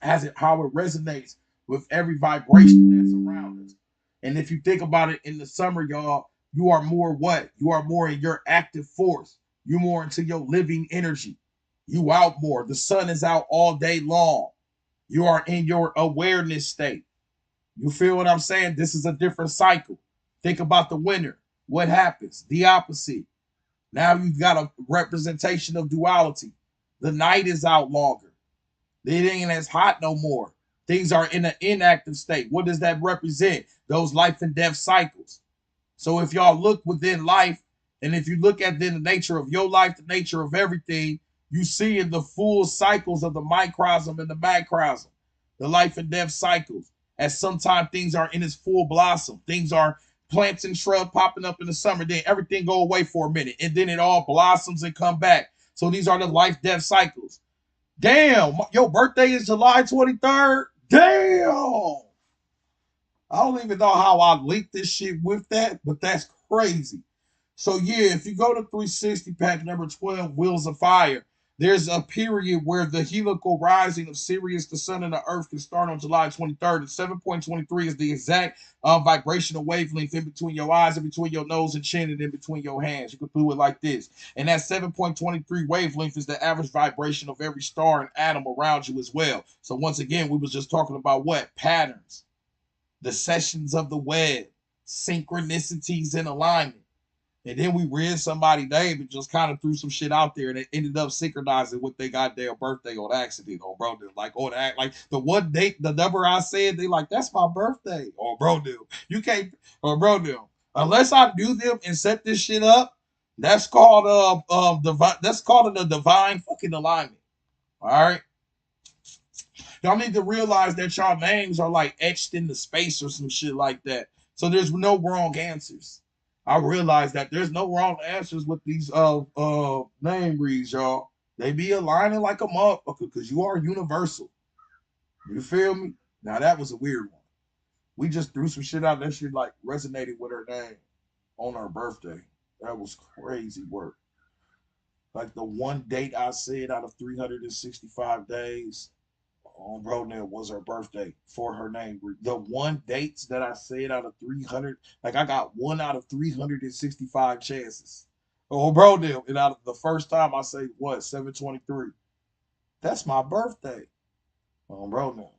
how it resonates with every vibration that's around us. And if you think about it in the summer, y'all, you are more what? You are more in your active force. You more into your living energy. You out more. The sun is out all day long. You are in your awareness state. You feel what I'm saying? This is a different cycle. Think about the winter. What happens? The opposite. Now you've got a representation of duality. The night is out longer. It ain't as hot no more. Things are in an inactive state. What does that represent? Those life and death cycles. So if y'all look within life, and if you look at then the nature of your life, the nature of everything, you see in the full cycles of the microcosm and the macrocosm, the life and death cycles. As sometimes things are in its full blossom. Things are plants and shrubs popping up in the summer. Then everything go away for a minute, and then it all blossoms and come back. So these are the life death cycles. Damn, your birthday is July 23rd. Damn. I don't even know how I linked this shit with that, but that's crazy. So yeah, if you go to 360 pack number 12, Wheels of Fire, there's a period where the helical rising of Sirius, the sun, and the earth can start on July 23rd. And 7.23 is the exact vibrational wavelength in between your eyes, in between your nose and chin, and in between your hands. You can do it like this. And that 7.23 wavelength is the average vibration of every star and atom around you as well. So once again, we was just talking about what? Patterns, the sessions of the web, synchronicities and alignment. And then we read somebody's name and just kind of threw some shit out there, and it ended up synchronizing with they got their birthday on accident. Oh, bro, dude. Like on act, like the one date, the number I said, they like that's my birthday. Oh, bro, dude, you can't. Oh, bro, dude, unless I knew them and set this shit up, that's called divine. That's called a divine fucking alignment. All right. Y'all need to realize that y'all names are like etched into space or some shit like that. So there's no wrong answers. I realize that there's no wrong answers with these name reads, y'all. They be aligning like a motherfucker because you are universal. You feel me? Now that was a weird one. We just threw some shit out. That shit like resonated with her name on her birthday. That was crazy work. Like the one date I said out of 365 days, on Broadnail was her birthday for her name. The one dates that I said out of 300, like I got one out of 365 chances. Oh, Broadnail. And out of the first time I say what, 723. That's my birthday. On Broadnail.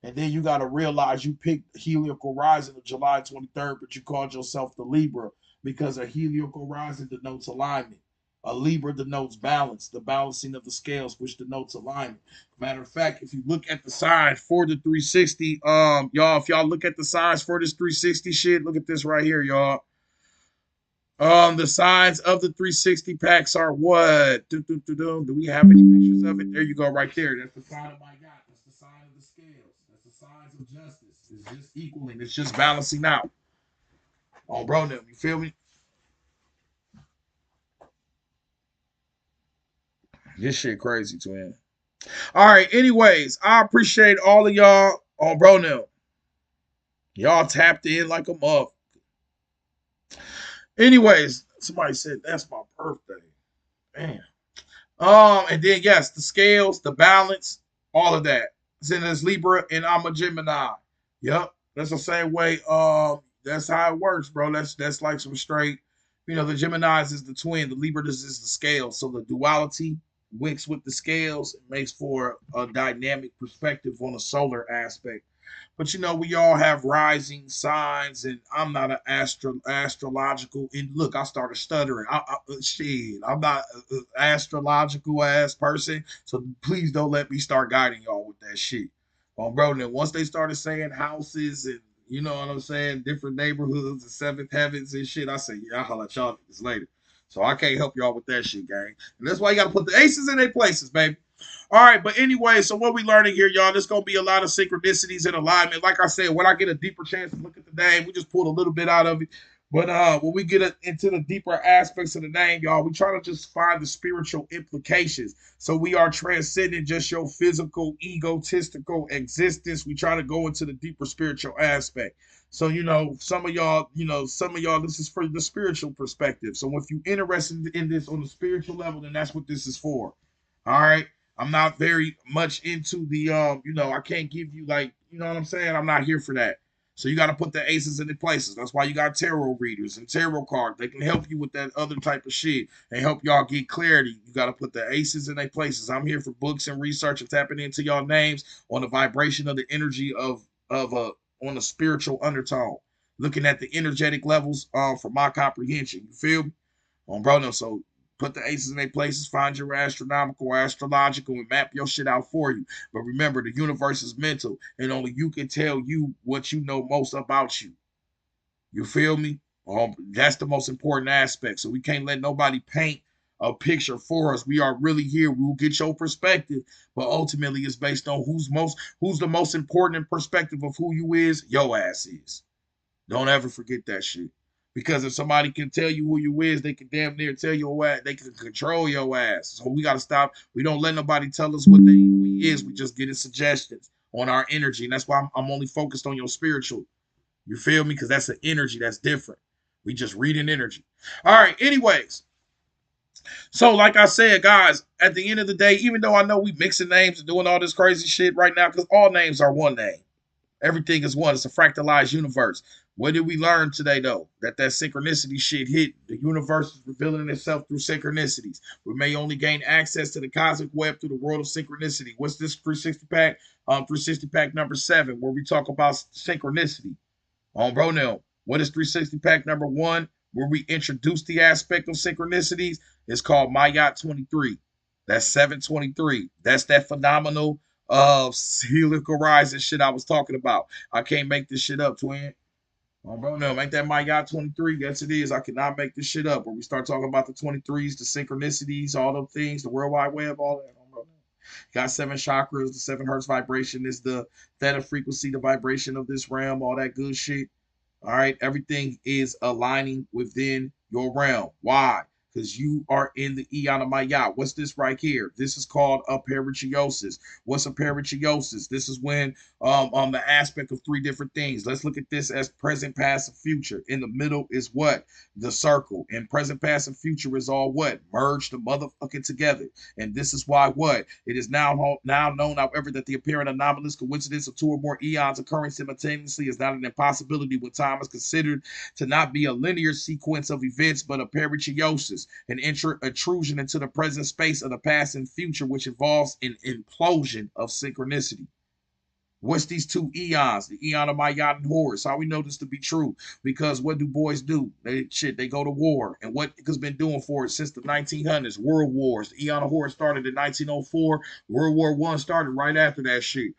And then you got to realize you picked heliacal rising of July 23rd, but you called yourself the Libra because a heliacal rising denotes alignment. A Libra denotes balance, the balancing of the scales, which denotes alignment. Matter of fact, if you look at the signs for the 360, y'all, if y'all look at the signs for this 360 shit, look at this right here, y'all. The signs of the 360 packs are what? Do we have any pictures of it? There you go, right there. That's the sign of my God. That's the sign of the scales. That's the signs of justice. It's just equaling. It's just balancing out. Oh, bro, now you feel me? This shit crazy, twin. All right. Anyways, I appreciate all of y'all. Oh, bro, now. Y'all tapped in like a muff. Anyways, somebody said that's my birthday. Man. And then yes, the scales, the balance, all of that. Then there's Libra and I'm a Gemini. Yep. That's the same way. That's how it works, bro. That's like some straight, the Geminis is the twin, the Libra is the scale. So the duality mixed with the scales makes for a dynamic perspective on the solar aspect. But we all have rising signs, and I'm not an astrological. And look, I started stuttering. Shit, I'm not an astrological ass person, so please don't let me start guiding y'all with that shit. Bro, then once they started saying houses and you know what I'm saying, different neighborhoods and seventh heavens and shit, I said, yeah, I'll holler at y'all niggas later. So I can't help y'all with that shit, gang. And that's why you got to put the aces in their places, baby. All right, but anyway, so what we learning here, y'all, there's going to be a lot of synchronicities and alignment. Like I said, when I get a deeper chance to look at the name, we just pulled a little bit out of it. But when we get into the deeper aspects of the name, y'all, we try to just find the spiritual implications. So we are transcending just your physical, egotistical existence. We try to go into the deeper spiritual aspect. So, some of y'all, this is for the spiritual perspective. So if you're interested in this on the spiritual level, then that's what this is for. All right. I'm not very much into the I can't give you like, you know what I'm saying? I'm not here for that. So you got to put the aces in the places. That's why you got tarot readers and tarot cards. They can help you with that other type of shit and help y'all get clarity. You got to put the aces in their places. I'm here for books and research and tapping into y'all names on the vibration of the energy of on the spiritual undertone. Looking at the energetic levels for my comprehension. You feel me? Bro, no, so put the aces in their places, find your astronomical, astrological, and map your shit out for you. But remember, the universe is mental, and only you can tell you what you know most about you. You feel me? That's the most important aspect. So we can't let nobody paint a picture for us. We are really here. We'll get your perspective, but ultimately it's based on who's the most important perspective of who you is. Your ass is. Don't ever forget that shit. Because if somebody can tell you who you is, they can damn near tell your ass. They can control your ass. So we gotta stop. We don't let nobody tell us what we is. We just getting suggestions on our energy, and that's why I'm only focused on your spiritual. You feel me? Because that's an energy that's different. We just reading energy. All right. Anyways, so like I said, guys, at the end of the day, even though I know we mixing names and doing all this crazy shit right now, because all names are one name. Everything is one. It's a fractalized universe. What did we learn today, though? That synchronicity shit hit. The universe is revealing itself through synchronicities. We may only gain access to the cosmic web through the world of synchronicity. What's this 360 pack? 360 pack number 7, where we talk about synchronicity. Bro, now, what is 360 pack number 1, where we introduce the aspect of synchronicities? It's called My Yacht 23. That's 723. That's that phenomenal helical horizon shit I was talking about. I can't make this shit up, twin. Bro, no, make that My Yacht 23. Yes, it is. I cannot make this shit up. Where we start talking about the 23s, the synchronicities, all those things, the World Wide Web, all that. Bro, no. Got 7 chakras. The 7 hertz vibration is the theta frequency, the vibration of this realm, all that good shit. All right. Everything is aligning within your realm. Why? Because you are in the eon of my yacht. What's this right here? This is called a perichosis. What's a perichosis? This is when on the aspect of 3 different things. Let's look at this as present, past, and future. In the middle is what? The circle. And present, past, and future is all what? Merged the motherfucking together. And this is why what? It is now known, however, that the apparent anomalous coincidence of 2 or more eons occurring simultaneously is not an impossibility when time is considered to not be a linear sequence of events, but a perichosis, an intrusion into the present space of the past and future, which involves an implosion of synchronicity. What's these 2 eons? The eon of my yacht and Horus. How we know this to be true? Because what do boys do? They go to war. And what has been doing for it since the 1900s? World wars. The eon of Horus started in 1904. World War I started right after that shit.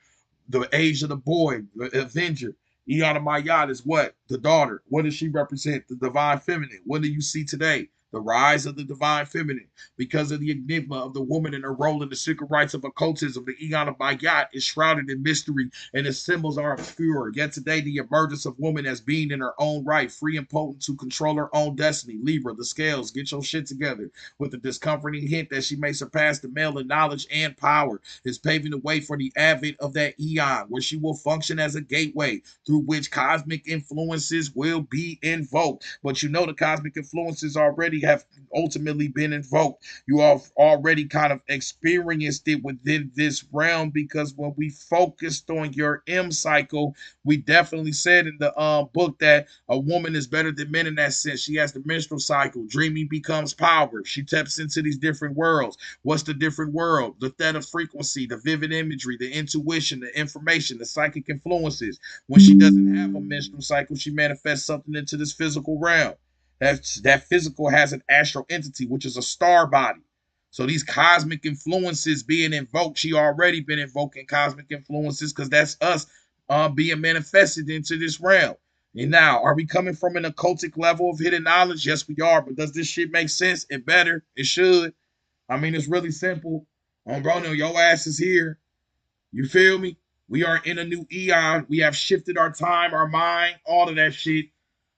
The age of the boy, the Avenger. Eon of my yacht is what? The daughter. What does she represent? The divine feminine. What do you see today? The rise of the divine feminine. Because of the enigma of the woman and her role in the secret rites of occultism, the Eon of Bayat is shrouded in mystery and its symbols are obscure. Yet today, the emergence of woman as being in her own right, free and potent to control her own destiny. Libra, the scales, get your shit together. With the discomforting hint that she may surpass the male in knowledge and power, is paving the way for the advent of that Eon, where she will function as a gateway through which cosmic influences will be invoked. But you know the cosmic influences already have ultimately been invoked. You have already kind of experienced it within this realm, because when we focused on your M cycle, we definitely said in the book that a woman is better than men in that sense. She has the menstrual cycle. Dreaming becomes power. She taps into these different worlds. What's the different world? The theta frequency, the vivid imagery, the intuition, the information, the psychic influences. When she doesn't have a menstrual cycle, she manifests something into this physical realm. That physical has an astral entity, which is a star body. So these cosmic influences being invoked, she already been invoking cosmic influences, because that's us being manifested into this realm. And now, are we coming from an occultic level of hidden knowledge? Yes, we are. But does this shit make sense? It better. It should. I mean, it's really simple. Bro, no, your ass is here. You feel me? We are in a new eon. We have shifted our time, our mind, all of that shit.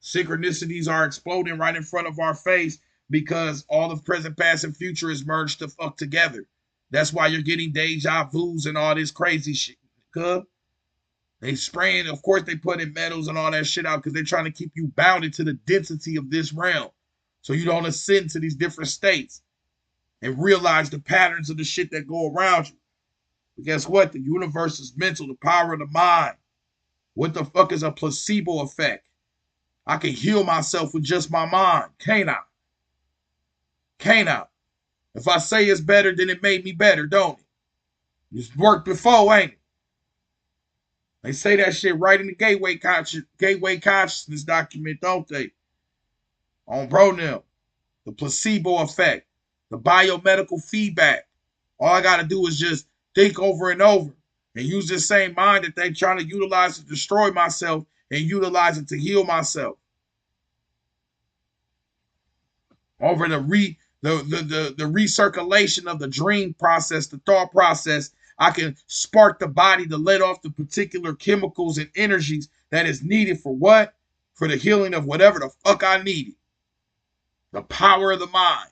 Synchronicities are exploding right in front of our face, because all of present, past, and future is merged to fuck together. That's why you're getting deja vus and all this crazy shit. Cuz they spraying, of course, they put in metals and all that shit out because they're trying to keep you bounded to the density of this realm, so you don't ascend to these different states and realize the patterns of the shit that go around you. But guess what? The universe is mental, the power of the mind. What the fuck is a placebo effect? I can heal myself with just my mind. Can't I? Can't I? If I say it's better, then it made me better, don't it? It's worked before, ain't it? They say that shit right in the gateway consciousness document, don't they? On bro now. The placebo effect. The biomedical feedback. All I gotta do is just think over and over and use this same mind that they trying to utilize to destroy myself and utilize it to heal myself. Over the recirculation of the dream process, the thought process, I can spark the body to let off the particular chemicals and energies that is needed for what? For the healing of whatever the fuck I needed. The power of the mind.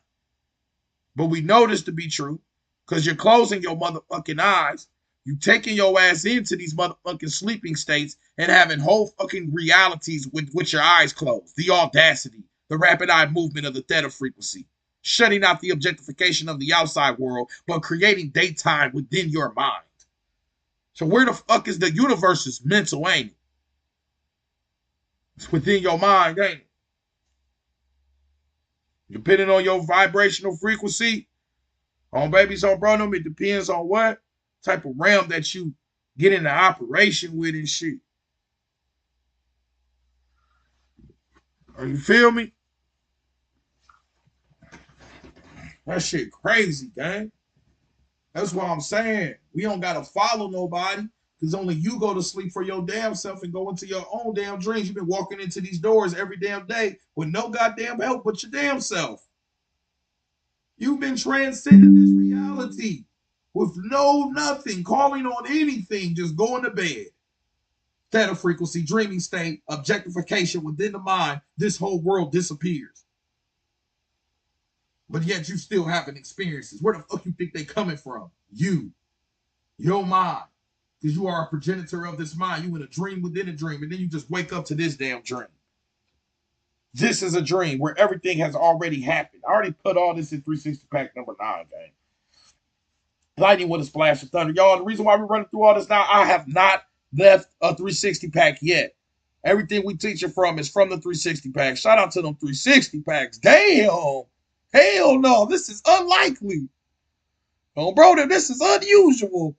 But we know this to be true because you're closing your motherfucking eyes. You taking your ass into these motherfucking sleeping states and having whole fucking realities with your eyes closed. The audacity, the rapid eye movement of the theta frequency, shutting out the objectification of the outside world, but creating daytime within your mind. So where the fuck is the universe? Is mental, ain't it? It's within your mind, ain't it? Depending on your vibrational frequency, on babies on bro, it depends on what type of realm that you get into operation with and shit. You feel me? That shit crazy, gang. That's what I'm saying. We don't gotta follow nobody, because only you go to sleep for your damn self and go into your own damn dreams. You've been walking into these doors every damn day with no goddamn help but your damn self. You've been transcending this reality with no nothing, calling on anything, just going to bed. Theta frequency, dreaming state, objectification within the mind, this whole world disappears. But yet you still having experiences. Where the fuck you think they coming from? You. Your mind. Because you are a progenitor of this mind. You in a dream within a dream. And then you just wake up to this damn dream. This is a dream where everything has already happened. I already put all this in 360 pack number 9, gang. Lightning with a splash of thunder. Y'all, the reason why we're running through all this now, I have not left a 360 pack yet. Everything we teach you from is from the 360 pack. Shout out to them 360 packs. Damn. Hell no. This is unlikely. Oh, bro, this is unusual.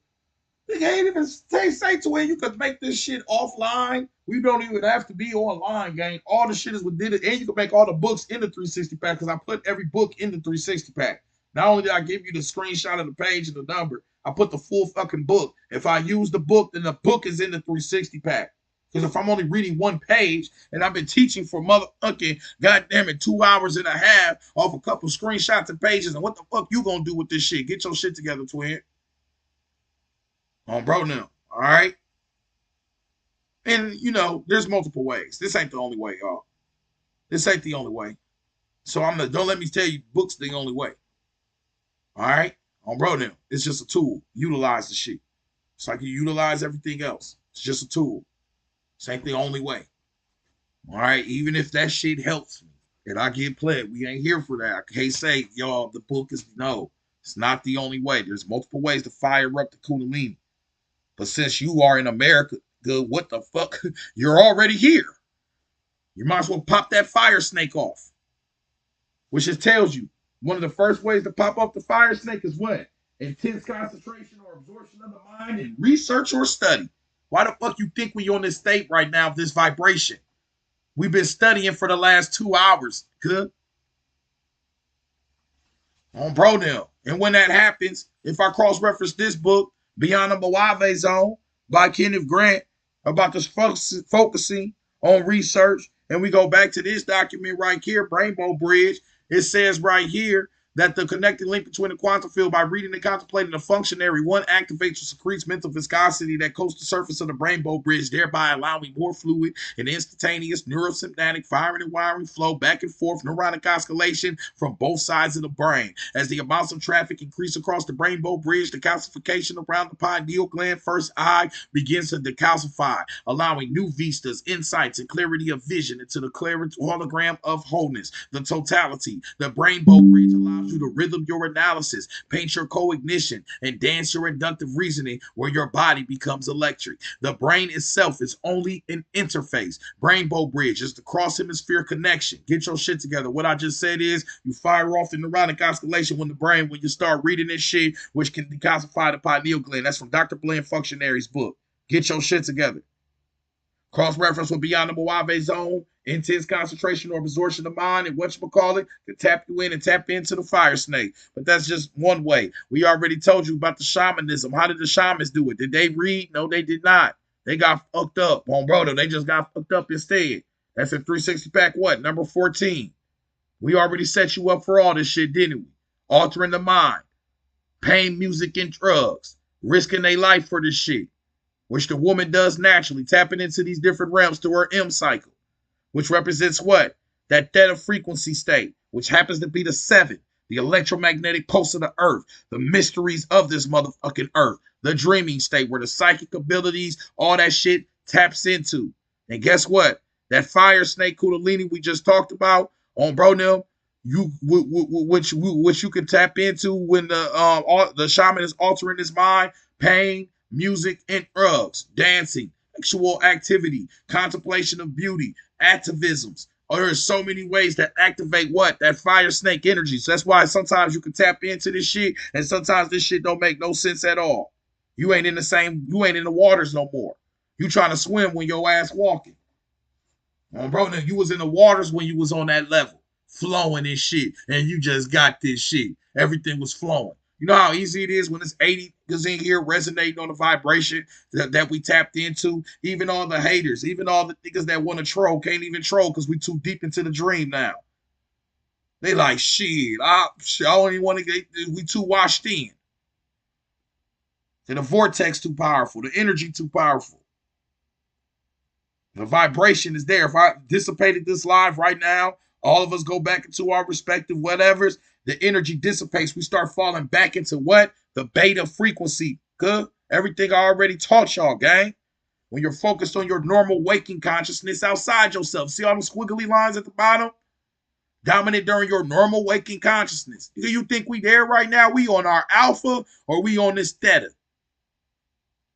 They can't even say to where you could make this shit offline. We don't even have to be online, gang. All the shit is within it. And you can make all the books in the 360 pack, because I put every book in the 360 pack. Not only did I give you the screenshot of the page and the number, I put the full fucking book. If I use the book, then the book is in the 360 pack. Because if I'm only reading one page and I've been teaching for motherfucking goddamn it 2 hours and a half off a couple screenshots and pages, and what the fuck you gonna do with this shit? Get your shit together, twin. On bro now. All right. And you know, there's multiple ways. This ain't the only way, y'all. This ain't the only way. So don't let me tell you books the only way. All right? On bro now. It's just a tool. Utilize the shit. It's like you utilize everything else. It's just a tool. This ain't the only way. All right, even if that shit helps me and I get played, we ain't here for that. I can't say, y'all, the book is no. It's not the only way. There's multiple ways to fire up the Kundalini. But since you are in America, good, what the fuck? You're already here. You might as well pop that fire snake off. Which just tells you one of the first ways to pop off the fire snake is what? Intense concentration or absorption of the mind and research or study. Why the fuck you think we on this state right now of this vibration? We've been studying for the last 2 hours. Good. On bro now. And when that happens, if I cross-reference this book, Beyond the Mojave Zone by Kenneth Grant, about this focusing on research, and we go back to this document right here, Rainbow Bridge, it says right here that the connecting link between the quantum field by reading and contemplating the functionary, one activates or secretes mental viscosity that coats the surface of the rainbow bridge, thereby allowing more fluid and instantaneous neurosynaptic firing and wiring flow back and forth, neuronic oscillation from both sides of the brain. As the amounts of traffic increase across the rainbow bridge, the calcification around the pineal gland first eye begins to decalcify, allowing new vistas, insights, and clarity of vision into the clearance hologram of wholeness. The totality, the rainbow bridge allows you to rhythm your analysis, paint your co-ignition, and dance your inductive reasoning where your body becomes electric. The brain itself is only an interface. Rainbow bridge is the cross-hemisphere connection. Get your shit together. What I just said is you fire off the neuronic oscillation when you start reading this shit, which can decalcify the pineal gland. That's from Dr. Bland Functionary's book. Get your shit together. Cross-reference with Beyond the Mojave Zone, intense concentration or absorption of mind, and whatchamacallit can tap you in and tap into the fire snake. But that's just one way. We already told you about the shamanism. How did the shamans do it? Did they read? No, they did not. They got fucked up on Brodo. They just got fucked up instead. That's a 360 pack what? Number 14. We already set you up for all this shit, didn't we? Altering the mind, pain, music, and drugs, risking their life for this shit, which the woman does naturally, tapping into these different realms to her M cycle, which represents what? That theta frequency state, which happens to be the 7, the electromagnetic pulse of the earth, the mysteries of this motherfucking earth, the dreaming state where the psychic abilities, all that shit taps into. And guess what? That fire snake Kundalini we just talked about on Bronil, which you can tap into when the shaman is altering his mind, pain, music, and drugs, dancing, sexual activity, contemplation of beauty, activisms. There are so many ways that activate what? That fire snake energy. So that's why sometimes you can tap into this shit, and sometimes this shit don't make no sense at all. You ain't in the waters no more. You trying to swim when your ass walking. Bro, you was in the waters when you was on that level, flowing and shit, and you just got this shit. Everything was flowing. You know how easy it is when it's 80 niggas in here resonating on the vibration that we tapped into? Even all the haters, even all the niggas that want to troll can't even troll because we too deep into the dream now. They like, shit, I don't even want to get, we too washed in. And the vortex too powerful, the energy too powerful. The vibration is there. If I dissipated this live right now, all of us go back into our respective whatevers, the energy dissipates. We start falling back into what? The beta frequency. Good. Everything I already taught y'all, gang. When you're focused on your normal waking consciousness outside yourself. See all the squiggly lines at the bottom? Dominant during your normal waking consciousness. Do you think we there right now? We on our alpha or we on this theta?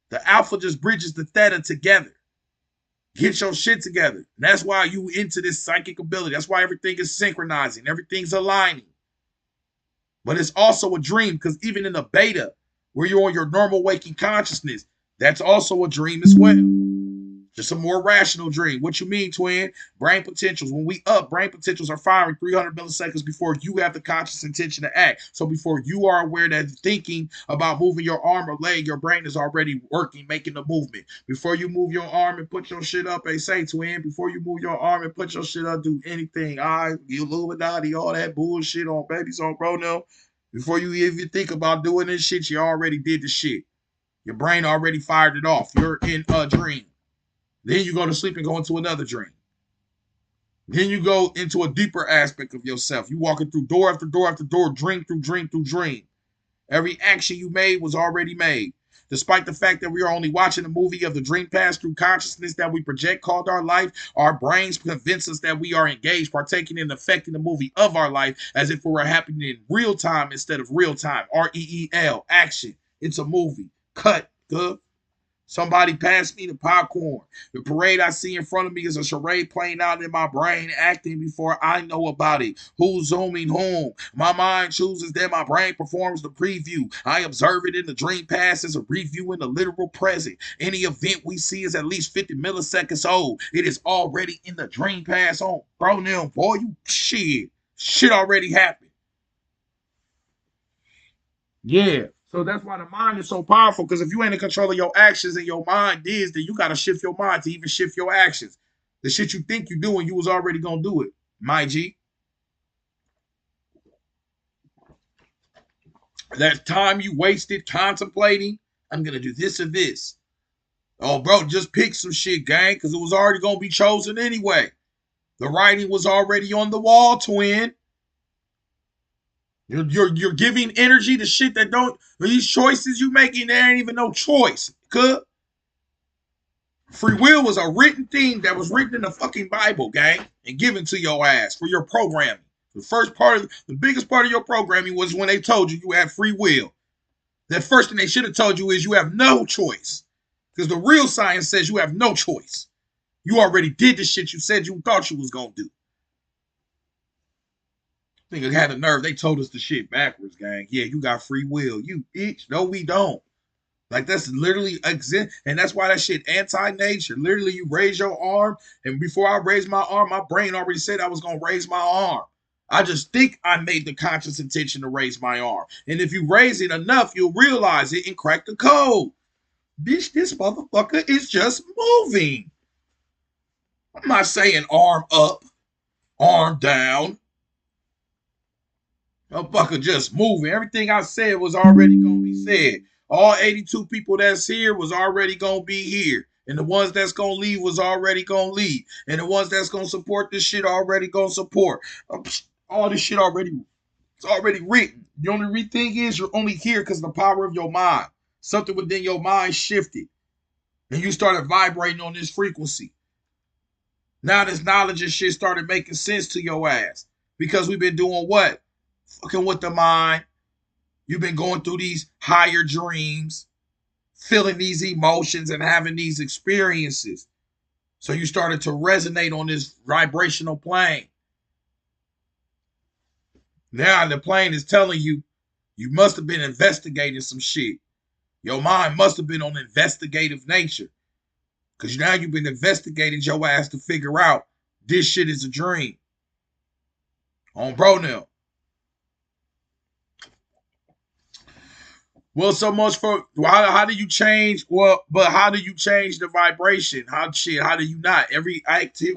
The alpha just bridges the theta together. Get your shit together. And that's why you into this psychic ability. That's why everything is synchronizing. Everything's aligning. But it's also a dream because even in the beta, where you're on your normal waking consciousness, that's also a dream as well. Just a more rational dream. What you mean, twin? Brain potentials. When we up, brain potentials are firing 300 milliseconds before you have the conscious intention to act. So before you are aware that thinking about moving your arm or leg, your brain is already working, making the movement. Before you move your arm and put your shit up, they say, twin, before you move your arm and put your shit up, do anything. All right, you Illuminati, all that bullshit on babies on bro now. Before you even think about doing this shit, you already did the shit. Your brain already fired it off. You're in a dream. Then you go to sleep and go into another dream. Then you go into a deeper aspect of yourself. You walking through door after door after door, dream through dream through dream. Every action you made was already made. Despite the fact that we are only watching a movie of the dream pass through consciousness that we project called our life, our brains convince us that we are engaged, partaking and affecting the movie of our life as if it were happening in real time instead of real time. REEL, action. It's a movie. Cut, good. Somebody pass me the popcorn. The parade I see in front of me is a charade playing out in my brain, acting before I know about it. Who's zooming whom? My mind chooses, then my brain performs the preview. I observe it in the dream past as a review in the literal present. Any event we see is at least 50 milliseconds old. It is already in the dream past. On, bro, now, boy, you shit. Shit already happened. Yeah. So that's why the mind is so powerful, because if you ain't in control of your actions and your mind is, then you got to shift your mind to even shift your actions. The shit you think you doing, you was already going to do it, my G. That time you wasted contemplating, I'm going to do this or this. Oh, bro, just pick some shit, gang, because it was already going to be chosen anyway. The writing was already on the wall, twin. You're giving energy to shit that don't. These choices you making, there ain't even no choice. Cuz free will was a written thing that was written in the fucking Bible, gang, and given to your ass for your programming. The first part of the biggest part of your programming was when they told you had free will. That first thing they should have told you is you have no choice. Because the real science says you have no choice. You already did the shit you said you thought you was gonna do. Nigga had the nerve. They told us the shit backwards, gang. Yeah, you got free will. You bitch. No, we don't. Like, that's literally exist. And that's why that shit anti-nature. Literally, you raise your arm. And before I raised my arm, my brain already said I was going to raise my arm. I just think I made the conscious intention to raise my arm. And if you raise it enough, you'll realize it and crack the code. Bitch, this motherfucker is just moving. I'm not saying arm up, arm down. Motherfucker just moving. Everything I said was already going to be said. All 82 people that's here was already going to be here. And the ones that's going to leave was already going to leave. And the ones that's going to support this shit already going to support. All this shit it's already written. The only thing is you're only here because of the power of your mind. Something within your mind shifted. And you started vibrating on this frequency. Now this knowledge and shit started making sense to your ass. Because we've been doing what? Fucking with the mind. You've been going through these higher dreams, feeling these emotions and having these experiences. So you started to resonate on this vibrational plane. Now the plane is telling you, you must have been investigating some shit. Your mind must have been on investigative nature. Because now you've been investigating your ass to figure out this shit is a dream. On bro now. Well, so much for how do you change? Well, but how do you change the vibration? How do you not?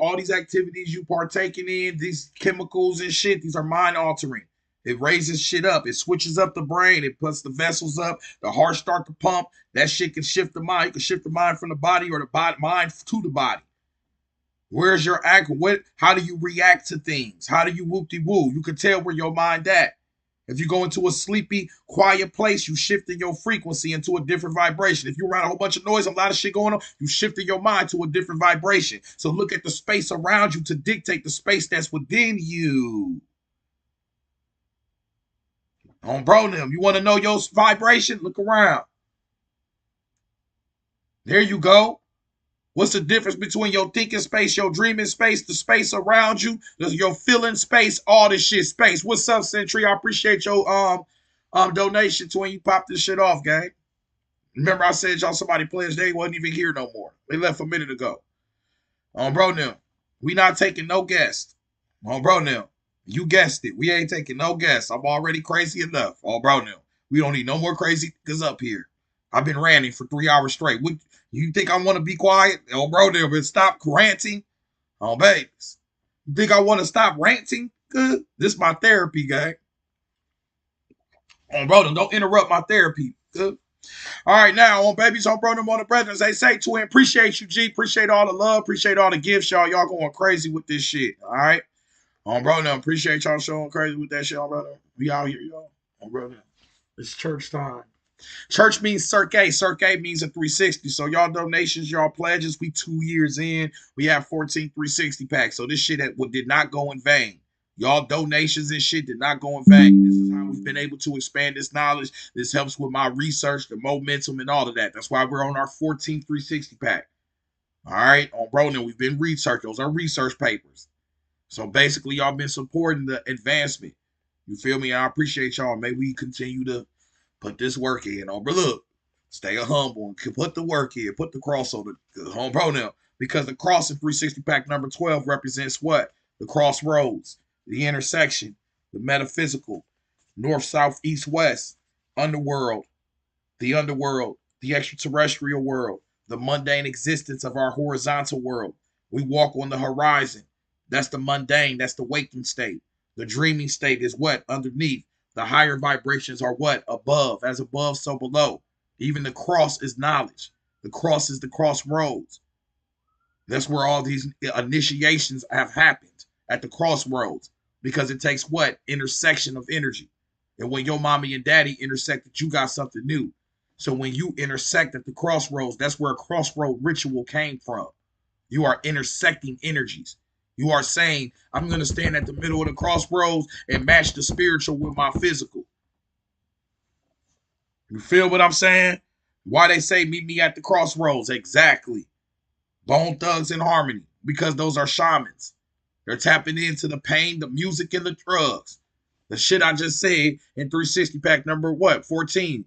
All these activities you partaking in, these chemicals and shit, these are mind altering. It raises shit up. It switches up the brain. It puts the vessels up. The heart start to pump. That shit can shift the mind. You can shift the mind from the body or the mind to the body. Where's your act? How do you react to things? How do you whoop-de-woo? You can tell where your mind at. If you go into a sleepy, quiet place, you shifting your frequency into a different vibration. If you're around a whole bunch of noise, a lot of shit going on, you shifting your mind to a different vibration. So look at the space around you to dictate the space that's within you. On bro them, you want to know your vibration? Look around. There you go. What's the difference between your thinking space, your dreaming space, the space around you, your feeling space, all this shit space? What's up, Sentry? I appreciate your donation to when you pop this shit off, gang. Remember I said y'all somebody pledged they wasn't even here no more. They left a minute ago. On bro now. We not taking no guests. On bro now. You guessed it. We ain't taking no guests. I'm already crazy enough. On bro now. We don't need no more crazy niggas up here. I've been ranting for 3 hours straight. What, you think I want to be quiet? On bro now, but stop ranting. On babies. You think I want to stop ranting? Good. This is my therapy, gang. On bro, don't interrupt my therapy. Good. All right, now on babies, on brother, on the brethren, they say twin. Appreciate you, G. Appreciate all the love. Appreciate all the gifts, y'all. Y'all going crazy with this shit. All right, on brother, appreciate y'all showing crazy with that shit, on brother. We out here, y'all. On brother, it's church time. Church means cirque. Cirque means a 360. So y'all donations, y'all pledges. We 2 years in. We have 14 360 packs. So this shit did not go in vain. Y'all donations and shit did not go in vain. This is how we've been able to expand this knowledge. This helps with my research, the momentum, and all of that. That's why we're on our 14 360 pack. All right, on Broden, we've been research. Those are research papers. So basically, y'all been supporting the advancement. You feel me? I appreciate y'all. May we continue to put this work in. Oh, but look, stay humble and put the work in. Put the cross on the home pronoun. Because the cross in 360 pack number 12 represents what? The crossroads, the intersection, the metaphysical, north, south, east, west, underworld, the extraterrestrial world, the mundane existence of our horizontal world. We walk on the horizon. That's the mundane. That's the waking state. The dreaming state is what? Underneath. The higher vibrations are what? Above. As above, so below. Even the cross is knowledge. The cross is the crossroads. That's where all these initiations have happened, at the crossroads. Because it takes what? Intersection of energy. And when your mommy and daddy intersected, you got something new. So when you intersect at the crossroads, that's where a crossroad ritual came from. You are intersecting energies. You are saying, I'm going to stand at the middle of the crossroads and match the spiritual with my physical. You feel what I'm saying? Why they say meet me at the crossroads? Exactly. Bone Thugs in Harmony. Because those are shamans. They're tapping into the pain, the music, and the drugs. The shit I just said in 360 pack number what? 14.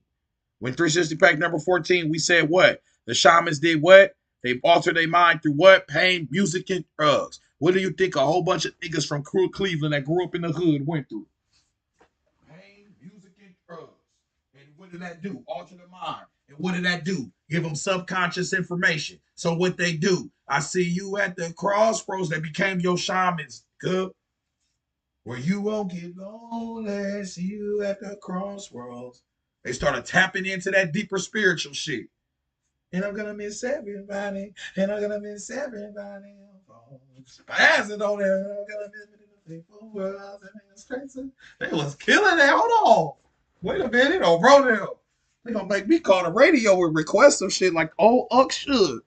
When 360 pack number 14, we said what? The shamans did what? They altered their mind through what? Pain, music, and drugs. What do you think a whole bunch of niggas from Cleveland that grew up in the hood went through? Pain, music, and drugs. And what did that do? Alter the mind. And what did that do? Give them subconscious information. So what they do? I see you at the crossroads. They became your shamans. Good. Where you won't get lonely. See you at the crossroads. They started tapping into that deeper spiritual shit. And I'm gonna miss everybody. And I'm gonna miss everybody. Spazzing on there. I'm gonna miss the people world. They was killing it. Hold on. Wait a minute. Oh, bro, now. They gonna make me call the radio and request some shit like old Uck should.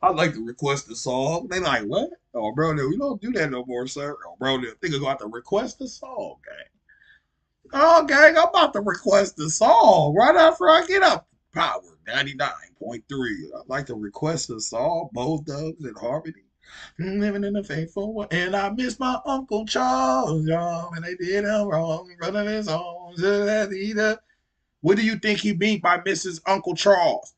I like to request a song. They like, what? Oh, bro, no, we don't do that no more, sir. Oh, bro, no, think I'm going to have to request a song, gang. Oh, gang, I'm about to request a song right after I get up. Power 99.3. I'd like to request a song, both Thugs in Harmony. Living in the faithful world. And I miss my Uncle Charles, y'all, and they did him wrong. Brother his own. What do you think he mean by Mrs. Uncle Charles?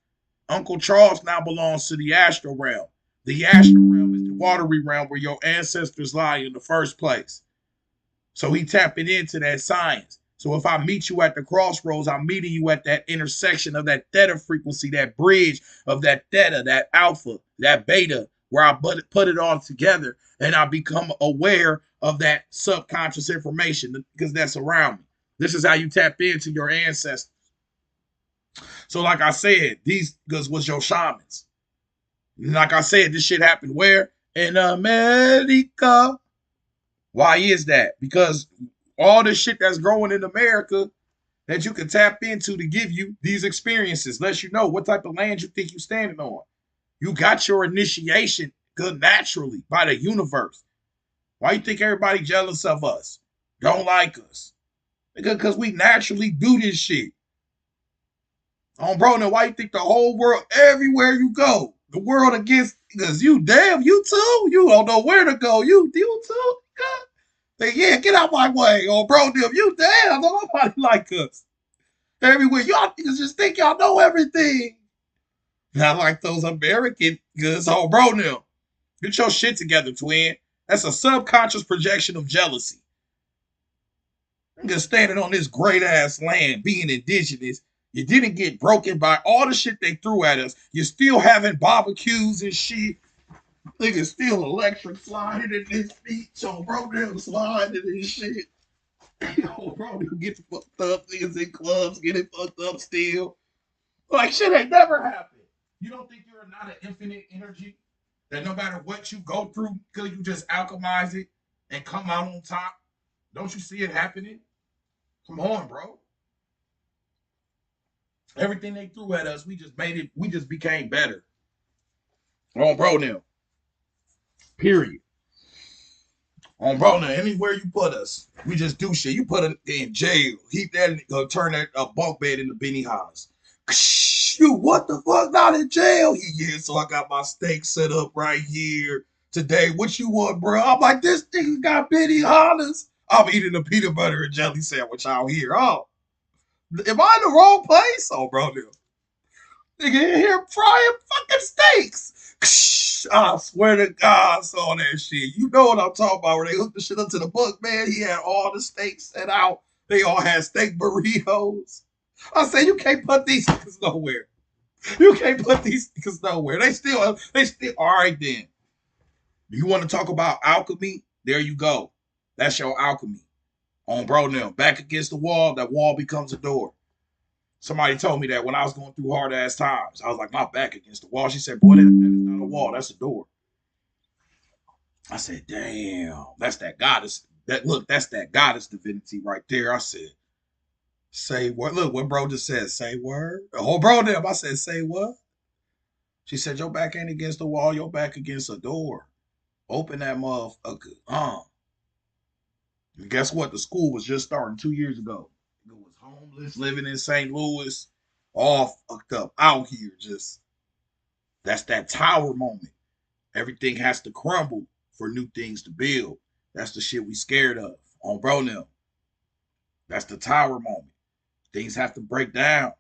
Uncle Charles now belongs to the astral realm. The astral realm is the watery realm where your ancestors lie in the first place. So he tapping into that science. So if I meet you at the crossroads, I'm meeting you at that intersection of that theta frequency, that bridge of that theta, that alpha, that beta, where I put it all together and I become aware of that subconscious information because that's around me. This is how you tap into your ancestors. So like I said, these guys was your shamans. Like I said, this shit happened where? In America. Why is that? Because all this shit that's growing in America that you can tap into to give you these experiences lets you know what type of land you think you're standing on. You got your initiation good naturally by the universe. Why you think everybody jealous of us? Don't like us? Because we naturally do this shit. Bro, now why you think the whole world, everywhere you go, the world against, because you damn, you too, you don't know where to go, you too, yeah, get out my way, bro, them, you damn, don't nobody like us. Everywhere, y'all niggas just think y'all know everything. Not like those American goods, bro, now. Get your shit together, twin. That's a subconscious projection of jealousy. I'm just standing on this great ass land, being indigenous. You didn't get broken by all the shit they threw at us. You're still having barbecues and shit. Niggas still electric sliding in this beach. Yo, bro, them sliding and shit. Yo, bro, you get fucked up. Niggas in clubs getting fucked up still. Like shit ain't never happened. You don't think you're not an infinite energy? That no matter what you go through, could you just alchemize it and come out on top? Don't you see it happening? Come on, bro. Everything they threw at us, we just made it, we just became better. On bro now. Period. On bro now. Anywhere you put us, we just do shit. You put it in jail. Heat that turn that bunk bed into Benny Highs. You what the fuck? Not in jail? Yeah, so I got my steak set up right here today. What you want, bro? I'm like, this nigga got Benny Highs. I'm eating a peanut butter and jelly sandwich out here. Oh, am I in the wrong place? Oh, bro, now. Nigga in here frying fucking steaks. I swear to God, I saw that shit. You know what I'm talking about? Where they hooked the shit up to the book, man. He had all the steaks set out. They all had steak burritos. I said, you can't put these niggas nowhere. You can't put these niggas nowhere. They still, all right then. You want to talk about alchemy? There you go. That's your alchemy. On bro now. Back against the wall, that wall becomes a door. Somebody told me that when I was going through hard ass times. I was like, my back against the wall. She said, boy, that is not a wall. That's a door. I said, damn, that's that goddess. That's that goddess divinity right there. I said, say what? Look, what bro just said, say word. The whole bro them. I said, say what? She said, your back ain't against the wall, your back against a door. Open that motherfucker. And guess what? The school was just starting 2 years ago. It was homeless, living in St. Louis, all fucked up out here. Just that's that tower moment. Everything has to crumble for new things to build. That's the shit we scared of on bro now. That's the tower moment. Things have to break down.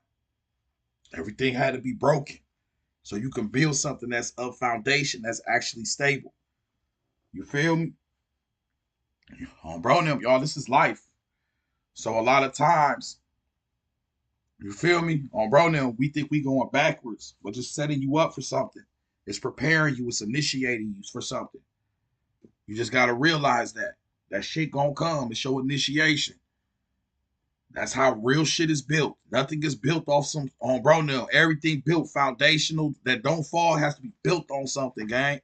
Everything had to be broken so you can build something that's a foundation that's actually stable. You feel me? On bro now, y'all, this is life. So a lot of times, you feel me? On bro now, we think we going backwards, but just setting you up for something. It's preparing you, it's initiating you for something. You just gotta realize that. That shit gonna come. It's your initiation. That's how real shit is built. Nothing is built off some on bro now. Everything built foundational that don't fall has to be built on something, gang.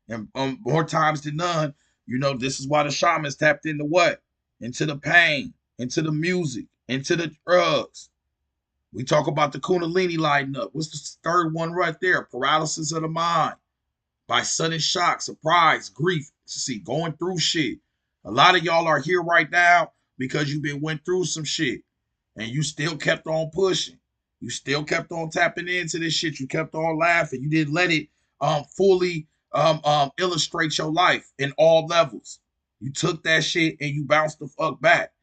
And more times than none, you know, this is why the shamans tapped into what? Into the pain, into the music, into the drugs. We talk about the Kundalini lighting up. What's the third one right there? Paralysis of the mind by sudden shock, surprise, grief. See, going through shit. A lot of y'all are here right now because you've been went through some shit and you still kept on pushing. You still kept on tapping into this shit. You kept on laughing. You didn't let it fully illustrate your life in all levels. You took that shit and you bounced the fuck back.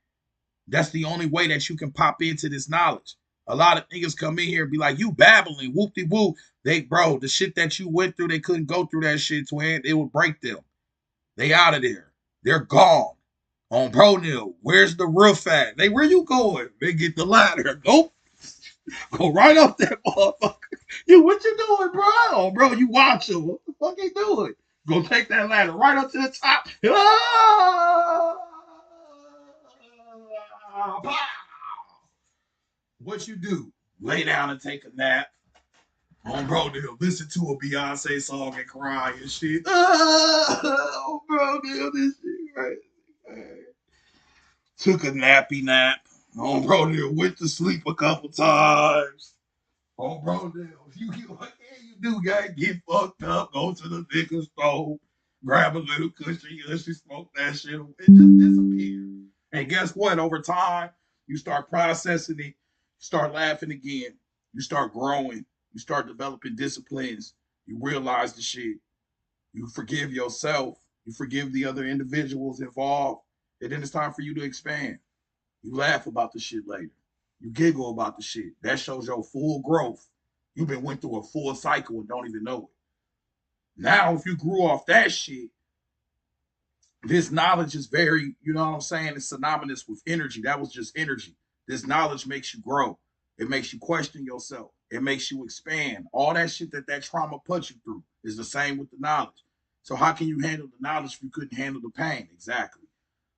That's the only way that you can pop into this knowledge. A lot of niggas come in here and be like, you babbling, whoop-de-whoop. Bro, the shit that you went through, they couldn't go through that shit, twin. It would break them. They out of there. They're gone. On Pro Nil, where's the roof at? Where you going? They get the ladder. Nope. Go right up that motherfucker. What you doing, bro? Oh, bro, you watching. What the fuck you doing? Go take that ladder right up to the top. What you do? Lay down and take a nap. On bro, they'll listen to a Beyonce song and cry and shit. Oh, bro, this shit right. Took a nappy nap. Oh, bro, they went to sleep a couple times. Oh, bro, what can you do, guy? Get fucked up, go to the liquor store, grab a little cushion, you smoke that shit, it just disappeared. And guess what? Over time, you start processing it, you start laughing again, you start growing, you start developing disciplines, you realize the shit, you forgive yourself, you forgive the other individuals involved, and then it's time for you to expand. You laugh about the shit later. You giggle about the shit. That shows your full growth. You've been went through a full cycle and don't even know Now, if you grew off that shit, this knowledge is very, you know what I'm saying? It's synonymous with energy. That was just energy. This knowledge makes you grow. It makes you question yourself. It makes you expand. All that shit that trauma put you through is the same with the knowledge. So how can you handle the knowledge if you couldn't handle the pain? Exactly.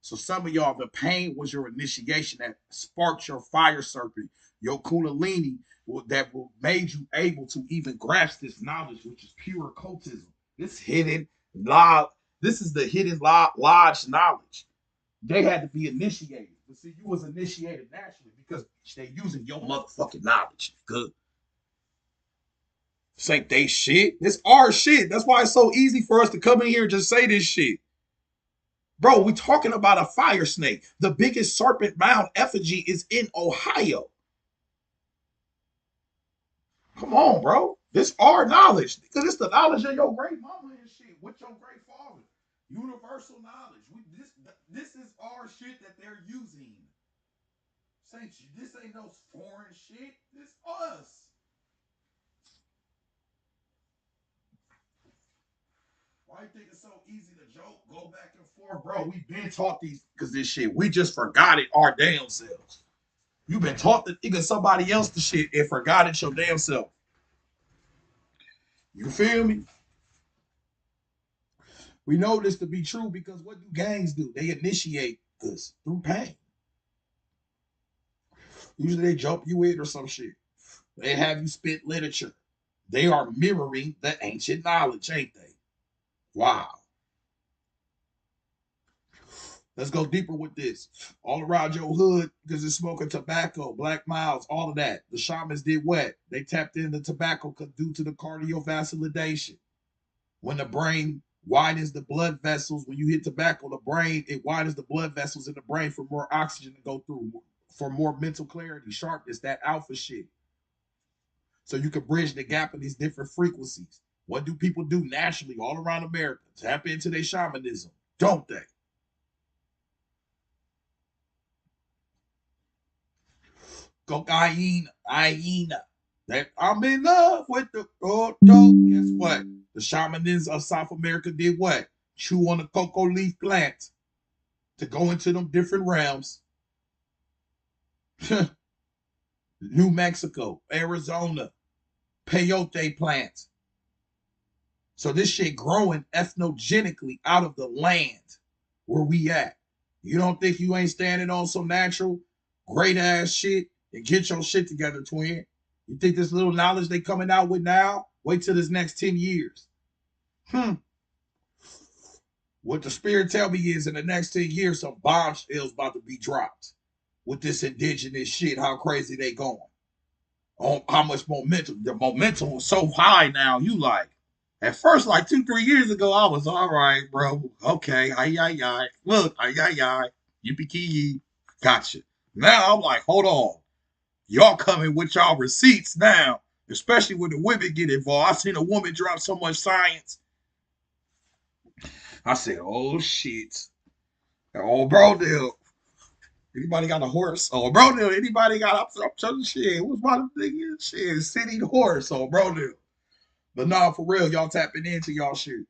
So some of y'all, the pain was your initiation that sparked your fire serpent, your kundalini that made you able to even grasp this knowledge, which is pure occultism. This hidden law, this is the hidden lodge knowledge. They had to be initiated. But see, you was initiated naturally because they using your motherfucking knowledge. Good. This ain't they shit. This our shit. That's why it's so easy for us to come in here and just say this shit. Bro, we talking about a fire snake. The biggest serpent mound effigy is in Ohio. Come on, bro. This our knowledge. Because it's the knowledge of your great mama and shit with your great father. Universal knowledge. This is our shit that they're using. This ain't no foreign shit. This us. Why you think it's so easy to joke, go back and forth, bro? We've been taught these because this shit. We just forgot it our damn selves. You've been taught to think of somebody else the shit and forgot it your damn self. You feel me? We know this to be true because what do gangs do? They initiate this through pain. Usually they jump you in or some shit. They have you spit literature. They are mirroring the ancient knowledge, ain't they? Wow. Let's go deeper with this. All around your hood, because it's smoking tobacco, black miles, all of that. The shamans did what? They tapped into tobacco due to the cardiovasculation. When the brain widens the blood vessels, when you hit tobacco, the brain, it widens the blood vessels in the brain for more oxygen to go through, for more mental clarity, sharpness, that alpha shit. So you can bridge the gap of these different frequencies. What do people do naturally all around America? Tap into their shamanism, don't they? Cocaine, hyena. That I'm in love with the oh, guess what? The shamans of South America did what? Chew on the cocoa leaf plant to go into them different realms. New Mexico, Arizona, peyote plants. So this shit growing ethnogenically out of the land where we at. You don't think you ain't standing on some natural, great ass shit and get your shit together, twin? You think this little knowledge they coming out with now? Wait till this next 10 years. What the spirit tell me is in the next 10 years, some bombshells about to be dropped with this indigenous shit, how crazy they going. On how much momentum. The momentum was so high now, you like, at first, like 2, 3 years ago, I was all right, bro. Okay, ay, ay, ay. Look, ay, ay, ay. Yippee ki yee. Gotcha. Now I'm like, hold on. Y'all coming with y'all receipts now, especially when the women get involved. I seen a woman drop so much science. I said, oh shit. Oh, bro, deal. Anybody got a horse? Oh, bro, deal. Anybody got, I'm telling shit. What's my thing? Shit, city horse. Oh, bro, deal. But nah, for real, y'all tapping into y'all shit.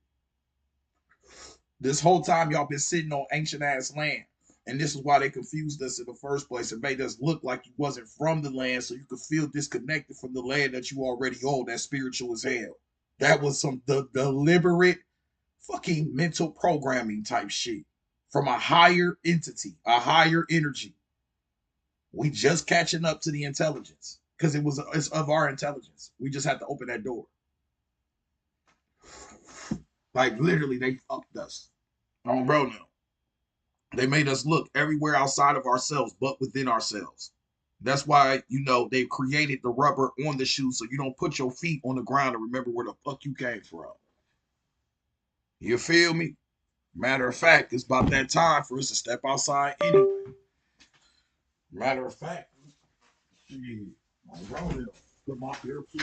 This whole time, y'all been sitting on ancient ass land. And this is why they confused us in the first place. It made us look like you wasn't from the land, so you could feel disconnected from the land that you already own, that spiritual as hell. That was some deliberate fucking mental programming type shit from a higher entity, a higher energy. We just catching up to the intelligence because it's of our intelligence. We just have to open that door. Like literally, they fucked us. Oh, bro, no. They made us look everywhere outside of ourselves, but within ourselves. That's why, they created the rubber on the shoe so you don't put your feet on the ground and remember where the fuck you came from. You feel me? Matter of fact, it's about that time for us to step outside anyway. Matter of fact, shit, I'm rolling. Put my earpiece.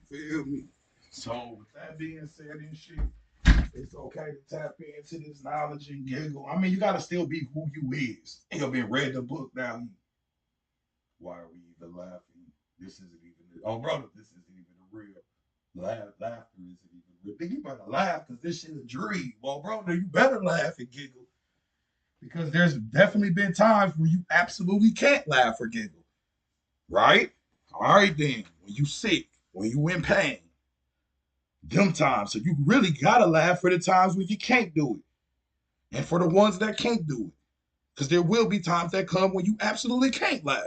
Feel me? So with that being said and shit, it's okay to tap into this knowledge and giggle. I mean, you gotta still be who you is. You know, been read the book now. Why are we even laughing? This isn't even. Oh, brother, this isn't even a real laughter. Isn't even real. Think you better laugh because this shit a dream. Well, brother, you better laugh and giggle because there's definitely been times where you absolutely can't laugh or giggle. Right? All right, then. When you sick, when you in pain, them times. So you really gotta laugh for the times when you can't do it, and for the ones that can't do it, because there will be times that come when you absolutely can't laugh.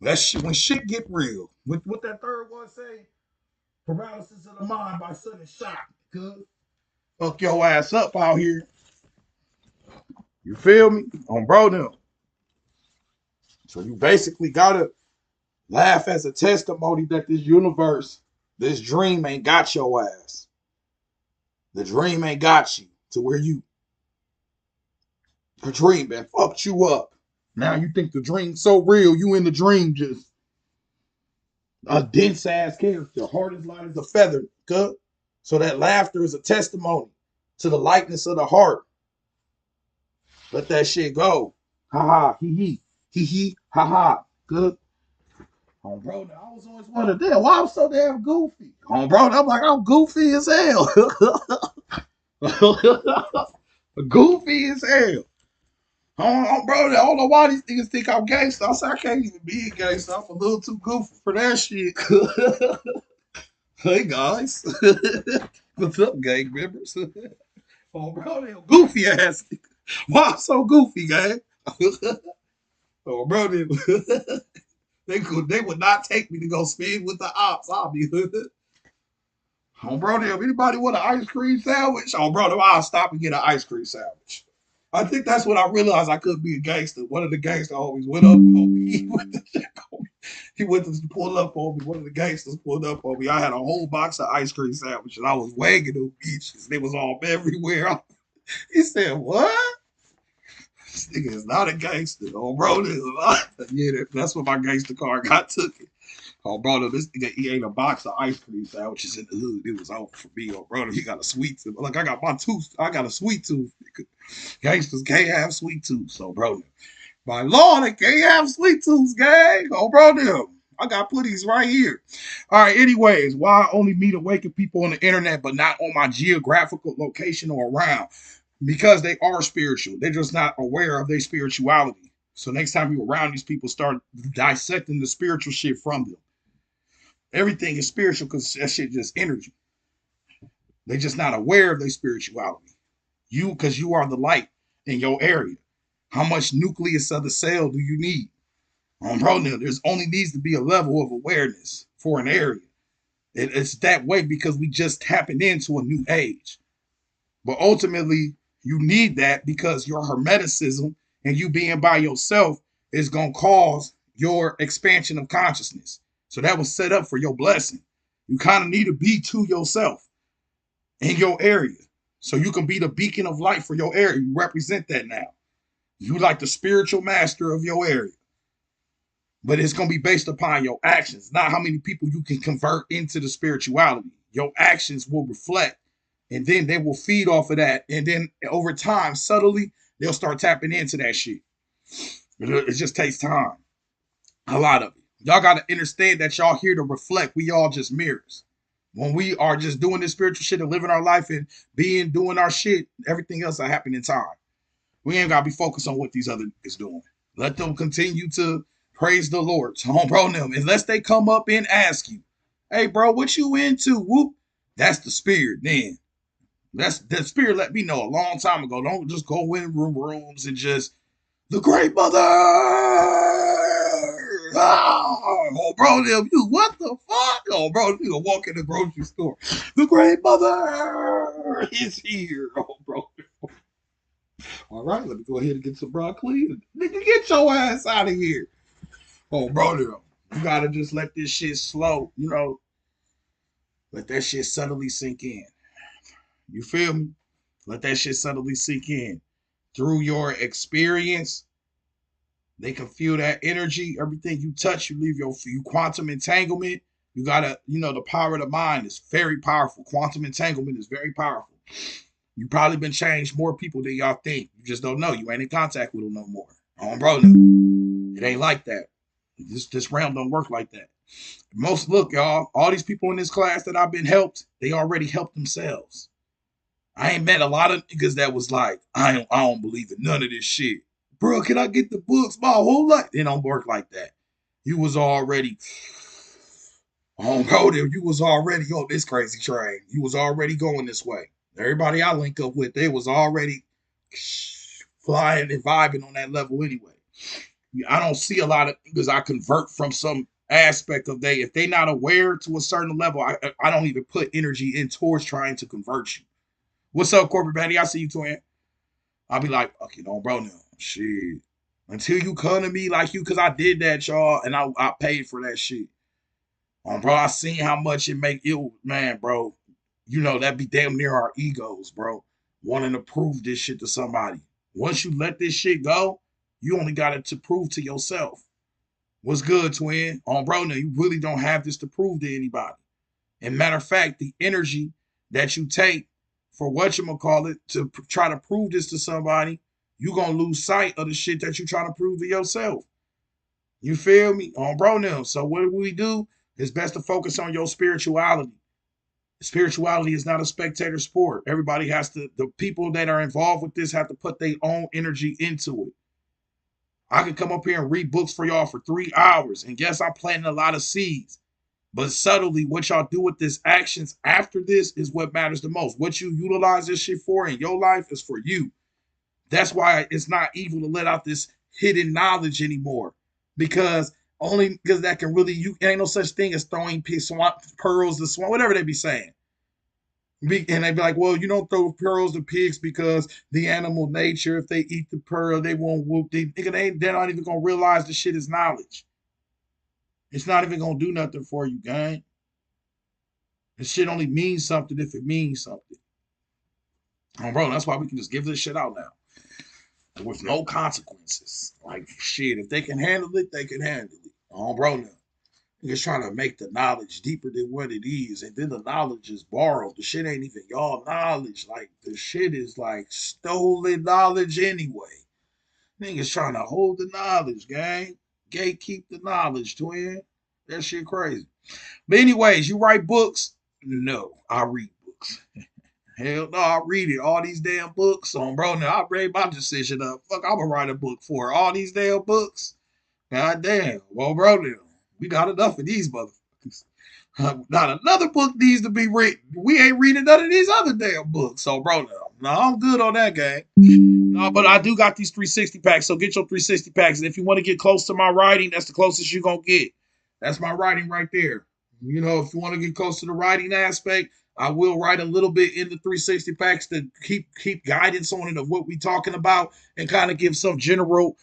That's shit, when shit get real. What that third one say? Paralysis of the mind by sudden shock. Cause fuck your ass up out here. You feel me? On bro them. So you basically gotta laugh as a testimony that this universe, this dream ain't got your ass. The dream ain't got you to where the dream man fucked you up. Now you think the dream's so real, you in the dream just a dense ass character, hard as light as a feather. Good. So that laughter is a testimony to the lightness of the heart. Let that shit go. Ha ha, hee hee, ha ha. Good. Oh, bro, I was always wondering, damn, why I'm so damn goofy? Oh, bro, I'm like, I'm goofy as hell. Goofy as hell. Bro, I don't know why these niggas think I'm gangster. I said, I can't even be a gangster. I'm a little too goofy for that shit. Hey, guys. What's up, gang members? Oh, bro, they goofy ass. Why I'm so goofy, gang? Oh, bro, they would not take me to go spin with the ops. I'll be oh, bro, if anybody want an ice cream sandwich, oh, bro, I'll stop and get an ice cream sandwich. I think that's when I realized I couldn't be a gangster. One of the gangsters always went up on me. He went to pull up on me. One of the gangsters pulled up on me. I had a whole box of ice cream sandwiches. I was wagging them bitches. They was all everywhere. He said, "What? This nigga is not a gangster." Oh, bro, yeah, that's what my gangster card got took it. Oh, brother, this nigga, he ate a box of ice cream sandwiches in the hood. It was out for me. Oh, brother, he got a sweet tooth. Look, I got my tooth. I got a sweet tooth. Gangsters can't have sweet tooth. So, brother, by law, they can't have sweet tooth, gang. Oh, brother, I got putties right here. All right, anyways, why I only meet awakened people on the internet, but not on my geographical location or around? Because they are spiritual. They're just not aware of their spirituality. So next time you're around these people, start dissecting the spiritual shit from them. Everything is spiritual because that shit just energy. They're just not aware of their spirituality. You, because you are the light in your area. How much nucleus of the cell do you need? Bro, now, there's only needs to be a level of awareness for an area. It's that way because we just tapping into a new age. But ultimately, you need that because your hermeticism and you being by yourself is going to cause your expansion of consciousness. So that was set up for your blessing. You kind of need to be to yourself in your area. So you can be the beacon of light for your area. You represent that now. You like the spiritual master of your area. But it's going to be based upon your actions, not how many people you can convert into the spirituality. Your actions will reflect, and then they will feed off of that. And then over time, subtly, they'll start tapping into that shit. It just takes time. A lot of it. Y'all got to understand that y'all here to reflect. We all just mirrors. When we are just doing this spiritual shit and living our life and doing our shit, everything else will happen in time. We ain't got to be focused on what these other niggas doing. Let them continue to Praise the Lord. So, bro, them, unless they come up and ask you, hey, bro, what you into? Whoop. That's the spirit then. That's the spirit let me know a long time ago. Don't just go in rooms and just the great mother. Oh, bro, them, you what the fuck? Oh, bro, you gonna walk in the grocery store. The great mother is here. Oh, bro. All right, let me go ahead and get some broccoli. Nigga, get your ass out of here. Oh, bro, them, you gotta just let this shit slow. Let that shit subtly sink in. You feel me? Let that shit subtly sink in. Through your experience, they can feel that energy. Everything you touch, you leave you quantum entanglement. You gotta, the power of the mind is very powerful. Quantum entanglement is very powerful. You probably been changed more people than y'all think. You just don't know. You ain't in contact with them no more. Oh, bro, no. It ain't like that. This realm don't work like that. Look, y'all, all these people in this class that I've been helped, they already helped themselves. I ain't met a lot of niggas that was like, I don't believe in none of this shit. Bro, can I get the books my whole life? It don't work like that. You was already on road there. You was already on this crazy train. You was already going this way. Everybody I link up with, they was already flying and vibing on that level anyway. I don't see a lot of niggas I convert from some aspect of if they not aware to a certain level, I don't even put energy in towards trying to convert you. What's up, corporate Betty? I see you, twin. I'll be like, okay, no, bro, no. Shit. Until you come to me like you, because I did that, y'all, and I paid for that shit. Bro, I seen how much it make you, man, bro. That be damn near our egos, bro. Wanting to prove this shit to somebody. Once you let this shit go, you only got it to prove to yourself. What's good, twin? Bro, no, you really don't have this to prove to anybody. And matter of fact, the energy that you take for whatchamacallit to try to prove this to somebody, you gonna lose sight of the shit that you trying to prove to yourself. You feel me? Bro, now. So what we do? It's best to focus on your spirituality. Spirituality is not a spectator sport. Everybody the people that are involved with this have to put their own energy into it. I could come up here and read books for y'all for 3 hours. And yes, I'm planting a lot of seeds. But subtly, what y'all do with this actions after this is what matters the most. What you utilize this shit for in your life is for you. That's why it's not evil to let out this hidden knowledge anymore. Because that can really, ain't no such thing as throwing pearls to swamp, whatever they be saying. And they be like, well, you don't throw pearls to pigs because the animal nature, if they eat the pearl, they won't whoop. They're not even going to realize the shit is knowledge. It's not even going to do nothing for you, gang. This shit only means something if it means something. Bro, that's why we can just give this shit out now. With no consequences. Like, shit, if they can handle it, they can handle it. Bro, now. Just trying to make the knowledge deeper than what it is. And then the knowledge is borrowed. The shit ain't even y'all knowledge. Like, the shit is like stolen knowledge anyway. Niggas trying to hold the knowledge, gang. Gatekeep the knowledge, twin. That shit crazy. But anyways, you write books? No, I read books. Hell no, I read it. All these damn books. Bro, now I read my decision up. Fuck, I'm gonna write a book for all these damn books. God damn. Well, bro, now, we got enough of these motherfuckers. Not another book needs to be written. We ain't reading none of these other damn books. So, bro, no, I'm good on that, gang. No, but I do got these 360 packs. So get your 360 packs. And if you want to get close to my writing, that's the closest you're going to get. That's my writing right there. If you want to get close to the writing aspect, I will write a little bit in the 360 packs to keep guidance on it of what we're talking about and kind of give some general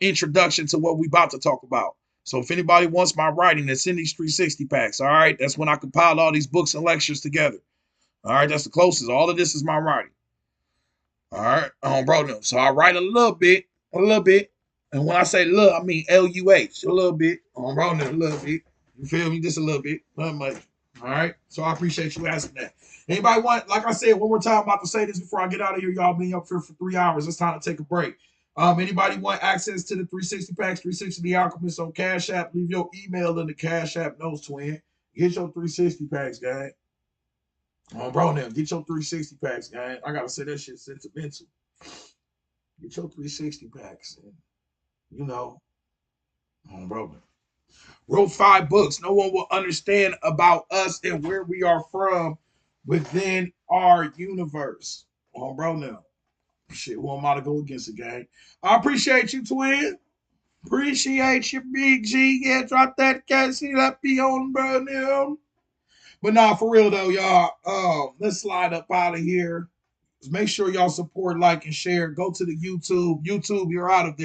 introduction to what we're about to talk about. So if anybody wants my writing, that's in these 360 packs. All right. That's when I compile all these books and lectures together. All right. That's the closest. All of this is my writing. All right. Bro, no. So I write a little bit. And when I say little, I mean LUH, a little bit. Bro, no, a little bit. You feel me? Just a little bit. Not much. All right. So I appreciate you asking that. Anybody want, like I said, one more time, I'm about to say this before I get out of here. Y'all been up here for 3 hours. It's time to take a break. Anybody want access to the 360 packs, 360 The Alchemist on Cash App? Leave your email in the Cash App notes, twin. Get your 360 packs, gang. Bro, now get your 360 packs, gang. I gotta say that shit sentimental. Get your 360 packs, and Bro. Wrote 5 books. No one will understand about us and where we are from within our universe. Bro, now. Shit, who am I to go against the gang? I appreciate you, twin. Appreciate you, Big G. Yeah, drop that cat. See that be on, bro. Now. But nah, for real though, y'all. Let's slide up out of here. Make sure y'all support, like, and share. Go to the YouTube. YouTube, you're out of there.